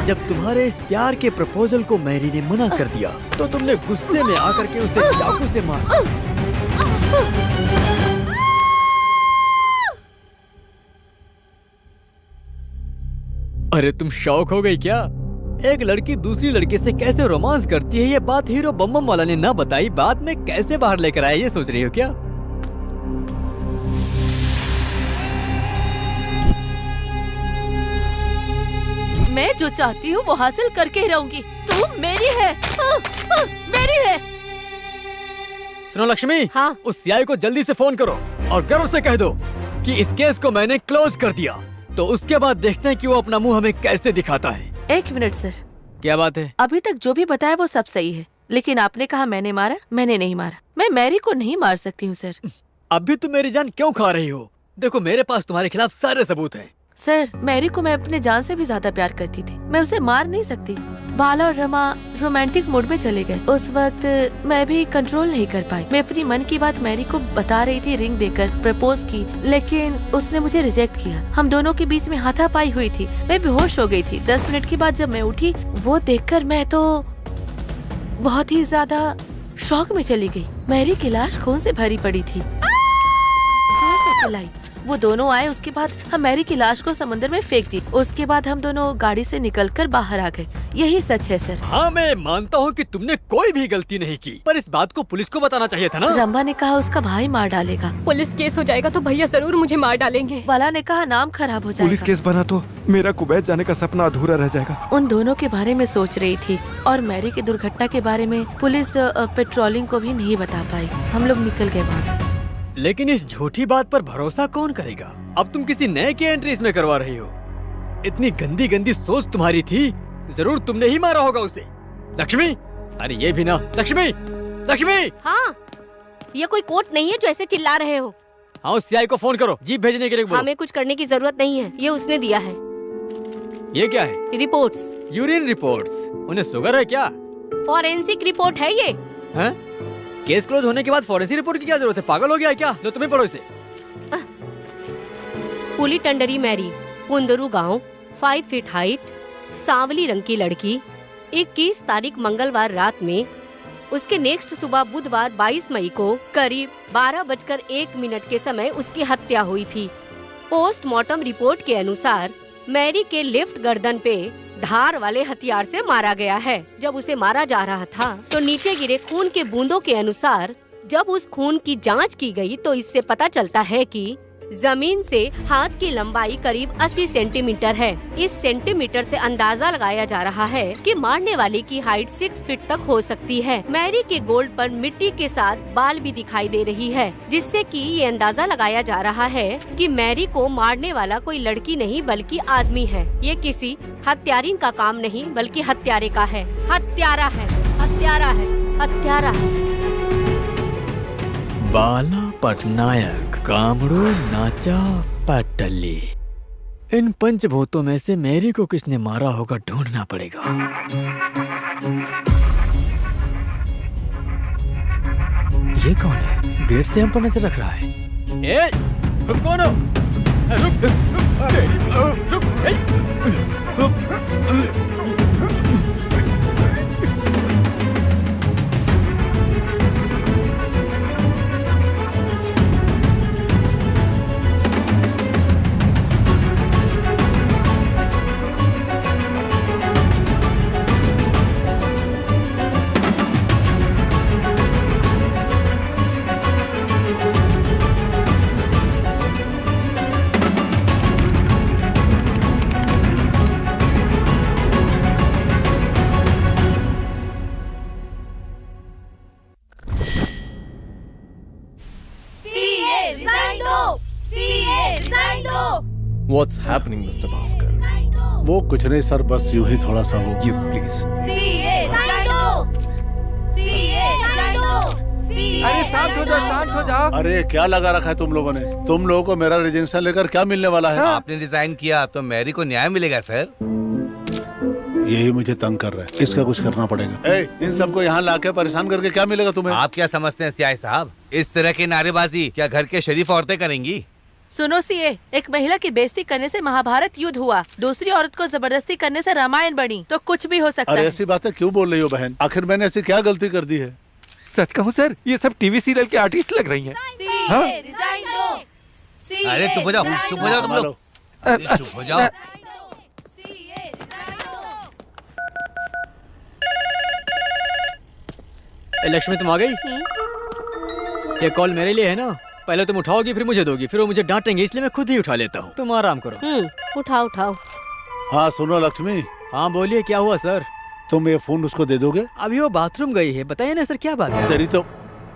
जब तुम्हारे इस प्यार के प्रपोजल को मैरी ने मना कर दिया तो तुमने गुस्से में आकर के उसे चाकू से मारा। अरे तुम शौक हो गई क्या? एक लड़की दूसरी लड़की से कैसे रोमांस करती है ये बात हीरो बम बम वाला ने ना बताई, बाद में कैसे बाहर लेकर आया ये सोच रही हो क्या? मैं जो चाहती हूँ वो हासिल करके ही रहूंगी। तू मेरी है। मेरी है। सुनो लक्ष्मी, हाँ? उस सीआई को जल्दी से फोन करो और गर्व से कह दो कि इस केस को मैंने क्लोज कर दिया। तो उसके बाद देखते हैं कि वो अपना मुंह हमें कैसे दिखाता है। 1 मिनट सर। क्या बात है? अभी तक जो भी बताया वो सब सही है, लेकिन आपने कहा मैंने मारा। मैंने नहीं मारा। मैं मैरी को नहीं मार सकती हूँ सर। अभी तुम मेरी जान क्यों खा रही हो? देखो मेरे पास तुम्हारे खिलाफ सारे सबूत हैं। सर, मैरी को मैं अपने जान से भी ज्यादा प्यार करती थी। मैं उसे मार नहीं सकती। बाला और रमा रोमांटिक मूड में चले गए। उस वक्त मैं भी कंट्रोल नहीं कर पाई। मैं अपनी मन की बात मैरी को बता रही थी, रिंग देकर प्रपोज की, लेकिन उसने मुझे रिजेक्ट किया। हम दोनों के बीच में हाथापाई हुई थी। मैं बेहोश हो गई थी। 10 मिनट के बाद जब मैं उठी, वो देखकर मैं तो बहुत ही ज्यादा शॉक में चली गई। मैरी की लाश खून से भरी पड़ी थी। जोर से चिल्लाई। वो दोनों आए। उसके बाद हम मैरी की लाश को समुद्र में फेंक दी। उसके बाद हम दोनों गाड़ी से निकलकर बाहर आ गए। यही सच है सर। हाँ, मैं मानता हूँ कि तुमने कोई भी गलती नहीं की, पर इस बात को पुलिस को बताना चाहिए था ना। रंबा ने कहा उसका भाई मार डालेगा। पुलिस केस हो जाएगा तो भैया जरूर मुझे मार डालेंगे। बाला ने कहा नाम खराब हो पुलिस जाएगा। केस बना तो मेरा कुवैत जाने का सपना अधूरा रह जाएगा। उन दोनों के बारे में सोच रही थी और मैरी की दुर्घटना के बारे में पुलिस पेट्रोलिंग को भी नहीं बता पाई। हम लोग निकल गए वहाँ से। लेकिन इस झूठी बात पर भरोसा कौन करेगा? अब तुम किसी नए की एंट्री इसमें करवा रही हो। इतनी गंदी गंदी सोच तुम्हारी थी, जरूर तुमने ही मारा होगा उसे। लक्ष्मी, अरे ये भी ना। लक्ष्मी, लक्ष्मी। हाँ, ये कोई कोर्ट नहीं है जो ऐसे चिल्ला रहे हो। हाँ, उस सीआई को फोन करो, जीप भेजने के लिए बोलो। हमें कुछ करने की जरूरत नहीं है, ये उसने दिया है। ये क्या है? रिपोर्ट्स। Urine reports. उन्हें शुगर है क्या? फॉरेंसिक रिपोर्ट है ये। हैं? केस क्लोज होने के बाद फॉरेंसिक रिपोर्ट की क्या जरूरत है? पागल हो गया है क्या? लो तुम्हें पढ़ो इसे। पुली टंडरी मैरी, पुंदरू गांव, 5 फीट हाइट, सांवली रंग की लड़की। 21 तारीख मंगलवार रात में उसके नेक्स्ट सुबह बुधवार 22 मई को करीब 12:01 के समय उसकी हत्या हुई थी। पोस्टमार्टम रिपोर्ट के अनुसार मैरी के लेफ्ट गर्दन पे धार वाले हथियार से मारा गया है। जब उसे मारा जा रहा था तो नीचे गिरे खून के बूंदों के अनुसार जब उस खून की जांच की गई तो इससे पता चलता है कि जमीन से हाथ की लंबाई करीब 80 सेंटीमीटर है। इस सेंटीमीटर से अंदाजा लगाया जा रहा है कि मारने वाले की हाइट 6 फीट तक हो सकती है। मैरी के गोल्ड पर मिट्टी के साथ बाल भी दिखाई दे रही है, जिससे कि ये अंदाजा लगाया जा रहा है कि मैरी को मारने वाला कोई लड़की नहीं बल्कि आदमी है। ये किसी हत्यारिन का काम नहीं बल्कि हत्यारे का है। हत्यारा है, हत्यारा है, हत्यारा है। बाला पटनायक, कामड़ू नाचा पटली। इन पंचभूतों में से मैरी को किसने मारा होगा ढूंढना पड़ेगा। ये कौन है? गेट से हम पर नजर रख रहा है। ए, तुम कौन हो? रुक, रुक, रुक, What's happening, Mr. Bhaskar? वो कुछ नहीं सर, बस यूं ही थोड़ा सा वो। You please. अरे शांत हो जाओ, शांत हो जाओ। अरे क्या लगा रखा है तुम लोगों ने? तुम लोगों को मेरा रिजेक्शन लेकर क्या मिलने वाला है? आपने रिजाइन किया तो मैरी को न्याय मिलेगा सर। यही मुझे तंग कर रहा है, इसका कुछ करना पड़ेगा। ए, इन सबको यहाँ लाके परेशान करके क्या मिलेगा तुम्हें? आप क्या समझते हैं सीआई साहब, इस तरह की नारेबाजी क्या घर के शरीफ औरतें करेंगी? सुनो सीए, एक महिला की बेइज्जती करने से महाभारत युद्ध हुआ, दूसरी औरत को जबरदस्ती करने से रामायण बनी, तो कुछ भी हो सकता अरे है। ऐसी बातें क्यों बोल रही हो बहन? आखिर मैंने ऐसी क्या गलती कर दी है? सच कहूँ सर, ये सब टीवी सीरियल के आर्टिस्ट लग रही हैं। हाँ? अरे चुप हो जाओ, चुप हो जाओ तुम लोग। अरे चुप हो जाओ। लक्ष्मी, तुम आ गई? ये कॉल मेरे लिए है ना? पहले तुम उठाओगी फिर मुझे दोगी, फिर वो मुझे डांटेंगे, इसलिए मैं खुद ही उठा लेता हूँ। तुम आराम करो। उठाओ उठाओ। हाँ सुनो लक्ष्मी। हाँ बोलिए, क्या हुआ सर? तुम ये फोन उसको दे दोगे? अभी वो बाथरूम गई है। बताइए ना सर, क्या बात है? तेरी तो,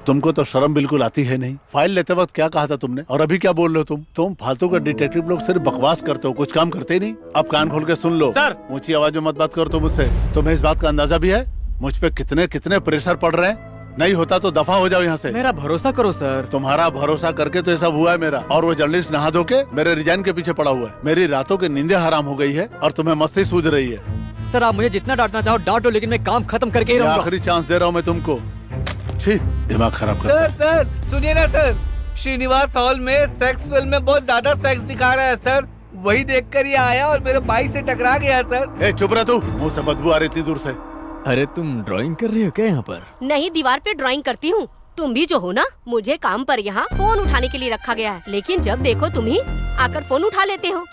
तुमको तो शर्म बिल्कुल आती है नहीं। फाइल लेते वक्त क्या कहा था तुमने, और अभी क्या बोल रहे हो तुम? तुम फालतू का डिटेक्टिव लोग सिर्फ बकवास करते हो, कुछ काम करते ही नहीं। अब कान खोल के सुन लो सर। ऊंची आवाज में मत बात करो तुम मुझसे। तुम्हें इस बात का अंदाजा भी है मुझ पे कितने कितने प्रेशर पड़ रहे हैं? नहीं होता तो दफा हो जाओ यहाँ से। मेरा भरोसा करो सर। तुम्हारा भरोसा करके तो ये सब हुआ है मेरा। और वो जर्नलिस्ट नहा धो के मेरे रिजाइन के पीछे पड़ा हुआ है। मेरी रातों की नींदें हराम हो गई है और तुम्हें मस्ती सूझ रही है। सर आप मुझे जितना डांटना चाहो डांटो, लेकिन मैं काम खत्म करके ही रहूंगा। आखिरी चांस दे रहा हूँ मैं तुमको। छी, दिमाग खराब कर। सर सर सुनिए ना सर, श्रीनिवास हॉल में सेक्स फिल्म में बहुत ज्यादा सेक्स दिखा रहा है सर। वही देखकर ये आया और मेरे बाइक से टकरा गया सर। ए चुप रह तू, मुंह से बदबू आ रही इतनी दूर से। अरे तुम ड्राइंग कर रही हो क्या यहाँ पर? नहीं, दीवार पे ड्राइंग करती हूँ। तुम भी जो हो ना, मुझे काम पर यहाँ फोन उठाने के लिए रखा गया है, लेकिन जब देखो तुम ही आकर फोन उठा लेते हो।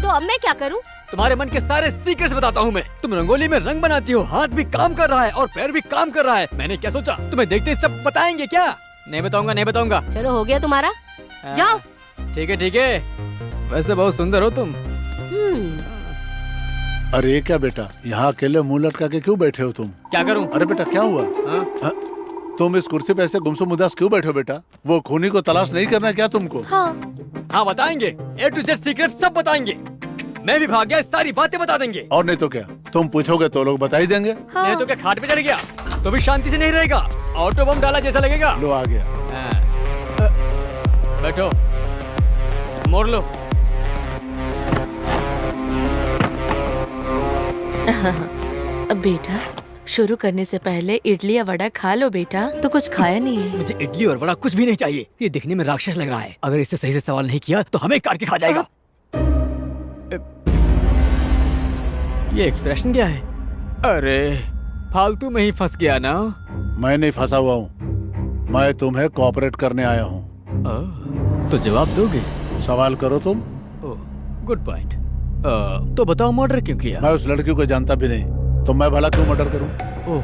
तो अब मैं क्या करूँ? तुम्हारे मन के सारे सीक्रेट्स बताता हूँ मैं। तुम रंगोली में रंग बनाती हो, हाथ भी काम कर रहा है और पैर भी काम कर रहा है। मैंने क्या सोचा, तुम्हें देखते ही सब बताएंगे क्या? नहीं बताऊंगा, नहीं बताऊंगा। चलो हो गया तुम्हारा, जाओ। ठीक है ठीक है, वैसे बहुत सुंदर हो तुम। अरे क्या बेटा, यहाँ अकेले मुंह लटका के क्यों बैठे हो तुम? क्या करूं? अरे बेटा क्या हुआ? हाँ? हाँ? तुम इस कुर्सी पे ऐसे गुमसुम उदास क्यों बैठे हो बेटा? वो खूनी को तलाश नहीं करना क्या तुमको? हाँ हाँ बताएंगे, A to Z सीक्रेट सब बताएंगे। मैं भी भाग गया, सारी बातें बता देंगे। और नहीं तो क्या, तुम पूछोगे तो लोग बता ही देंगे। हाँ। नहीं तो क्या खाट पे चढ़ गया तो भी शांति से नहीं रहेगा, ऑटो बम डाला जैसा लगेगा। लो आ गया। बैठो, मोड़ लो। बेटा शुरू करने से पहले इडली या वड़ा खा लो बेटा। तो कुछ खाया नहीं है। मुझे इडली और वड़ा कुछ भी नहीं चाहिए। ये दिखने में राक्षस लग रहा है, अगर इससे सही से सवाल नहीं किया तो हमें काट के खा जाएगा। ये एक्सप्रेशन क्या है? अरे फालतू में ही फंस गया ना। मैं नहीं फंसा हुआ हूँ, मैं तुम्हें कोऑपरेट करने आया हूँ। तो जवाब दोगे? सवाल करो तुम। Good point. तो बताओ मर्डर क्यों किया? मैं उस लड़की को जानता भी नहीं, तो मैं भला क्यों मर्डर करूं? ओह,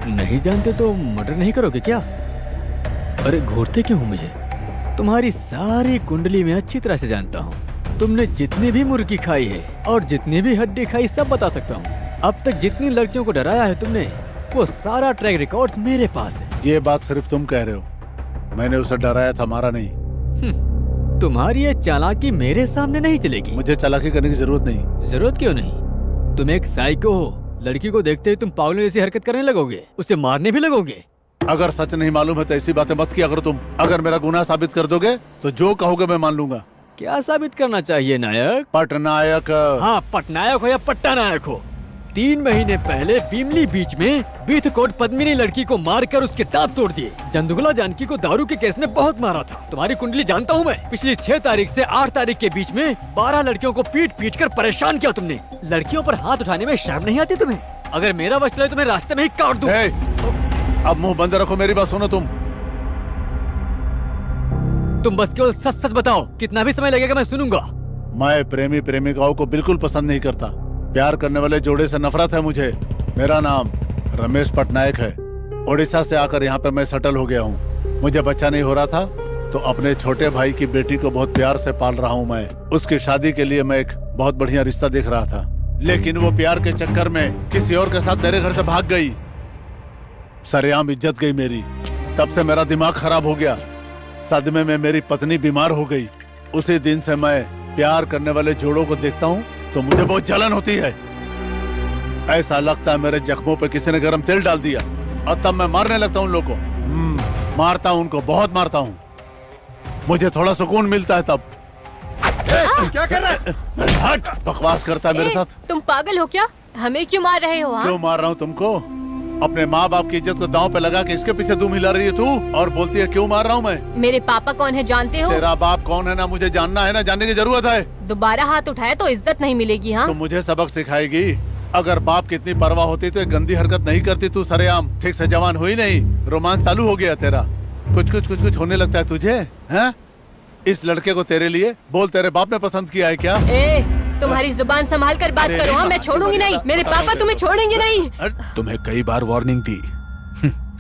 नहीं जानते तो मर्डर नहीं करोगे क्या? अरे घूरते क्यों हो मुझे? तुम्हारी सारी कुंडली में अच्छी तरह से जानता हूँ। तुमने जितनी भी मुर्गी खाई है और जितनी भी हड्डी खाई सब बता सकता हूँ। अब तक जितनी लड़कियों को डराया है तुमने, वो सारा ट्रैक रिकॉर्ड मेरे पास है। ये बात सिर्फ तुम कह रहे हो, मैंने उसे डराया था, मारा नहीं। तुम्हारी ये चालाकी मेरे सामने नहीं चलेगी। मुझे चालाकी करने की जरूरत नहीं। जरूरत क्यों नहीं? तुम एक साइको हो, लड़की को देखते ही तुम पागलों जैसी हरकत करने लगोगे, उसे मारने भी लगोगे। अगर सच नहीं मालूम है तो ऐसी बातें मत किया करो तुम। अगर मेरा गुनाह साबित कर दोगे तो जो कहोगे मैं मान लूंगा। क्या साबित करना चाहिए नायक? पटनायक। हाँ, पटनायक हो या पट्टा नायक हो। 3 महीने पहले बीमली बीच में बीथकोट पद्मिनी लड़की को मारकर उसके दांत तोड़ दिए। जंदुगला जानकी को दारू के केस में बहुत मारा था। तुम्हारी कुंडली जानता हूँ मैं। पिछली 6 तारीख से 8 तारीख के बीच में 12 लड़कियों को पीट पीट कर परेशान किया तुमने। लड़कियों पर हाथ उठाने में शर्म नहीं आती तुम्हें? अगर मेरा वश चले तो मैं रास्ते में ही काट दूं। अब मुंह बंद रखो, मेरी बात सुनो तुम बस केवल सच सच बताओ, कितना भी समय लगेगा मैं सुनूंगा। मैं प्रेमी प्रेमिकाओं को बिल्कुल पसंद नहीं करता। प्यार करने वाले जोड़े से नफरत है मुझे। मेरा नाम रमेश पटनायक है। उड़ीसा से आकर यहाँ पे मैं सेटल हो गया हूँ। मुझे बच्चा नहीं हो रहा था तो अपने छोटे भाई की बेटी को बहुत प्यार से पाल रहा हूँ मैं। उसकी शादी के लिए मैं एक बहुत बढ़िया रिश्ता देख रहा था, लेकिन वो प्यार के चक्कर में किसी और के साथ मेरे घर से भाग गई। सरेआम इज्जत गई मेरी। तब से मेरा दिमाग खराब हो गया। सदमे में मेरी पत्नी बीमार हो गई। उसी दिन से मैं प्यार करने वाले जोड़ों को देखता हूँ तो मुझे बहुत जलन होती है। ऐसा लगता है मेरे जख्मों पे किसी ने गरम तेल डाल दिया और तब मैं मारने लगता हूँ उन लोगों को। मारता हूँ उनको, बहुत मारता हूँ। मुझे थोड़ा सुकून मिलता है तब। क्या कर रहा है? हट, बकवास करता है मेरे साथ। तुम पागल हो क्या? हमें क्यों मार रहे हो? क्यों मार रहा हूँ तुमको? अपने माँ बाप की इज्जत को दांव पे लगा के इसके पीछे तुम हिला रही है तू, और बोलती है क्यों मार रहा हूँ मैं? मेरे पापा कौन है जानते हो? तेरा बाप कौन है ना मुझे जानना है ना जानने की जरूरत है। दोबारा हाथ उठाए तो इज्जत नहीं मिलेगी। हाँ, तो मुझे सबक सिखाएगी? अगर बाप की इतनी परवाह होती तो एक गंदी हरकत नहीं करती तू सरेआम। ठीक से जवान हुई नहीं, रोमांस चालू हो गया तेरा। कुछ होने लगता है तुझे, हैं? इस लड़के को तेरे लिए बोल तेरे बाप ने पसंद किया है क्या? तुम्हारी जुबान संभाल कर बात करो। हाँ, मैं छोड़ूंगी नहीं। मेरे पापा तुम्हें छोड़ेंगे नहीं। तुम्हें कई बार वार्निंग दी,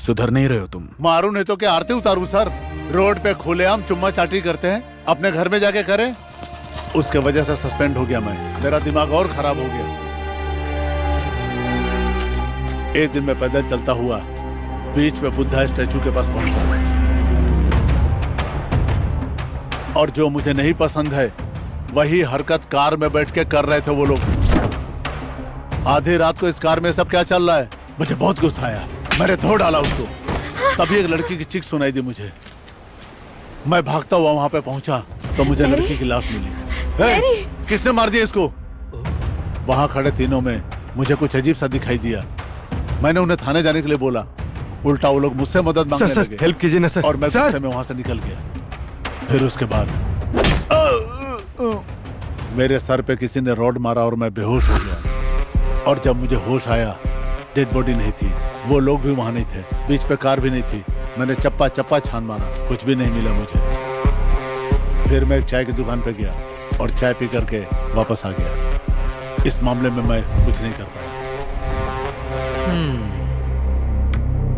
सुधर नहीं रहे हो तुम। मारू नहीं तो क्या आरती उतारू सर? रोड पे खुलेआम चुम्मा चाटी करते हैं, अपने घर में जाके करें। उसके वजह से सस्पेंड हो गया मैं। मेरा दिमाग और खराब हो गया। एक दिन मैं पैदल चलता हुआ बीच में बुद्धा स्टैचू के पास पहुंचा, और जो मुझे नहीं पसंद है वही हरकत कार में बैठ के कर रहे थे वो लोग। आधी रात को इस कार में सब क्या चल रहा है? मुझे बहुत गुस्सा आया, मैंने धो डाला उसको। तभी एक लड़की की चीख सुनाई दी मुझे। मैं भागता हुआ वहां पे पहुंचा तो मुझे लड़की की लाश मिली। किसने मार दिया इसको? वहां खड़े तीनों में मुझे कुछ अजीब सा दिखाई दिया। मैंने उन्हें थाने जाने के लिए बोला, उल्टा वो लोग मुझसे मदद मांगने लगे। हेल्प कीजिए ना सर। और मैं गुस्से में वहां से निकल गया। फिर उसके बाद मेरे सर पे किसी ने रॉड मारा और मैं बेहोश हो गया। और जब मुझे होश आया, डेड बॉडी नहीं थी, वो लोग भी वहां नहीं थे, बीच पे कार भी नहीं थी। मैंने चप्पा चप्पा छान मारा, कुछ भी नहीं मिला मुझे। फिर मैं एक चाय की दुकान पे गया और चाय पी करके वापस आ गया। इस मामले में मैं कुछ नहीं कर पाया।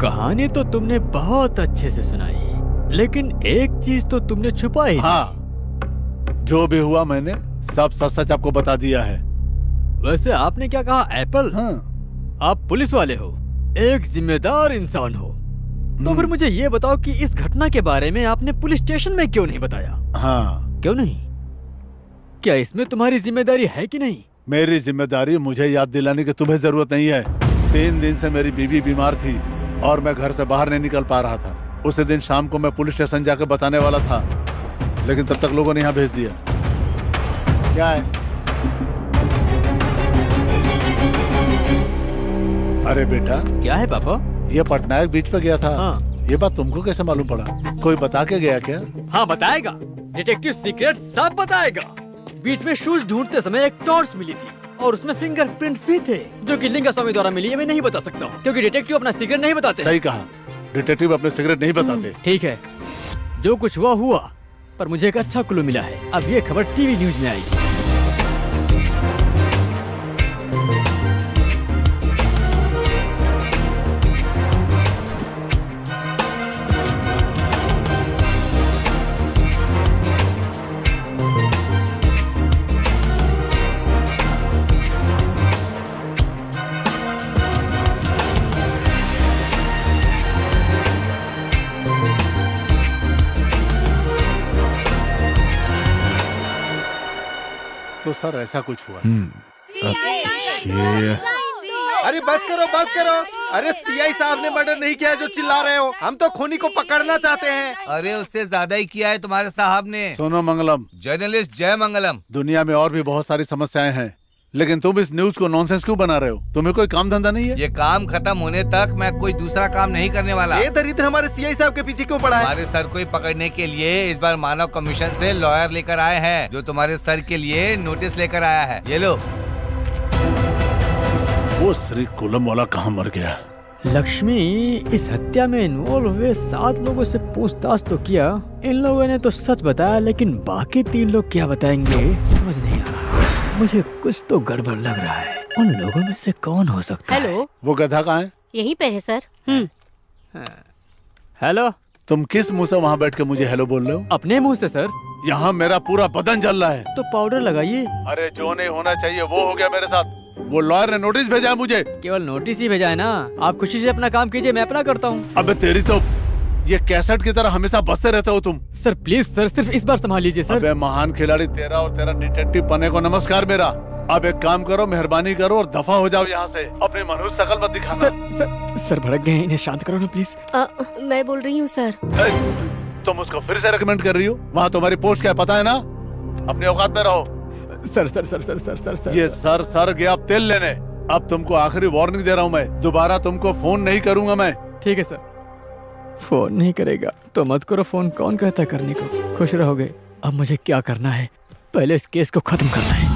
कहानी तो तुमने बहुत अच्छे से सुनाई, लेकिन एक चीज तो तुमने छुपाई। हाँ, जो भी हुआ मैंने सब सच सच आपको बता दिया है। वैसे आपने क्या कहा? एप्पल? हाँ। आप पुलिस वाले हो, एक जिम्मेदार इंसान हो, तो फिर मुझे ये बताओ कि इस घटना के बारे में आपने पुलिस स्टेशन में क्यों नहीं बताया? हाँ, क्यों नहीं? क्या इसमें तुम्हारी जिम्मेदारी है कि नहीं? मेरी जिम्मेदारी मुझे याद दिलाने की तुम्हें जरूरत नहीं है। 3 दिन से मेरी बीवी बीमार थी और मैं घर से बाहर नहीं निकल पा रहा था। उसी दिन शाम को मैं पुलिस स्टेशन जाकर बताने वाला था, लेकिन तब तक लोगों ने यहाँ भेज दिया। क्या है? अरे बेटा, क्या है पापा? ये पटनायक बीच पे गया था। हाँ। ये बात तुमको कैसे मालूम पड़ा? कोई बता के गया क्या? हाँ बताएगा, डिटेक्टिव सीक्रेट सब बताएगा। बीच में शूज ढूंढते समय एक टॉर्च मिली थी और उसमें फिंगरप्रिंट्स भी थे, जो कि लिंगास्वामी द्वारा मिली है। मैं नहीं बता सकता हूँ क्योंकि डिटेक्टिव अपना सीक्रेट नहीं बताते। सही कहा, डिटेक्टिव अपने सिगरेट नहीं बताते। ठीक है, जो कुछ हुआ हुआ, पर मुझे एक अच्छा क्लू मिला है। अब ये खबर टीवी न्यूज में आएगी। तो सर ऐसा कुछ हुआ। अरे बस करो। अरे सीआई साहब ने मर्डर नहीं किया है जो चिल्ला रहे हो। हम तो खूनी को पकड़ना चाहते हैं। अरे उससे ज्यादा ही किया है तुम्हारे साहब ने। सुनो मंगलम, जर्नलिस्ट जय मंगलम। दुनिया में और भी बहुत सारी समस्याएं हैं, लेकिन तुम इस न्यूज को नॉनसेंस क्यों बना रहे हो? तुम्हें कोई काम धंधा नहीं है? ये काम खत्म होने तक मैं कोई दूसरा काम नहीं करने वाला। ये दरिद्र हमारे सीआई साहब के पीछे क्यों पड़ा है? हमारे सर को ही पकड़ने के लिए इस बार मानव कमीशन से लॉयर लेकर आए हैं, जो तुम्हारे सर के लिए नोटिस लेकर आया है। ये लो। वो श्री कुलम वाला कहाँ मर गया? लक्ष्मी, इस हत्या में इन्वॉल्व हुए 7 लोगों से पूछताछ तो किया। इन लोगों ने तो सच बताया, लेकिन बाकी 3 लोग क्या बताएंगे समझ नहीं आ रहा। मुझे कुछ तो गड़बड़ लग रहा है। उन लोगों में से कौन हो सकता है? हेलो, वो गधा कहाँ है? यहीं पे है सर। हेलो। तुम किस मुंह से वहाँ बैठ के मुझे हेलो बोल रहे हो? अपने मुंह से सर। यहाँ मेरा पूरा बदन जल रहा है। तो पाउडर लगाइए। अरे जो नहीं होना चाहिए वो हो गया मेरे साथ। वो लॉयर ने नोटिस भेजा है मुझे। केवल नोटिस ही भेजा है ना? आप खुशी से अपना काम कीजिए, मैं अपना करता हूँ। अबे तेरी तो ये कैसेट की तरह हमेशा बसते रहते हो तुम। सर प्लीज सर, सिर्फ इस बार संभाल लीजिए सर। अबे महान खिलाड़ी तेरा और तेरा डिटेक्टिव पने को नमस्कार मेरा। अब एक काम करो, मेहरबानी करो और दफा हो जाओ यहाँ से। अपनी मनुष्य शकल मत दिखाना। सर भड़क गए हैं, इन्हें शांत करो ना प्लीज। मैं बोल रही हूँ सर। तुम उसको फिर से रिकमेंड कर रही हो? वहाँ तुम्हारी पोस्ट क्या है पता है ना? अपने औकात में रहो। Sir sir sir sir sir sir sir ये सर गया अब तेल लेने। अब तुमको आखिरी वार्निंग दे रहा हूँ मैं, दोबारा तुमको फोन नहीं करूंगा मैं। ठीक है सर। फोन नहीं करेगा तो मत करो फोन। कौन कहता है करने को? खुश रहोगे। अब मुझे क्या करना है? पहले इस केस को खत्म करना है।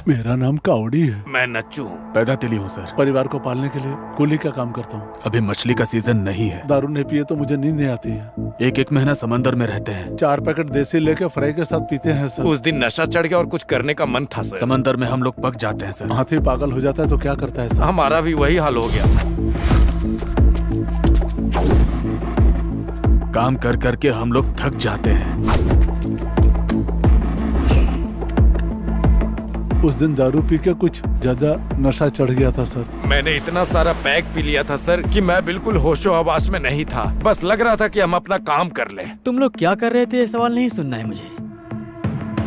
मेरा नाम कावड़ी है। मैं नच्चू हूँ, पैदा तिली हूँ सर। परिवार को पालने के लिए कुली का काम करता हूँ। अभी मछली का सीजन नहीं है। दारू नहीं पिए तो मुझे नींद नहीं आती है। एक महीना समंदर में रहते हैं। 4 पैकेट देसी लेके फ्राई के साथ पीते हैं सर। उस दिन नशा चढ़ गया और कुछ करने का मन था सर। समंदर में हम लोग पक जाते हैं सर। हाथी पागल हो जाता है तो क्या करता है सर? हमारा भी वही हाल हो गया था। काम कर करके हम लोग थक जाते हैं। उस दिन दारू पी के कुछ ज्यादा नशा चढ़ गया था सर। मैंने इतना सारा पैक पी लिया था सर कि मैं बिल्कुल होशो हवास में नहीं था। बस लग रहा था कि हम अपना काम कर लें। तुम लोग क्या कर रहे थे ये सवाल नहीं सुनना है मुझे।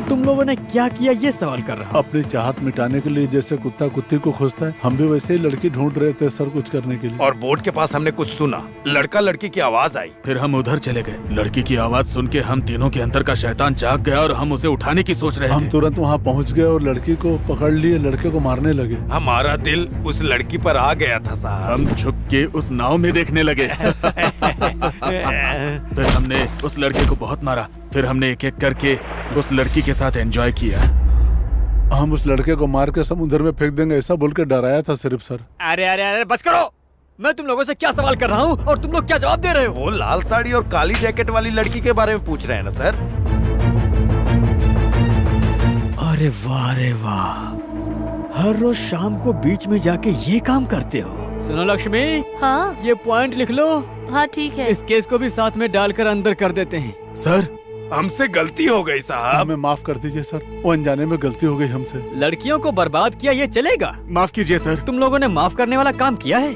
तुम लोगों ने क्या किया ये सवाल कर रहा हूँ। अपनी चाहत मिटाने के लिए जैसे कुत्ता कुत्ती को खोजता है, हम भी वैसे ही लड़की ढूंढ रहे थे सर कुछ करने के लिए। और बोर्ड के पास हमने कुछ सुना, लड़का लड़की की आवाज आई। फिर हम उधर चले गए। लड़की की आवाज सुन के हम तीनों के अंदर का शैतान जाग गया और हम उसे उठाने की सोच रहे हम थे। तुरंत वहाँ पहुँच गए और लड़की को पकड़ लिए, लड़के को मारने लगे। हमारा दिल उस लड़की पर आ गया था साहब। हम झुक के उस नाव में देखने लगे। फिर हमने उस लड़के को बहुत मारा। फिर हमने एक एक करके उस लड़की के साथ एंजॉय किया। हम उस लड़के को मार के समुद्र में फेंक देंगे ऐसा बोल के डराया था सिर्फ सर। अरे अरे अरे बस करो। मैं तुम लोगों से क्या सवाल कर रहा हूँ और तुम लोग क्या जवाब दे रहे हो? वो लाल साड़ी और काली जैकेट वाली लड़की के बारे में पूछ रहे हैं ना सर? अरे वाह रे वाह, हर रोज शाम को बीच में जाके ये काम करते हो। सुनो लक्ष्मी, हाँ ये पॉइंट लिख लो। हाँ ठीक है। इस केस को भी साथ में डालकर अंदर कर देते हैं। सर हमसे गलती हो गई साहब। हमें माफ कर दीजिए सर, वो अनजाने में गलती हो गई हमसे। लड़कियों को बर्बाद किया ये चलेगा? माफ कीजिए सर। तुम लोगों ने माफ करने वाला काम किया है?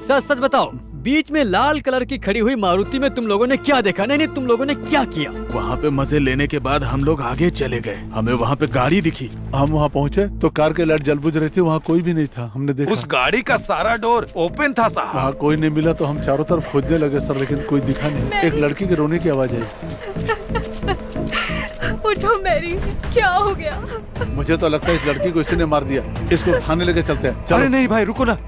सच सच बताओ। बीच में लाल कलर की खड़ी हुई मारुति में तुम लोगों ने क्या देखा? नहीं नहीं, तुम लोगों ने क्या किया? वहाँ पे मजे लेने के बाद हम लोग आगे चले गए। हमें वहाँ पे गाड़ी दिखी। हम वहाँ पहुँचे तो कार की लाइट जल बुझ रही थी, वहाँ कोई भी नहीं था। हमने देखा उस गाड़ी का सारा डोर ओपन था साहब। वहाँ कोई नहीं मिला तो हम चारों तरफ खोजने लगे सर, लेकिन कोई दिखा नहीं। एक लड़की के रोने की आवाज आई। उठो मैरी, क्या हो गया? मुझे तो लगता है इस लड़की को इसी ने मार दिया। इसको थाने लेके चलते हैं, चलो। अरे नहीं भाई, रुको ना।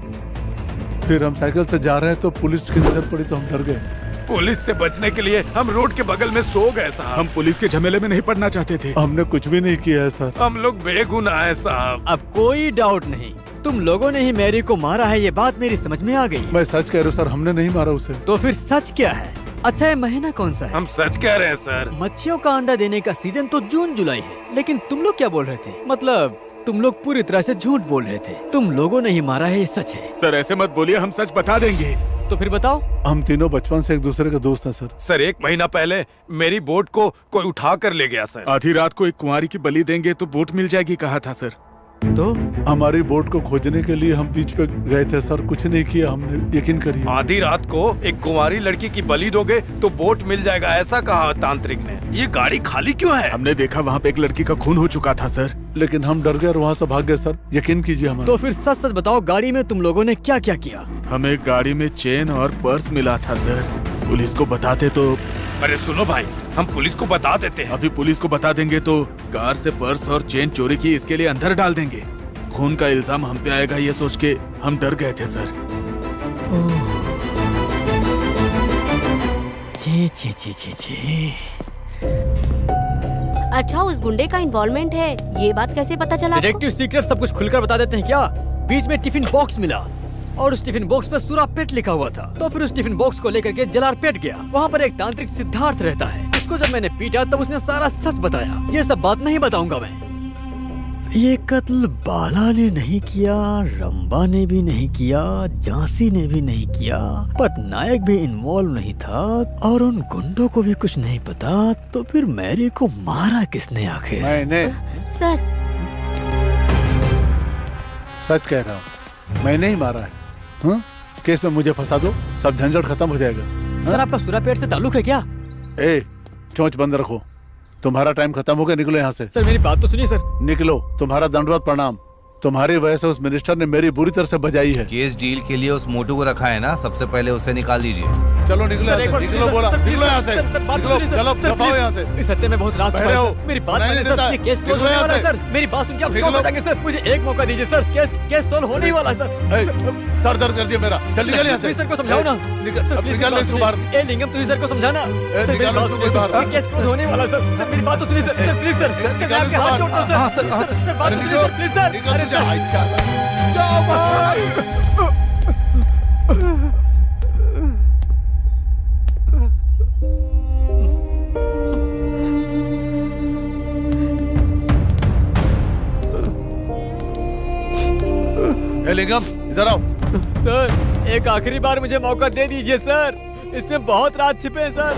फिर हम साइकिल से जा रहे हैं तो पुलिस की नजर पड़ी तो हम डर गए। पुलिस से बचने के लिए हम रोड के बगल में सो गए साहब। हम पुलिस के झमेले में नहीं पड़ना चाहते थे। हमने कुछ भी नहीं किया है सर। हम लोग बेगुनाह है साहब। अब कोई डाउट नहीं, तुम लोगों ने ही मैरी को मारा है, ये बात मेरी समझ में आ गई। मैं सच कह रहा हूँ सर, हमने नहीं मारा उसे। तो फिर सच क्या है? अच्छा, ये महीना कौन सा है? हम सच कह रहे हैं सर। मच्छियों का अंडा देने का सीजन तो जून जुलाई है, लेकिन तुम लोग क्या बोल रहे थे? मतलब तुम लोग पूरी तरह से झूठ बोल रहे थे। तुम लोगों ने ही मारा है, ये सच है। सर ऐसे मत बोलिए, हम सच बता देंगे। तो फिर बताओ। हम तीनों बचपन से एक दूसरे के दोस्त हैं सर। सर 1 महीना पहले मेरी बोट को कोई उठा कर ले गया सर। आधी रात को एक कुंवारी की बलि देंगे तो बोट मिल जाएगी कहा था सर। तो हमारी बोट को खोजने के लिए हम बीच पे गए थे सर, कुछ नहीं किया हमने, यकीन करिए। आधी रात को एक कुंवारी लड़की की बलि दोगे तो बोट मिल जाएगा, ऐसा कहा तांत्रिक ने। ये गाड़ी खाली क्यों है? हमने देखा वहाँ पे एक लड़की का खून हो चुका था सर। लेकिन हम डर गए और वहाँ से भाग गए सर, यकीन कीजिए हमारा। तो फिर सच सच बताओ, गाड़ी में तुम लोगों ने क्या क्या किया? हमें गाड़ी में चेन और पर्स मिला था सर। पुलिस को बताते तो। अरे सुनो भाई, हम पुलिस को बता देते हैं। अभी पुलिस को बता देंगे तो कार से पर्स और चेन चोरी की इसके लिए अंदर डाल देंगे। खून का इल्जाम हम पे आएगा ये सोच के हम डर गए थे सर। छी छी छी छी छी। अच्छा, उस गुंडे का इन्वॉल्वमेंट है, ये बात कैसे पता चला? डिटेक्टिव सीक्रेट सब कुछ खुलकर बता देते हैं क्या? बीच में टिफिन बॉक्स मिला और उस टिफिन बॉक्स पर सुरापेट लिखा हुआ था। तो फिर उस टिफिन बॉक्स को लेकर के जलारपेट गया। वहाँ पर एक तांत्रिक सिद्धार्थ रहता है। उसको जब मैंने पीटा तब उसने सारा सच बताया। ये सब बात नहीं बताऊंगा मैं। ये कत्ल बाला ने नहीं किया, रंबा ने भी नहीं किया, झांसी ने भी नहीं किया, पटनायक भी इन्वॉल्व नहीं था और उन गुंडों को भी कुछ नहीं पता। तो फिर मैरी को मारा किसने आखिर? मैंने। सर, सच कह रहा हूँ, मैंने ही मारा है। हाँ? केस में मुझे फंसा दो, सब झंझट खत्म हो जाएगा। सर आपका सुरापेट से ताल्लुक है क्या? ए, चोंच बंद रखो। तुम्हारा टाइम खत्म हो गया, निकलो यहाँ से। सर मेरी बात तो सुनिए सर। निकलो, तुम्हारा दंडवत प्रणाम। तुम्हारी वजह से उस मिनिस्टर ने मेरी बुरी तरह से बजाई है। केस डील के लिए उस मोटू को रखा है ना, सबसे पहले उसे निकाल दीजिए। चलो निकलो यहाँ से, निकलो बोला, निकलो यहाँ से, निकलो, चलो दफाओ यहाँ से। इस हत्या में बहुत राज छुपा है हो, सर। मेरी बात सुनाई मानिए नहीं सर, देता। ये केस क्लोज निकलो होने यहाँ वाला है से। सर। मेरी बात सुन के आप निकलो। शॉक हो जाएंगे सर। मुझे एक मौका दीजिए सर, केस सॉल्व होने ही वाला है सर। ए, सर दर्द कर दिया मेरा, चल निकल यहाँ से। प्लीज सर को समझाओ ना। निकल इसको बाहर। ए लिंगम, तुझे सर को समझाना। सर मेरी निकालो बात इसको सुनिए बाहर। सर, ये केस क्लोज होने वाला है सर। सर मेरी बात तो सुनिए sir. Sir please sir, sir मैं आपके हाथ जोड़ता हूँ सर। सर बात तो सुनिए सर, प्लीज सर। अरे सर जाओ भाई। ए लिंगम, इधर आओ। सर एक आखिरी बार मुझे मौका दे दीजिए सर। इसमें बहुत राज छिपे हैं सर।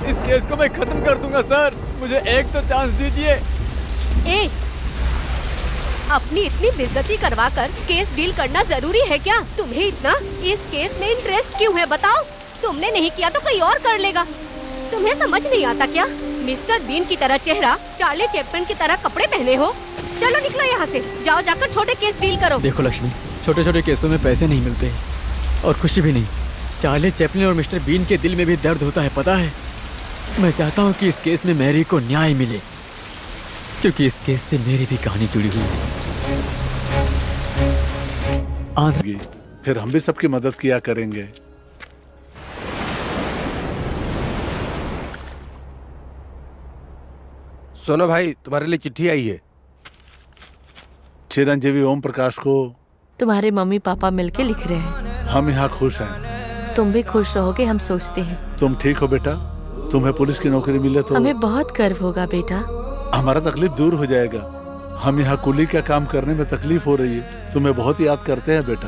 इस केस को मैं खत्म कर दूंगा सर। मुझे एक तो चांस दीजिए। ए, अपनी इतनी बेइज्जती करवा कर केस डील करना जरूरी है क्या? तुम्हें इतना इस केस में इंटरेस्ट क्यों है बताओ? तुमने नहीं किया तो कोई और कर लेगा। तुम्हें समझ नहीं आता क्या? मिस्टर बीन की तरह चेहरा, चार्ली चैपलिन की तरह कपड़े पहने हो। चलो निकलो यहाँ से, जाओ जाकर छोटे केस डील करो। देखो लक्ष्मी, छोटे छोटे केसों में पैसे नहीं मिलते और खुशी भी नहीं। चार्ली चैपलिन और मिस्टर बीन के दिल में भी दर्द होता है, पता है। मैं चाहता हूँ कि इस केस में मैरी को न्याय मिले, क्योंकि इस केस से मेरी भी कहानी जुड़ी हुई है। फिर हम भी सबकी मदद किया करेंगे। सुनो भाई, तुम्हारे लिए चिट्ठी आई है। चिरंजीवी ओम प्रकाश को तुम्हारे मम्मी पापा मिलके लिख रहे हैं। हम यहाँ खुश हैं। तुम भी खुश रहोगे हम सोचते हैं। तुम ठीक हो बेटा? तुम्हें पुलिस की नौकरी मिले तो हमें बहुत गर्व होगा बेटा। हमारा तकलीफ दूर हो जाएगा। हम यहाँ कुली का काम करने में तकलीफ हो रही है। तुम्हें बहुत याद करते हैं बेटा।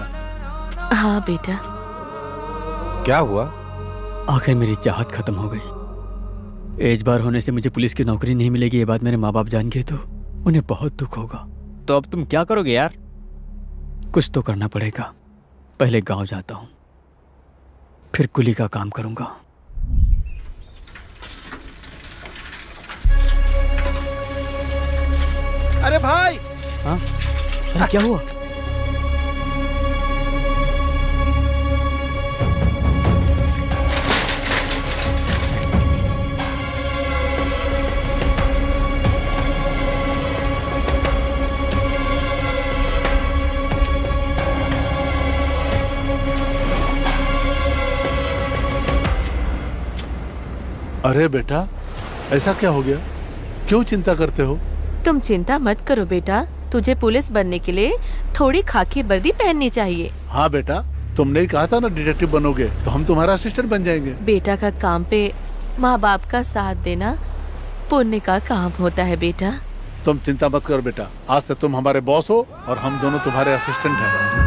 हाँ बेटा। क्या हुआ? आखिर मेरी चाहत खत्म हो गई। एज बार होने से मुझे पुलिस की नौकरी नहीं मिलेगी, ये बात मेरे माँ बाप जान गए तो उन्हें बहुत दुख होगा। तो अब तुम क्या करोगे यार? कुछ तो करना पड़ेगा। पहले गांव जाता हूँ, फिर कुली का काम करूंगा। अरे भाई, हाँ? अरे क्या हुआ? अरे बेटा, ऐसा क्या हो गया? क्यों चिंता करते हो? तुम चिंता मत करो बेटा, तुझे पुलिस बनने के लिए थोड़ी खाकी वर्दी पहननी चाहिए। हाँ बेटा, तुमने ही कहा था ना डिटेक्टिव बनोगे, तो हम तुम्हारा असिस्टेंट बन जाएंगे। बेटा का काम पे माँ बाप का साथ देना पुण्य का काम होता है बेटा। तुम चिंता मत करो बेटा, आज से तुम हमारे बॉस हो और हम दोनों तुम्हारे असिस्टेंट हैं।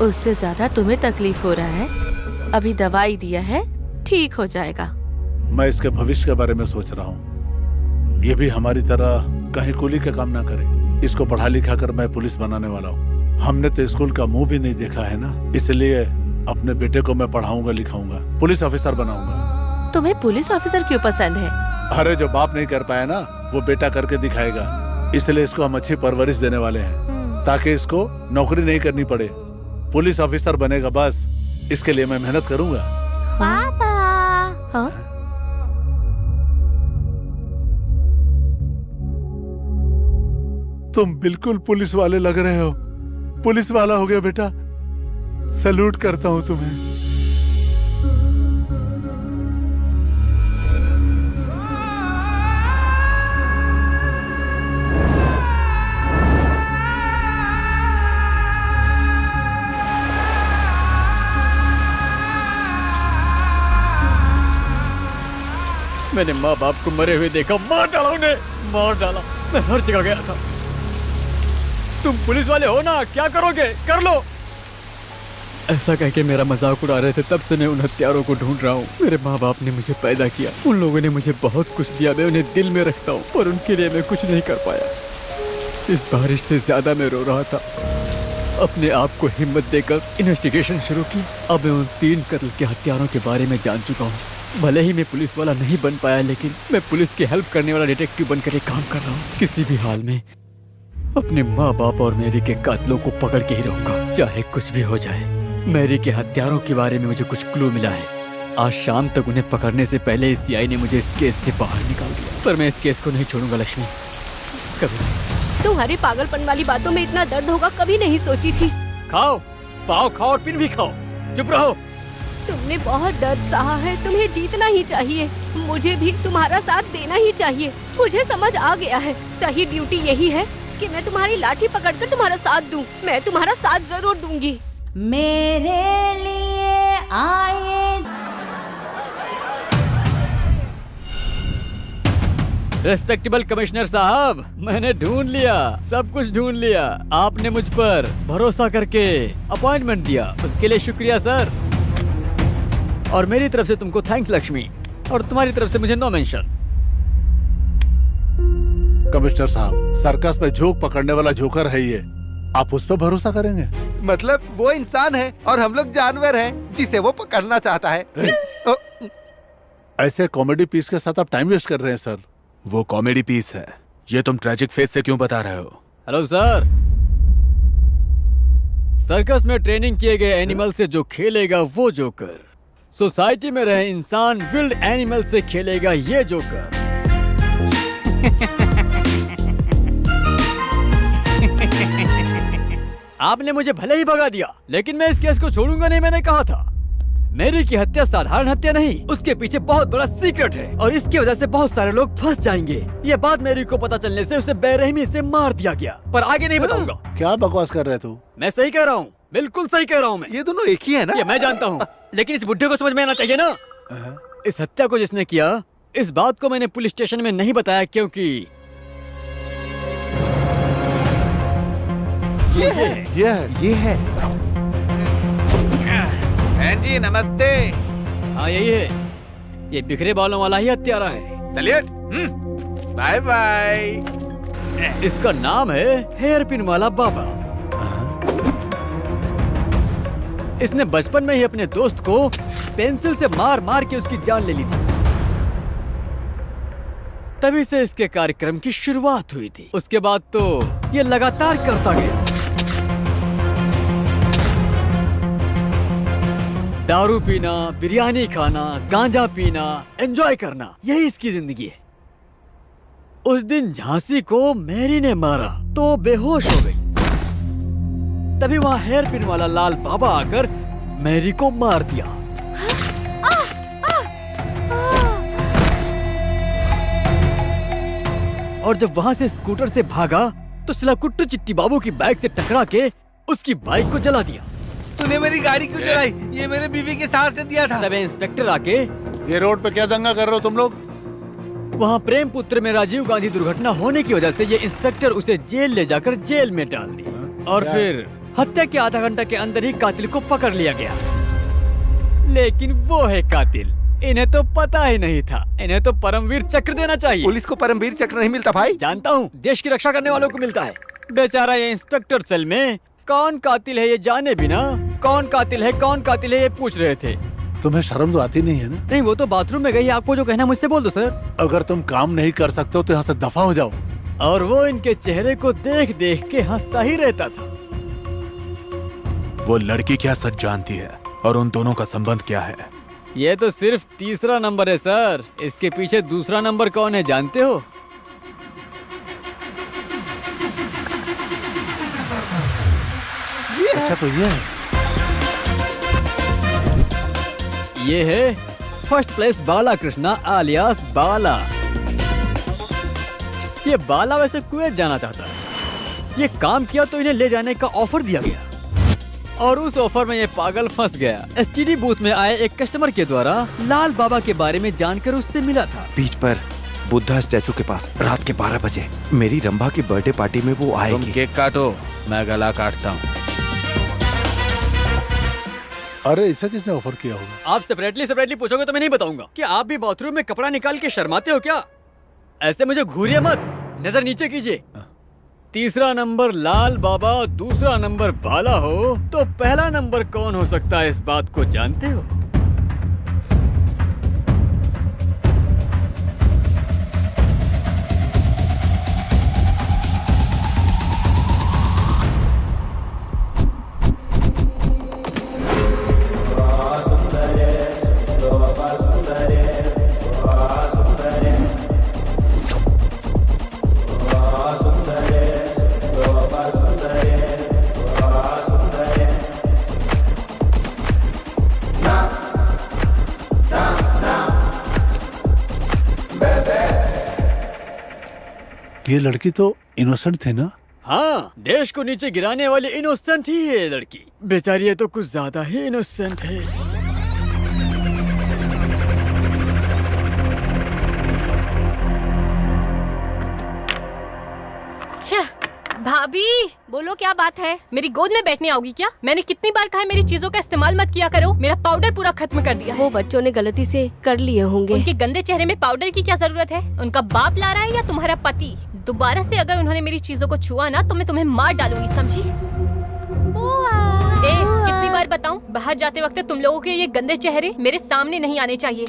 उससे ज्यादा तुम्हें तकलीफ हो रहा है, अभी दवाई दिया है, ठीक हो जाएगा। मैं इसके भविष्य के बारे में सोच रहा हूँ। ये भी हमारी तरह कहीं कुली का काम ना करे। इसको पढ़ा लिखा कर मैं पुलिस बनाने वाला हूँ। हमने तो स्कूल का मुंह भी नहीं देखा है ना, इसलिए अपने बेटे को मैं पढ़ाऊंगा लिखाऊंगा, पुलिस ऑफिसर बनाऊंगा। तुम्हें पुलिस ऑफिसर क्यों पसंद है? अरे जो बाप नहीं कर पाया ना, वो बेटा करके दिखाएगा। इसलिए इसको हम अच्छी परवरिश देने वाले हैं, ताकि इसको नौकरी नहीं करनी पड़े। पुलिस ऑफिसर बनेगा बस, इसके लिए मैं मेहनत करूंगा। पापा। हाँ? तुम बिल्कुल पुलिस वाले लग रहे हो। पुलिस वाला हो गया बेटा, सैल्यूट करता हूँ तुम्हें। मैंने माँ बाप को मरे हुए देखा, मार डाला उन्हें, मार डाला। मैं हर जगह गया था। तुम पुलिस वाले हो ना, क्या करोगे कर लो। ऐसा कह के मेरा मजाक उड़ा रहे थे, तब से मैं उन हत्यारों को ढूंढ रहा हूँ। मेरे माँ बाप ने मुझे पैदा किया, उन लोगों ने मुझे बहुत कुछ दिया, मैं उन्हें दिल में रखता हूँ, पर उनके लिए मैं कुछ नहीं कर पाया। इस बारिश से ज्यादा मैं रो रहा था। अपने आप को हिम्मत देकर इन्वेस्टिगेशन शुरू की। अब मैं उन 3 कत्ल के हत्यारों के बारे में जान चुका हूँ। भले ही मैं पुलिस वाला नहीं बन पाया, लेकिन मैं पुलिस की हेल्प करने वाला डिटेक्टिव बनकर एक काम कर रहा हूँ। किसी भी हाल में अपने माँ बाप और मेरी के कातिलों को पकड़ के ही रहूंगा, चाहे कुछ भी हो जाए। मेरी के हत्यारों के बारे में मुझे कुछ क्लू मिला है। आज शाम तक उन्हें पकड़ने से पहले इस सीआई ने मुझे इस केस से बाहर निकाल दिया, पर मैं इस केस को नहीं छोड़ूंगा लक्ष्मी, कभी नहीं। तुम्हारी पागलपन वाली बातों में इतना दर्द होगा कभी नहीं सोची थी। खाओ, पाव खाओ और पिन भी खाओ, चुप रहो। तुमने बहुत दर्द सहा है, तुम्हें जीतना ही चाहिए। मुझे भी तुम्हारा साथ देना ही चाहिए। मुझे समझ आ गया है, सही ड्यूटी यही है कि मैं तुम्हारी लाठी पकड़कर तुम्हारा साथ दूं। मैं तुम्हारा साथ जरूर दूंगी। मेरे लिए आए। रेस्पेक्टेबल कमिश्नर साहब, मैंने ढूंढ लिया, सब कुछ ढूंढ लिया। आपने मुझ पर भरोसा करके अपॉइंटमेंट दिया, उसके लिए शुक्रिया सर। और मेरी तरफ से तुमको थैंक्स लक्ष्मी, और तुम्हारी तरफ से मुझे नो मेंशन। कमिश्नर साहब, सर्कस में झोंक पकड़ने वाला जोकर है ये, आप उस पर भरोसा करेंगे? मतलब वो इंसान है और हम लोग जानवर हैं जिसे वो पकड़ना चाहता है। ऐसे कॉमेडी पीस के साथ आप टाइम वेस्ट कर रहे हैं सर। वो कॉमेडी पीस है, ये तुम ट्रेजिक फेस से क्यों बता रहे हो? हेलो सर, सर्कस में ट्रेनिंग किए गए एनिमल से जो खेलेगा वो जोकर, सोसाइटी में रहे इंसान विल्ड एनिमल से खेलेगा ये जोकर। आपने मुझे भले ही भगा दिया, लेकिन मैं इस केस को छोड़ूंगा नहीं। मैंने कहा था, मेरी की हत्या साधारण हत्या नहीं, उसके पीछे बहुत बड़ा सीक्रेट है और इसकी वजह से बहुत सारे लोग फंस जाएंगे। ये बात मेरी को पता चलने से उसे बेरहमी से मार दिया गया, पर आगे नहीं बताऊंगा। क्या बकवास कर रहे तू? मैं सही कह रहा हूँ, बिल्कुल सही कह रहा हूँ मैं। ये दोनों एक ही है ना? ये मैं जानता हूँ, लेकिन इस बुड्ढे को समझ में आना चाहिए ना। इस हत्या को जिसने किया, इस बात को मैंने पुलिस स्टेशन में नहीं बताया क्योंकि ये है बहन जी नमस्ते। हाँ यही है, ये बिखरे बालों वाला ही हत्यारा है। सैल्यूट। Bye bye. इसका नाम है हेयर पिन वाला बाबा। इसने बचपन में ही अपने दोस्त को पेंसिल से मार मार के उसकी जान ले ली थी। तभी से इसके कार्यक्रम की शुरुआत हुई थी। उसके बाद तो ये लगातार करता गया। दारू पीना, बिरयानी खाना, गांजा पीना, एंजॉय करना, यही इसकी जिंदगी है। उस दिन झांसी को मैरी ने मारा तो बेहोश हो गई। तभी वहाँ हेयर पिन वाला लाल बाबा आकर मैरी को मार दिया। और जब वहाँ से स्कूटर से भागा तो सिलाकुट्टू चिट्टी बाबू की बाइक से टकरा के उसकी बाइक को जला दिया। तूने मेरी गाड़ी क्यों चलाई? ये मेरे बीवी के सास ने दिया था। तभी इंस्पेक्टर आके, ये रोड पे क्या दंगा कर रहे हो तुम लोग? वहाँ प्रेम पुत्र में राजीव गांधी दुर्घटना होने की वजह से ये इंस्पेक्टर उसे जेल ले जाकर जेल में डाल दिया। और फिर हत्या के आधा घंटा के अंदर ही कातिल को पकड़ लिया गया। लेकिन वो है कातिल, इन्हें तो पता ही नहीं था। इन्हें तो परमवीर चक्र देना चाहिए। पुलिस को परमवीर चक्र नहीं मिलता भाई। जानता हूँ, देश की रक्षा करने वालों को मिलता है। बेचारा ये इंस्पेक्टर सेल में कौन कातिल है ये जाने बिना कौन कातिल है ये पूछ रहे थे। तुम्हें शर्म तो आती नहीं है ना? नहीं, वो तो बाथरूम में गई। आपको जो कहना मुझसे बोल दो सर। अगर तुम काम नहीं कर सकते हो तो यहाँ से दफा हो जाओ। और वो इनके चेहरे को देख देख के हंसता ही रहता था। वो लड़की क्या सच जानती है और उन दोनों का संबंध क्या है? ये तो सिर्फ तीसरा नंबर है सर। इसके पीछे दूसरा नंबर कौन है जानते हो? अच्छा तो ये है। ये है फर्स्ट प्लेस बाला कृष्णा आलियास बाला। ये बाला वैसे कुवैत जाना चाहता है। ये काम किया तो इन्हें ले जाने का ऑफर दिया गया और उस ऑफर में ये पागल फंस गया। एसटीडी बूथ में आए एक कस्टमर के द्वारा लाल बाबा के बारे में जानकर उससे मिला था। बीच पर बुद्धा स्टैचू के पास रात के 12 बजे मेरी रंभा की बर्थडे पार्टी में वो तुम आएगी। केक काटो, मैं गला काटता हूँ। अरे इसे किसने ऑफर किया होगा? आप सेपरेटली पूछोगे तो मैं नहीं बताऊंगा। क्या आप भी बाथरूम में कपड़ा निकाल के शर्माते हो क्या? ऐसे मुझे घूरिए मत, नजर नीचे कीजिए। तीसरा नंबर लाल बाबा, दूसरा नंबर बाला हो तो पहला नंबर कौन हो सकता है, इस बात को जानते हो? ये लड़की तो इनोसेंट थी ना? हाँ, देश को नीचे गिराने वाली इनोसेंट ही है ये लड़की। बेचारी ये तो कुछ ज्यादा ही इनोसेंट है। भाभी बोलो क्या बात है? मेरी गोद में बैठने आओगी क्या? मैंने कितनी बार कहा है मेरी चीजों का इस्तेमाल मत किया करो। मेरा पाउडर पूरा खत्म कर दिया है। वो बच्चों ने गलती से कर लिए होंगे। उनके गंदे चेहरे में पाउडर की क्या जरूरत है? उनका बाप ला रहा है या तुम्हारा पति? दोबारा से अगर उन्होंने मेरी चीजों को छुआ ना तो मैं तुम्हें मार डालूंगी, समझी? कितनी बार बताऊं, बाहर जाते वक्त तुम लोगों के ये गंदे चेहरे मेरे सामने नहीं आने चाहिए।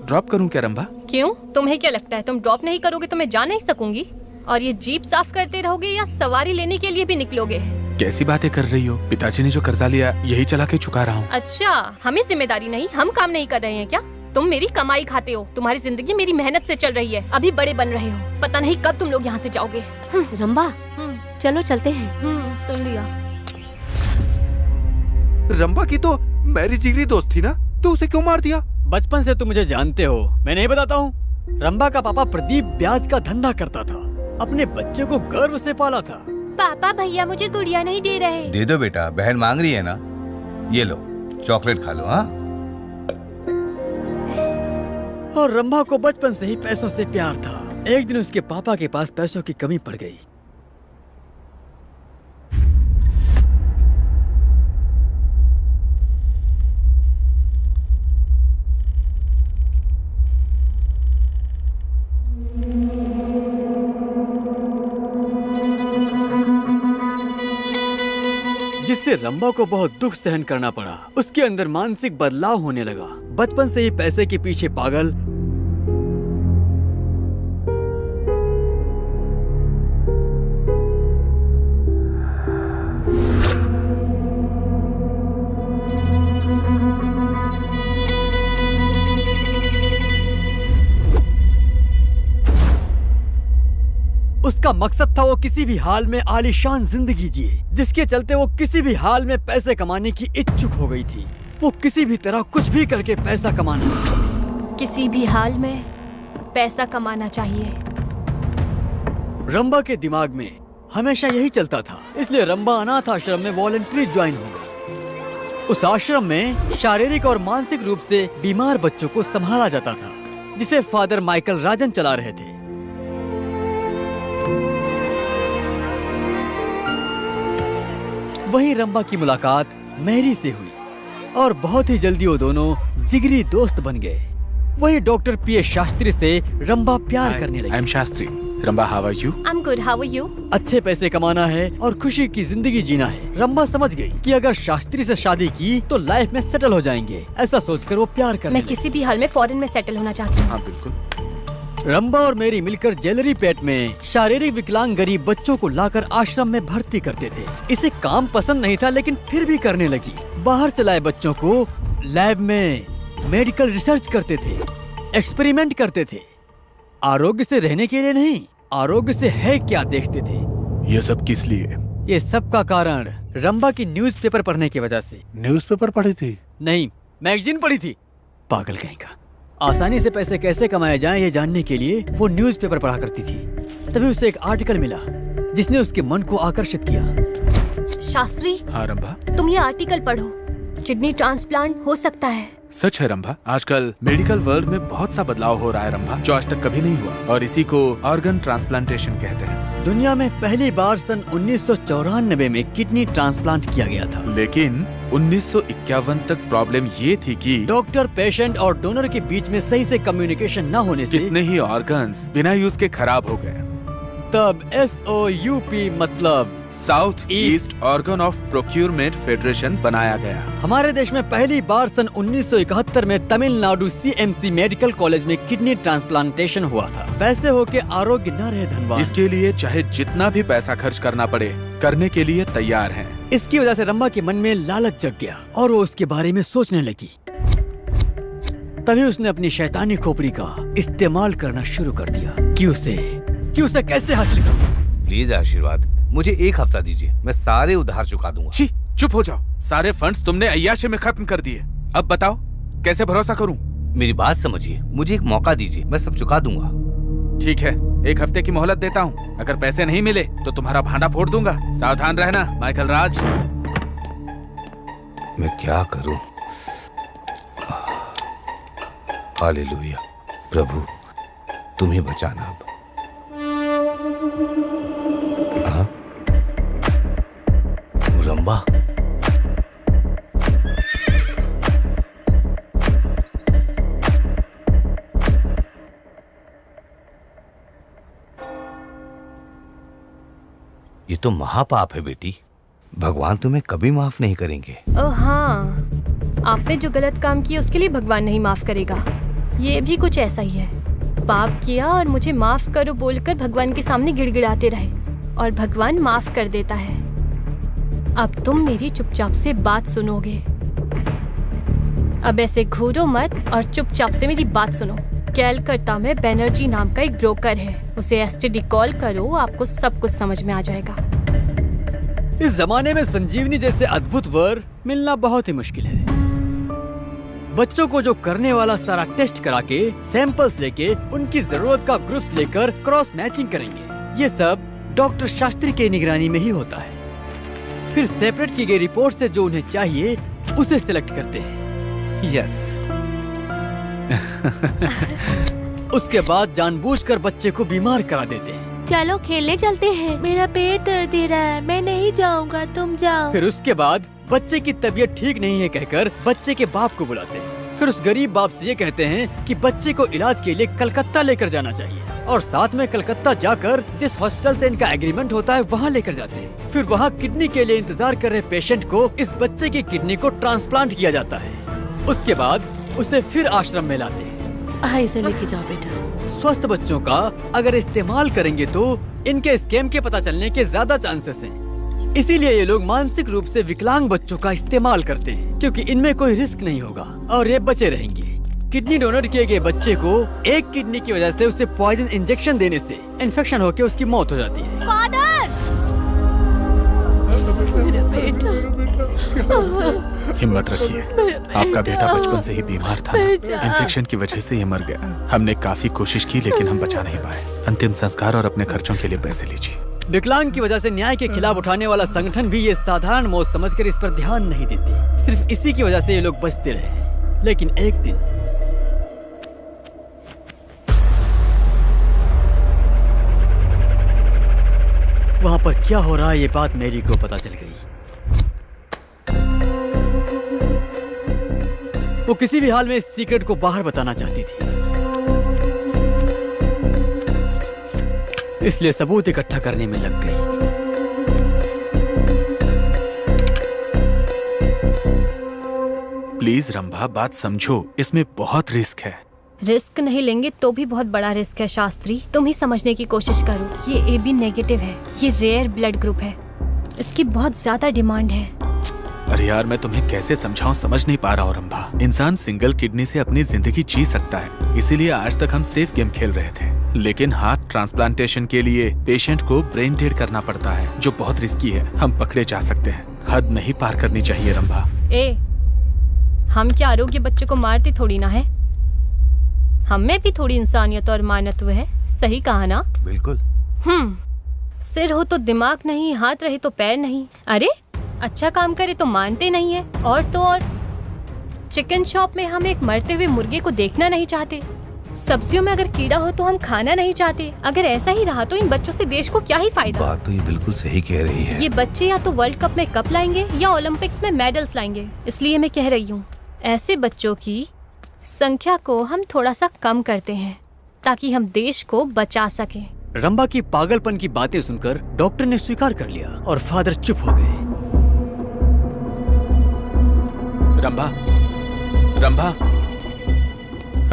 ड्रॉप करूं क्या रंभा? क्यों? तुम्हें क्या लगता है तुम ड्रॉप नहीं करोगे तो मैं जा नहीं सकूंगी? और ये जीप साफ करते रहोगे या सवारी लेने के लिए भी निकलोगे? कैसी बातें कर रही हो? पिताजी ने जो कर्जा लिया यही चला के चुका रहा हूँ। अच्छा, हमें जिम्मेदारी नहीं, हम काम नहीं कर रहे हैं क्या? तुम मेरी कमाई खाते हो, तुम्हारी जिंदगी मेरी मेहनत से चल रही है। अभी बड़े बन रहे हो, पता नहीं कब तुम लोग यहाँ से जाओगे। रंबा चलो चलते हैं। सुन लिया। रंबा की तो मेरी जिगरी दोस्त थी ना, तो उसे क्यों मार दिया? बचपन से तुम मुझे जानते हो, मैं नहीं बताता हूँ। रंबा का पापा प्रदीप ब्याज का धंधा करता था, अपने बच्चे को गर्व से पाला था। पापा भैया मुझे गुड़िया नहीं दे रहे। दे दो बेटा, बहन मांग रही है ना। ये लो चॉकलेट खा लो। हाँ और रंभा को बचपन से ही पैसों से प्यार था। एक दिन उसके पापा के पास पैसों की कमी पड़ गई। जिससे रंभा को बहुत दुख सहन करना पड़ा। उसके अंदर मानसिक बदलाव होने लगा। बचपन से ही पैसे के पीछे पागल, उसका मकसद था वो किसी भी हाल में आलीशान जिंदगी जिए, जिसके चलते वो किसी भी हाल में पैसे कमाने की इच्छुक हो गई थी। वो किसी भी तरह कुछ भी करके पैसा कमाना चाहती थी। किसी भी हाल में पैसा कमाना चाहिए। रंभा के दिमाग में हमेशा यही चलता था, इसलिए रंभा अनाथ आश्रम में वॉलंटरी ज्वाइन हो गई। उस आश्रम में शारीरिक और मानसिक रूप से बीमार बच्चों को संभाला जाता था, जिसे फादर माइकल राजन चला रहे थे। वहीं रंभा की मुलाकात मैरी से हुई और बहुत ही जल्दी वो दोनों जिगरी दोस्त बन गए। वहीं डॉक्टर पीएस शास्त्री से रंभा प्यार करने लगी। I am Shastri. Rambha, how are you? I am good, how are you? अच्छे पैसे कमाना है और खुशी की जिंदगी जीना है। रंभा समझ गई कि अगर शास्त्री से शादी की तो लाइफ में सेटल हो जाएंगे। ऐसा सोचकर वो प्यार करने मैं लगी। किसी भी हाल में फॉरेन में सेटल होना चाहती हूँ। हाँ बिल्कुल। रंभा और मेरी मिलकर ज्वेलरी पेट में शारीरिक विकलांग गरीब बच्चों को लाकर आश्रम में भर्ती करते थे। इसे काम पसंद नहीं था, लेकिन फिर भी करने लगी। बाहर से लाए बच्चों को लैब में मेडिकल रिसर्च करते थे, एक्सपेरिमेंट करते थे। आरोग्य से रहने के लिए नहीं, आरोग्य से है क्या देखते थे। ये सब किस लिए? ये सब का कारण रंभा की न्यूज़पेपर पढ़ने की वजह से। न्यूज़पेपर पढ़ी थी? नहीं, मैगजीन पढ़ी थी। पागल कहीं का। आसानी से पैसे कैसे कमाए जाएं ये जानने के लिए वो न्यूज़पेपर पढ़ा करती थी। तभी उसे एक आर्टिकल मिला जिसने उसके मन को आकर्षित किया। शास्त्री, हाँ रंभा, तुम ये आर्टिकल पढ़ो। किडनी ट्रांसप्लांट हो सकता है। सच है रंभा। आजकल मेडिकल वर्ल्ड में बहुत सा बदलाव हो रहा है रंभा, जो आज तक कभी नहीं हुआ, और इसी को ऑर्गन ट्रांसप्लांटेशन कहते हैं। दुनिया में पहली बार सन 1994 में किडनी ट्रांसप्लांट किया गया था। लेकिन 1951 तक प्रॉब्लम ये थी कि डॉक्टर, पेशेंट और डोनर के बीच में सही से कम्युनिकेशन न होने से कितने ही ऑर्गन्स बिना यूज के खराब हो गए। तब SOUP मतलब south east organ of procurement federation बनाया गया। हमारे देश में पहली बार सन 1971 में तमिलनाडु CMC मेडिकल कॉलेज में किडनी ट्रांसप्लांटेशन हुआ था। पैसे हो के आरोग्य न रहे धनवान। इसके लिए चाहे जितना भी पैसा खर्च करना पड़े, करने के लिए तैयार हैं। इसकी वजह से रंभा के मन में लालच जग गया और वो उसके बारे में सोचने लगी। तभी उसने अपनी शैतानी खोपड़ी का इस्तेमाल करना शुरू कर दिया कि उसे कैसे हासिल करूं। प्लीज आशीर्वाद, मुझे 1 हफ्ता दीजिए, मैं सारे उधार चुका दूंगा। छी, चुप हो जाओ। सारे फंड्स तुमने अय्याशी में खत्म कर दिए। अब बताओ कैसे भरोसा करूं? मेरी बात समझिए, मुझे एक मौका दीजिए, मैं सब चुका दूंगा। ठीक है, 1 हफ्ते की मोहलत देता हूँ। अगर पैसे नहीं मिले तो तुम्हारा भांडा फोड़ दूंगा। सावधान रहना माइकल राज। मैं क्या करूं? हालेलुया। प्रभु तुम ही बचाना। अब हाँ? रंभा, ये तो महापाप है बेटी। भगवान तुम्हें कभी माफ नहीं करेंगे। हाँ, आपने जो गलत काम किया उसके लिए भगवान नहीं माफ करेगा। ये भी कुछ ऐसा ही है। पाप किया और मुझे माफ करो बोलकर भगवान के सामने गिड़गिड़ाते रहे और भगवान माफ कर देता है। अब तुम मेरी चुपचाप से बात सुनोगे। अब ऐसे घूरो मत और चुपचाप से मेरी बात सुनो। कैलकाटा में बैनर्जी नाम का एक ब्रोकर है, उसे एसटीडी कॉल करो, आपको सब कुछ समझ में आ जाएगा। इस जमाने में संजीवनी जैसे अद्भुत वर मिलना बहुत ही मुश्किल है। बच्चों को जो करने वाला सारा टेस्ट करा के सैंपल्स लेके उनकी जरूरत का ग्रुप्स लेकर क्रॉस मैचिंग करेंगे। ये सब डॉक्टर शास्त्री के निगरानी में ही होता है। फिर सेपरेट की गई रिपोर्ट से जो उन्हें चाहिए उसे सिलेक्ट करते हैं। यस, उसके बाद जानबूझकर बच्चे को बीमार करा देते हैं। चलो खेलने चलते हैं। मेरा पेट दर्द दे रहा है, मैं नहीं जाऊंगा, तुम जाओ। फिर उसके बाद बच्चे की तबीयत ठीक नहीं है कहकर बच्चे के बाप को बुलाते हैं। फिर उस गरीब बाप से ये कहते हैं कि बच्चे को इलाज के लिए कलकत्ता लेकर जाना चाहिए और साथ में कलकत्ता जाकर जिस हॉस्पिटल से इनका एग्रीमेंट होता है वहाँ लेकर जाते हैं। फिर वहाँ किडनी के लिए इंतजार कर रहे पेशेंट को इस बच्चे की किडनी को ट्रांसप्लांट किया जाता है। उसके बाद उसे फिर आश्रम में लाते हैं। हाँ, इसे लेके जाओ बेटा। स्वस्थ बच्चों का अगर इस्तेमाल करेंगे तो इनके स्कैम के पता चलने के ज्यादा चांसेस हैं। इसीलिए ये लोग मानसिक रूप से विकलांग बच्चों का इस्तेमाल करते हैं क्योंकि इनमें कोई रिस्क नहीं होगा और ये बचे रहेंगे। किडनी डोनेट किए गए बच्चे को एक किडनी की वजह से उसे पॉइजन इंजेक्शन देने से इन्फेक्शन होकर उसकी मौत हो जाती है। फादर! मेरा बेटा, हिम्मत रखिए, आपका बेटा बचपन से ही बीमार था। इन्फेक्शन की वजह से ये मर गया। हमने काफी कोशिश की लेकिन हम बचा नहीं पाए। अंतिम संस्कार और अपने खर्चों के लिए पैसे लीजिए। विकलांग की वजह से न्याय के खिलाफ उठाने वाला संगठन भी ये साधारण मौत समझकर इस पर ध्यान नहीं देती। सिर्फ इसी की वजह से ये लोग बचते रहे। लेकिन एक दिन वहाँ पर क्या हो रहा है ये बात मेरी को पता चल गई। वो किसी भी हाल में इस सीक्रेट को बाहर बताना चाहती थी, इसलिए सबूत इकट्ठा करने में लग गई। प्लीज रंभा, बात समझो, इसमें बहुत रिस्क है। रिस्क नहीं लेंगे तो भी बहुत बड़ा रिस्क है शास्त्री। तुम ही समझने की कोशिश करो। ये AB नेगेटिव है, ये रेयर ब्लड ग्रुप है, इसकी बहुत ज्यादा डिमांड है। अरे यार, मैं तुम्हें कैसे समझाऊं, समझ नहीं पा रहा हूँ रंभा। इंसान सिंगल किडनी से अपनी जिंदगी जी सकता है, इसीलिए आज तक हम सेफ गेम खेल रहे थे। लेकिन हार्ट ट्रांसप्लांटेशन के लिए पेशेंट को ब्रेन डेड करना पड़ता है, जो बहुत रिस्की है। हम पकड़े जा सकते हैं। हद नहीं पार करनी चाहिए रंभा। हम क्या आरोग्य बच्चे को मारते थोड़ी ना है। हम में भी थोड़ी इंसानियत और मानवत्व है। सही कहा ना? बिल्कुल। सिर हो तो दिमाग नहीं, हाथ रहे तो पैर नहीं। अरे अच्छा काम करे तो मानते नहीं है। और तो और चिकन शॉप में हम एक मरते हुए मुर्गे को देखना नहीं चाहते। सब्जियों में अगर कीड़ा हो तो हम खाना नहीं चाहते। अगर ऐसा ही रहा तो इन बच्चों से देश को क्या ही फायदा। बात तो ये बिल्कुल सही कह रही है। ये बच्चे या तो वर्ल्ड कप में कप लाएंगे या ओलंपिक्स में मेडल्स लाएंगे। इसलिए मैं कह रही हूँ, ऐसे बच्चों की संख्या को हम थोड़ा सा कम करते हैं ताकि हम देश को बचा सकें। रंभा की पागलपन की बातें सुनकर डॉक्टर ने स्वीकार कर लिया और फादर चुप हो गए। रंभा, रंभा,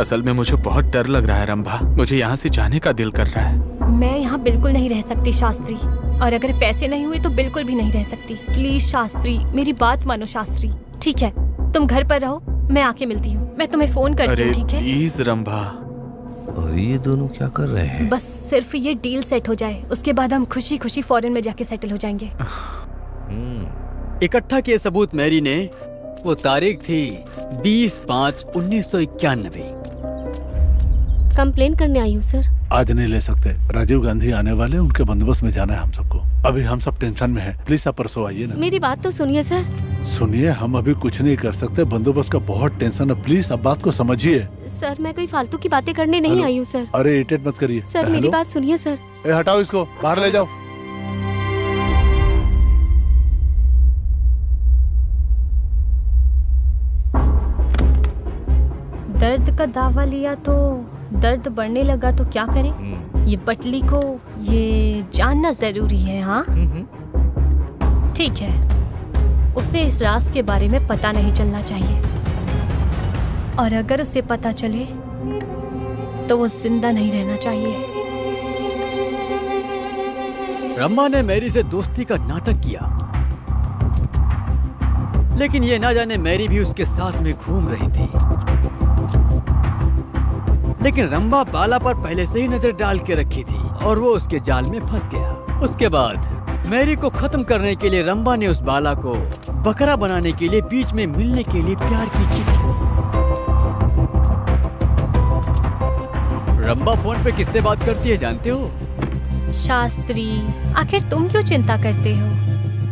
असल में मुझे बहुत डर लग रहा है रंभा। मुझे यहाँ से जाने का दिल कर रहा है। मैं यहाँ बिल्कुल नहीं रह सकती शास्त्री, और अगर पैसे नहीं हुए तो बिल्कुल भी नहीं रह सकती। प्लीज शास्त्री, मेरी बात मानो शास्त्री। ठीक है, तुम घर पर रहो, मैं आके मिलती हूँ। मैं तुम्हें फोन करती हूँ, ठीक है? प्लीज रंभा। और ये दोनों क्या कर रहे हैं? बस सिर्फ ये डील सेट हो जाए, उसके बाद हम खुशी खुशी फॉरेन में जाके सेटल हो जाएंगे। इकट्ठा किए सबूत मैरी ने, वो तारीख थी 20/5/1991। कंप्लेन करने आई हूँ सर। आज नहीं ले सकते, राजीव गांधी आने वाले, उनके बंदोबस्त में जाना है हम सबको। अभी हम सब टेंशन में हैं। प्लीज आप परसों आइए ना। मेरी बात तो सुनिए सर। सुनिए, हम अभी कुछ नहीं कर सकते, बंदोबस्त का बहुत टेंशन है। प्लीज आप बात को समझिए। सर मैं कोई फालतू की बातें करने नहीं आई हूँ सर। अरे इरिटेट मत करिए सर मेरी बात सुनिए सर। हटाओ इसको, बाहर ले जाओ। दर्द का दावा लिया तो दर्द बढ़ने लगा तो क्या करें? ये पटली को ये जानना जरूरी है। हाँ ठीक है, उसे इस राज के बारे में पता नहीं चलना चाहिए, और अगर उसे पता चले तो वो जिंदा नहीं रहना चाहिए। रंभा ने मैरी से दोस्ती का नाटक किया, लेकिन ये ना जाने मैरी भी उसके साथ में घूम रही थी। लेकिन रंभा बाला पर पहले से ही नजर डाल के रखी थी और वो उसके जाल में फंस गया। उसके बाद मैरी को खत्म करने के लिए रंभा ने उस बाला को बकरा बनाने के लिए बीच में मिलने के लिए प्यार की चिट्ठी। रंभा फोन पे किससे बात करती है जानते हो? शास्त्री, आखिर तुम क्यों चिंता करते हो?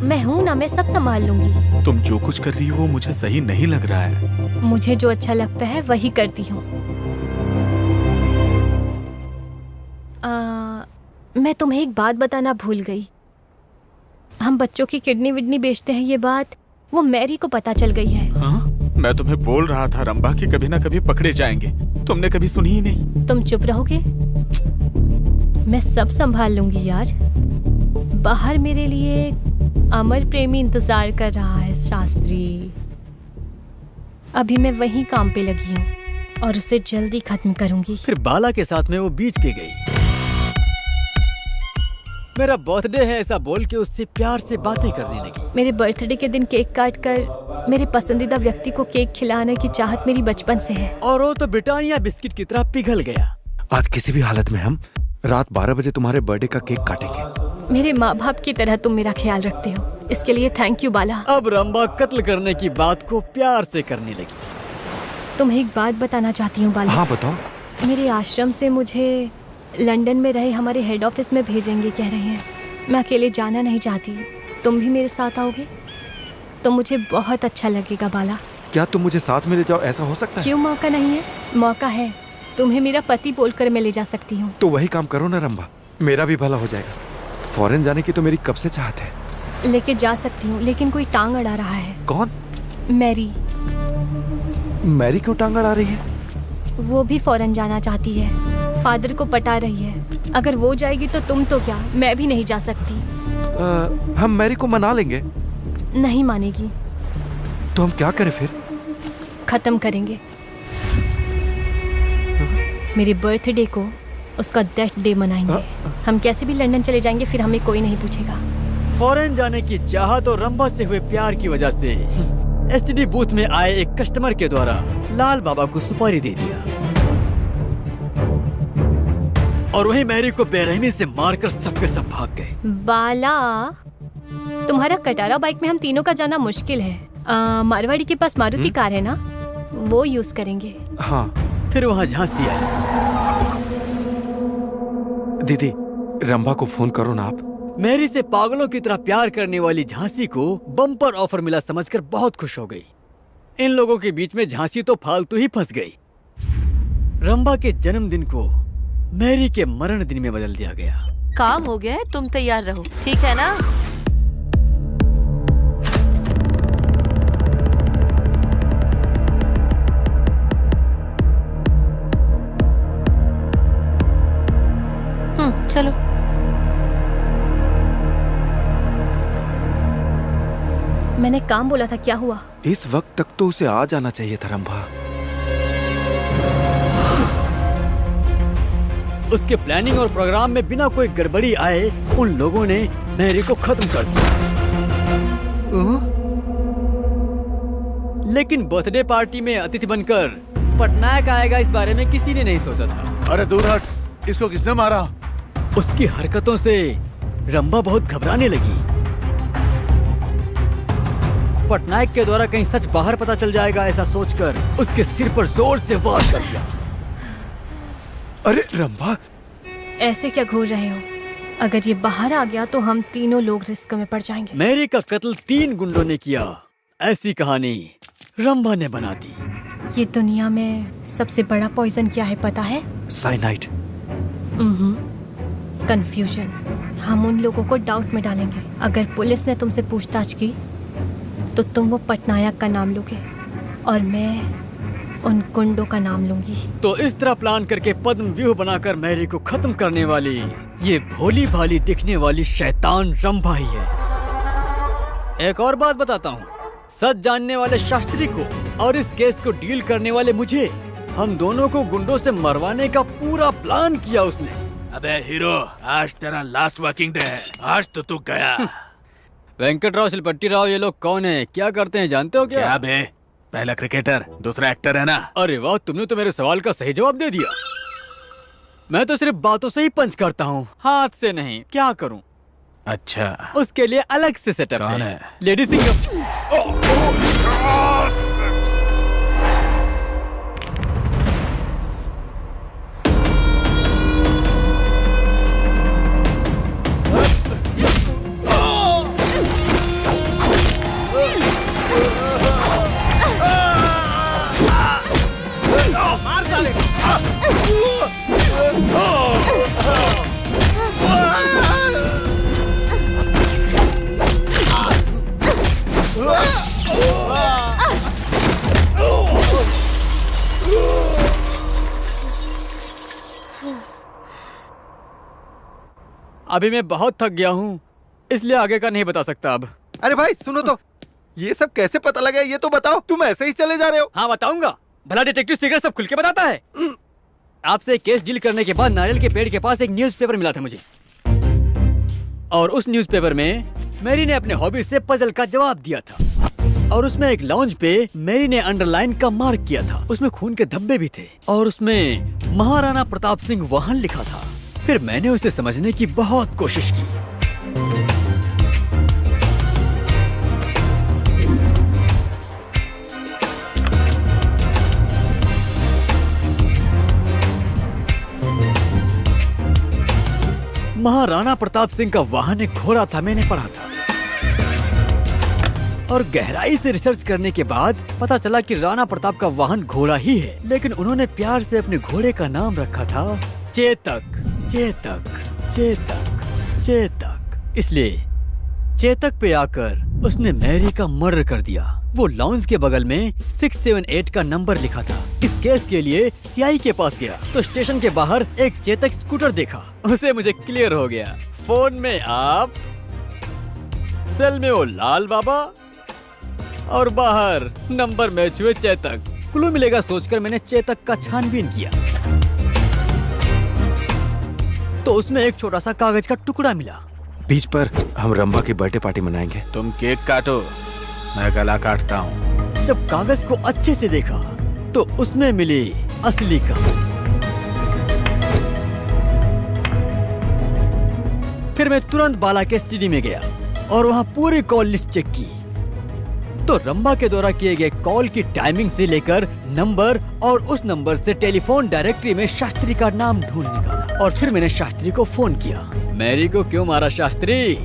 मैं हूँ ना, मैं सब संभाल लूंगी। तुम जो कुछ कर रही हो वो मुझे सही नहीं लग रहा है। मुझे जो अच्छा लगता है वही करती हूँ। मैं तुम्हें एक बात बताना भूल गई। हम बच्चों की किडनी विडनी बेचते हैं, ये बात वो मैरी को पता चल गई है। हाँ? मैं तुम्हें बोल रहा था रंबा कि कभी ना कभी पकड़े जाएंगे, तुमने कभी सुनी ही नहीं। तुम चुप रहोगे? मैं सब संभाल लूंगी यार। बाहर मेरे लिए अमर प्रेमी इंतजार कर रहा है शास्त्री। अभी मैं वहीं काम पे लगी हूँ और उसे जल्दी खत्म करूंगी। फिर बाला के साथ में वो बीच पे गई। मेरा बर्थडे है ऐसा बोल के उससे प्यार से बातें करने लगी। मेरे बर्थडे के दिन केक काट कर मेरे पसंदीदा व्यक्ति को केक खिलाने की चाहत मेरी बचपन से है। और वो तो ब्रिटानिया बिस्किट की तरह पिघल गया। आज किसी भी हालत में हम रात 12 बजे तुम्हारे बर्थडे का केक काटेंगे। मेरे माँ बाप की तरह तुम मेरा ख्याल रखते हो, इसके लिए थैंक यू बाला। अब रंबा कत्ल करने की बात को प्यार से करने लगी। तुम्हें एक बात बताना चाहती हूँ बाला। हाँ बताओ। मेरे आश्रम से मुझे लंदन में रहे हमारे हेड ऑफिस में भेजेंगे कह रहे हैं। मैं अकेले जाना नहीं चाहती, तुम भी मेरे साथ आओगे तो मुझे बहुत अच्छा लगेगा बाला। क्या तुम मुझे साथ में ले जाओ, ऐसा हो सकता है? क्यों मौका नहीं है? मौका है। तुम्हें मेरा पति बोलकर मैं ले जा सकती हूँ। तो वही काम करो ना रंबा, मेरा भी भला हो जाएगा। फॉरेन जाने की तो मेरी कब से चाहत है। लेके जा सकती हूँ, लेकिन कोई टांग अड़ा रहा है। कौन? मैरी। मैरी क्यों टांग अड़ा रही है? वो भी फॉरेन जाना चाहती है, फादर को पटा रही है। अगर वो जाएगी तो तुम तो क्या, मैं भी नहीं जा सकती। हम मैरी को मना लेंगे। नहीं मानेगी। तो हम क्या करें फिर? खत्म करेंगे। मेरे बर्थडे को उसका डेथ डे मनाएंगे। हम कैसे भी लंदन चले जाएंगे, फिर हमें कोई नहीं पूछेगा। फॉरेन जाने की चाहत और रंबा से हुए प्यार की वजह से एसटीडी बूथ में आए एक कस्टमर के द्वारा लाल बाबा को सुपारी दे दिया और वहीं मैरी को बेरहमी से मारकर सबके सब भाग गए। बाला, तुम्हारा कटारा बाइक में हम तीनों का जाना मुश्किल है। मारवाड़ी के पास मारुति कार है ना, वो यूज करेंगे। हाँ। फिर वहाँ झांसी आई। दीदी रंभा को फोन करो ना आप। मैरी से पागलों की तरह प्यार करने वाली झांसी को बम्पर ऑफर मिला समझकर बहुत खुश हो गई। इन लोगों के बीच में झांसी तो फालतू ही फंस गई। रंभा के जन्मदिन को मैरी के मरण दिन में बदल दिया गया। काम हो गया है, तुम तैयार रहो, ठीक है ना? चलो। मैंने काम बोला था, क्या हुआ? इस वक्त तक तो उसे आ जाना चाहिए था रंभा। उसके प्लानिंग और प्रोग्राम में बिना कोई गड़बड़ी आए उन लोगों ने मैरी को खत्म कर दिया। लेकिन बर्थडे पार्टी में अतिथि बनकर पटनायक आएगा, इस बारे में किसी ने नहीं सोचा था। अरे दूर हट, इसको किसने मारा? उसकी हरकतों से रंभा बहुत घबराने लगी। पटनायक के द्वारा कहीं सच बाहर पता चल जाएगा ऐसा सोचकर उसके सिर पर जोर से वार कर दिया। अरे रंभा, ऐसे क्या घूर रहे हो? अगर ये बाहर आ गया तो हम तीनों लोग रिस्क में पड़ जाएंगे। मैरी का कत्ल 3 गुंडों ने किया, ऐसी कहानी रंभा ने बना दी। ये दुनिया में सबसे बड़ा पॉइजन क्या है पता है? साइनाइड। कंफ्यूजन। हम उन लोगों को डाउट में डालेंगे। अगर पुलिस ने तुमसे पूछताछ की तो तुम वो पटनायक का नाम लोगे और मैं उन गुंडों का नाम लूंगी। तो इस तरह प्लान करके पद्म व्यूह बनाकर मैरी को खत्म करने वाली ये भोली भाली दिखने वाली शैतान रंभा ही है। एक और बात बताता हूँ, सच जानने वाले शास्त्री को और इस केस को डील करने वाले मुझे, हम दोनों को गुंडों से मरवाने का पूरा प्लान किया उसने। अबे हीरो, आज तेरा लास्ट वर्किंग डे है, आज तो तू गया। वेंकट राव, शिलपट्टी राव, ये लोग कौन है, क्या करते हैं जानते हो क्या? क्या बे? पहला क्रिकेटर, दूसरा एक्टर है ना? अरे वाह, तुमने तो मेरे सवाल का सही जवाब दे दिया। मैं तो सिर्फ बातों से ही पंच करता हूँ, हाथ से नहीं। क्या करूँ? अच्छा, उसके लिए अलग से सेटअप कौन है? Lady singer. मार साले। अभी मैं बहुत थक गया हूँ, इसलिए आगे का नहीं बता सकता अब। अरे भाई सुनो तो, ये सब कैसे पता लगा ये तो बताओ। तुम ऐसे ही चले जा रहे हो? हाँ बताऊंगा, भला डिटेक्टिव सीक्रेट सब खुल के बताता है। आपसे केस डील करने के बाद नारियल के पेड़ के पास एक न्यूज़पेपर मिला था मुझे, और उस न्यूज़पेपर में मैरी ने अपने हॉबी से पजल का जवाब दिया था, और उसमें एक लाउंज पे मैरी ने अंडरलाइन का मार्क किया था। उसमें खून के धब्बे भी थे और उसमें महाराणा प्रताप सिंह वाहन लिखा था। फिर मैंने उसे समझने की बहुत कोशिश की। महाराणा प्रताप सिंह का वाहन एक घोड़ा था, मैंने पढ़ा था। और गहराई से रिसर्च करने के बाद पता चला कि राणा प्रताप का वाहन घोड़ा ही है, लेकिन उन्होंने प्यार से अपने घोड़े का नाम रखा था चेतक। चेतक, चेतक, चेतक। इसलिए चेतक पे आकर उसने मैरी का मर्डर कर दिया। वो लाउंज के बगल में 678 का नंबर लिखा था। इस केस के लिए सीआई के पास गया तो स्टेशन के बाहर एक चेतक स्कूटर देखा। उसे मुझे क्लियर हो गया। फोन में आप, सेल में वो लाल बाबा, और बाहर नंबर मैच हुए चेतक। क्लू मिलेगा सोचकर मैंने चेतक का छानबीन किया तो उसमें एक छोटा सा कागज का टुकड़ा मिला। बीच पर हम रंभा की बर्थडे पार्टी मनाएंगे। तुम केक काटो, मैं गला काटता हूँ। जब कागज को अच्छे से देखा तो उसमें मिली असली कहानी। फिर मैं तुरंत बाला के स्टडी में गया और वहाँ पूरी कॉल लिस्ट चेक की तो रंभा के द्वारा किए गए कॉल की टाइमिंग से लेकर नंबर और उस नंबर से टेलीफोन डायरेक्टरी में शास्त्री का नाम ढूंढ निकाला। और फिर मैंने शास्त्री को फोन किया। मैरी को क्यों मारा शास्त्री?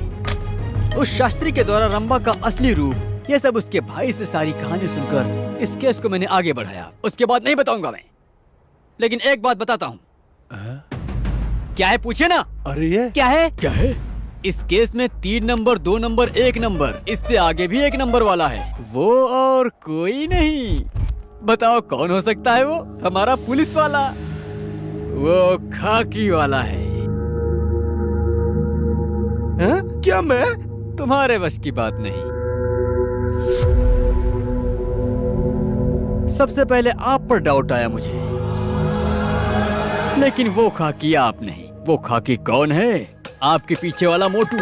उस शास्त्री के द्वारा रंभा का असली रूप, ये सब उसके भाई से सारी कहानी सुनकर इस केस को मैंने आगे बढ़ाया। उसके बाद नहीं बताऊंगा मैं, लेकिन एक बात बताता हूँ। क्या है पूछे ना? अरे ये क्या है? क्या है? इस केस में 3 नंबर, 2 नंबर, 1 नंबर, इससे आगे भी 1 नंबर वाला है। वो और कोई नहीं। बताओ कौन हो सकता है वो? हमारा पुलिस वाला, वो खाकी वाला है। क्या मैं? तुम्हारे वश की बात नहीं। सबसे पहले आप पर डाउट आया मुझे, लेकिन वो खाकी आप नहीं। वो खाकी कौन है? आपके पीछे वाला मोटू।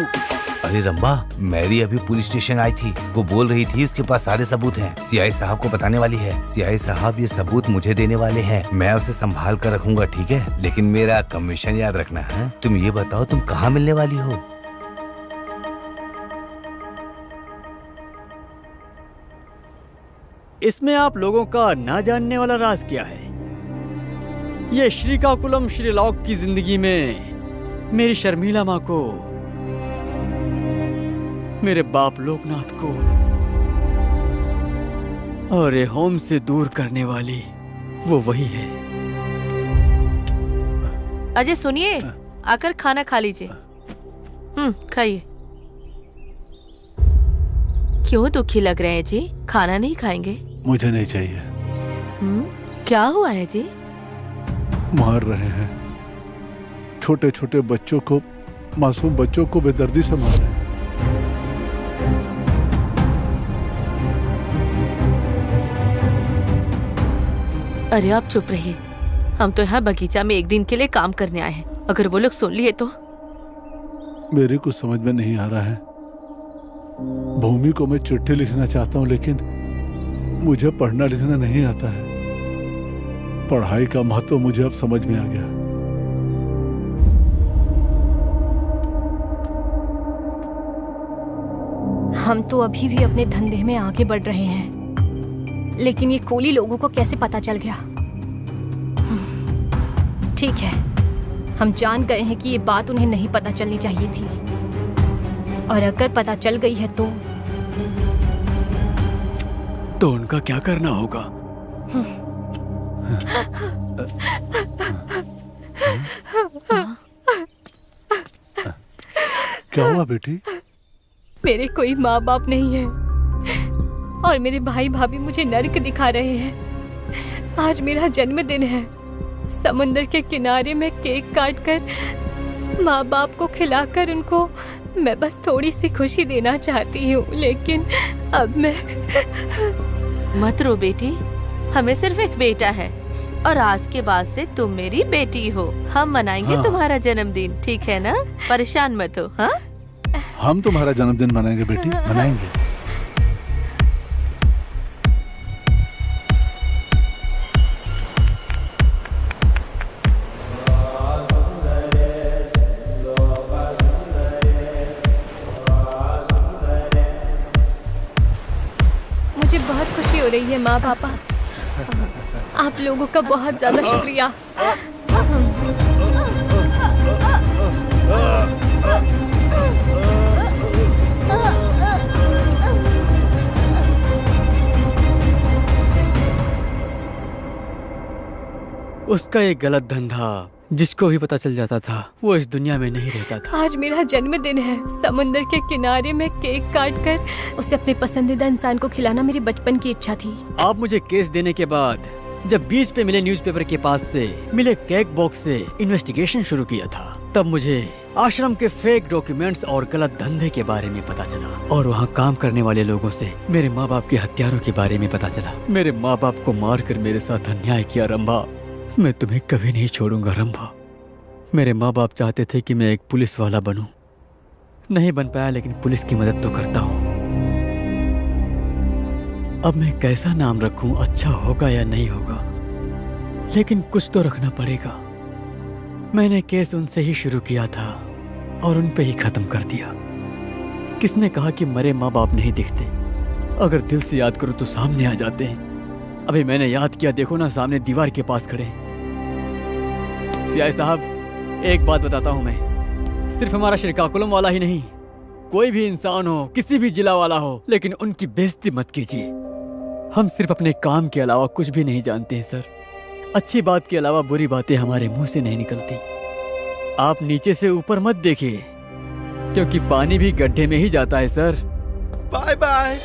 अरे रंभा, मैरी अभी पुलिस स्टेशन आई थी। वो बोल रही थी उसके पास सारे सबूत हैं। सीआई साहब को बताने वाली है। सीआई साहब ये सबूत मुझे देने वाले हैं। मैं उसे संभाल कर रखूंगा, ठीक है? लेकिन मेरा कमीशन याद रखना है। तुम ये बताओ, तुम कहाँ मिलने वाली हो? इसमें आप लोगों का ना जानने वाला राज क्या है? ये श्रीकाकुलम श्रीलॉक की जिंदगी में मेरी शर्मिला माँ को, मेरे बाप लोकनाथ को और ये होम से दूर करने वाली वो वही है। अजय सुनिए, आकर खाना खा लीजिए। खाइए। क्यों दुखी लग रहे हैं जी? खाना नहीं खाएंगे? मुझे नहीं चाहिए। क्या हुआ है जी? मार रहे हैं छोटे छोटे बच्चों को, मासूम बच्चों को बेदर्दी से मार रहे हैं। अरे आप चुप रहिए। हम तो यहाँ बगीचा में एक दिन के लिए काम करने आए हैं। अगर वो लोग सुन लिए तो? मेरे को समझ में नहीं आ रहा है। भूमि को मैं चिट्ठी लिखना चाहता हूँ, लेकिन मुझे पढ़ना लिखना नहीं आता है। पढ़ाई का महत्व मुझे अब समझ में आ गया। हम तो अभी भी अपने धंधे में आगे बढ़ रहे हैं, लेकिन ये कोली लोगों को कैसे पता चल गया? ठीक है, हम जान गए हैं कि ये बात उन्हें नहीं पता चलनी चाहिए थी, और अगर पता चल गई है तो उनका क्या करना होगा? क्या हुआ बेटी? मेरे कोई माँ बाप नहीं है और मेरे भाई भाभी मुझे नर्क दिखा रहे हैं। आज मेरा जन्मदिन है। समंदर के किनारे में केक काटकर माँ बाप को खिलाकर उनको मैं बस थोड़ी सी खुशी देना चाहती हूँ, लेकिन अब मैं मत रो बेटी, हमें सिर्फ एक बेटा है और आज के बाद से तुम मेरी बेटी हो। हम मनाएंगे हाँ। तुम्हारा जन्मदिन, ठीक है ना? परेशान मत हो। हाँ, हम तुम्हारा जन्मदिन मनाएंगे बेटी, मनाएंगे। मुझे बहुत खुशी हो रही है माँ पापा। आप लोगों का बहुत ज्यादा शुक्रिया। उसका एक गलत धंधा जिसको भी पता चल जाता था वो इस दुनिया में नहीं रहता था। आज मेरा जन्मदिन है। समुंदर के किनारे में केक काट कर उसे अपने पसंदीदा इंसान को खिलाना मेरी बचपन की इच्छा थी। आप मुझे केस देने के बाद जब बीच पे मिले न्यूज़पेपर के पास से मिले केक बॉक्स से इन्वेस्टिगेशन शुरू किया था, तब मुझे आश्रम के फेक डॉक्यूमेंट्स और गलत धंधे के बारे में पता चला और वहाँ काम करने वाले लोगों से मेरे माँ बाप के हत्यारों के बारे में पता चला। मेरे माँ बाप को मारकर मेरे साथ अन्याय किया रंभा। मैं तुम्हें कभी नहीं छोड़ूंगा रंभा। मेरे माँ बाप चाहते थे कि मैं एक पुलिस वाला बनूं, नहीं बन पाया, लेकिन पुलिस की मदद तो करता हूँ। अब मैं कैसा नाम रखूं, अच्छा होगा या नहीं होगा, लेकिन कुछ तो रखना पड़ेगा। मैंने केस उनसे ही शुरू किया था और उन पे ही खत्म कर दिया। किसने कहा कि मरे माँ बाप नहीं दिखते? अगर दिल से याद करो तो सामने आ जाते हैं। अभी मैंने याद किया, देखो ना, सामने दीवार के पास खड़े। सीआई साहब, एक बात बताता हूं मैं, सिर्फ हमारा श्रीकाकुलम वाला ही नहीं, कोई भी इंसान हो, किसी भी जिला वाला हो, लेकिन उनकी बेइज्जती मत कीजिए। हम सिर्फ अपने काम के अलावा कुछ भी नहीं जानते हैं सर। अच्छी बात के अलावा बुरी बातें हमारे मुंह से नहीं निकलती। आप नीचे से ऊपर मत देखिए, क्योंकि पानी भी गड्ढे में ही जाता है सर। Bye bye.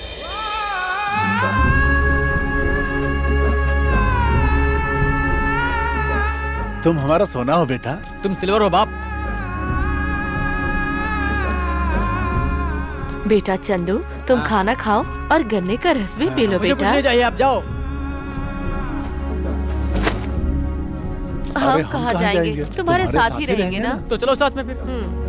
तुम हमारा सोना हो बेटा। तुम सिल्वर हो बाप। बेटा चंदू, तुम खाना खाओ और गन्ने का रस भी पी लो मुझे कुछ बेटा। नहीं चाहिए, आप जाओ। हम कहाँ जाएंगे? तुम्हारे साथ ही रहेंगे ना। तो चलो साथ में फिर।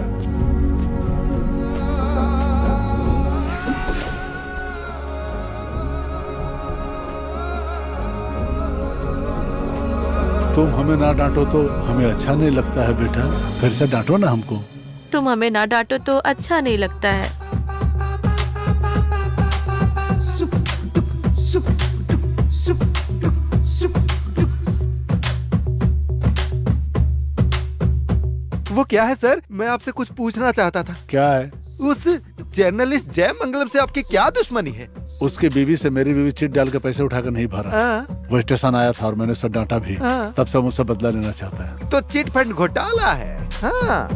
तुम हमें ना डांटो तो हमें अच्छा नहीं लगता है बेटा, फिर से डांटो ना हमको। तुम हमें ना डांटो तो अच्छा नहीं लगता है। वो क्या है सर? मैं आपसे कुछ पूछना चाहता था। क्या है? उस जर्नलिस्ट जय मंगलम से आपकी क्या दुश्मनी है? उसकी बीवी से मेरी बीवी चिट डाल के पैसे उठाकर नहीं भरा। हाँ। वो स्टेशन आया था और मैंने उसे डांटा भी। हाँ। तब से मुझसे बदला लेना चाहता है। तो चिट फंड घोटाला है। हाँ।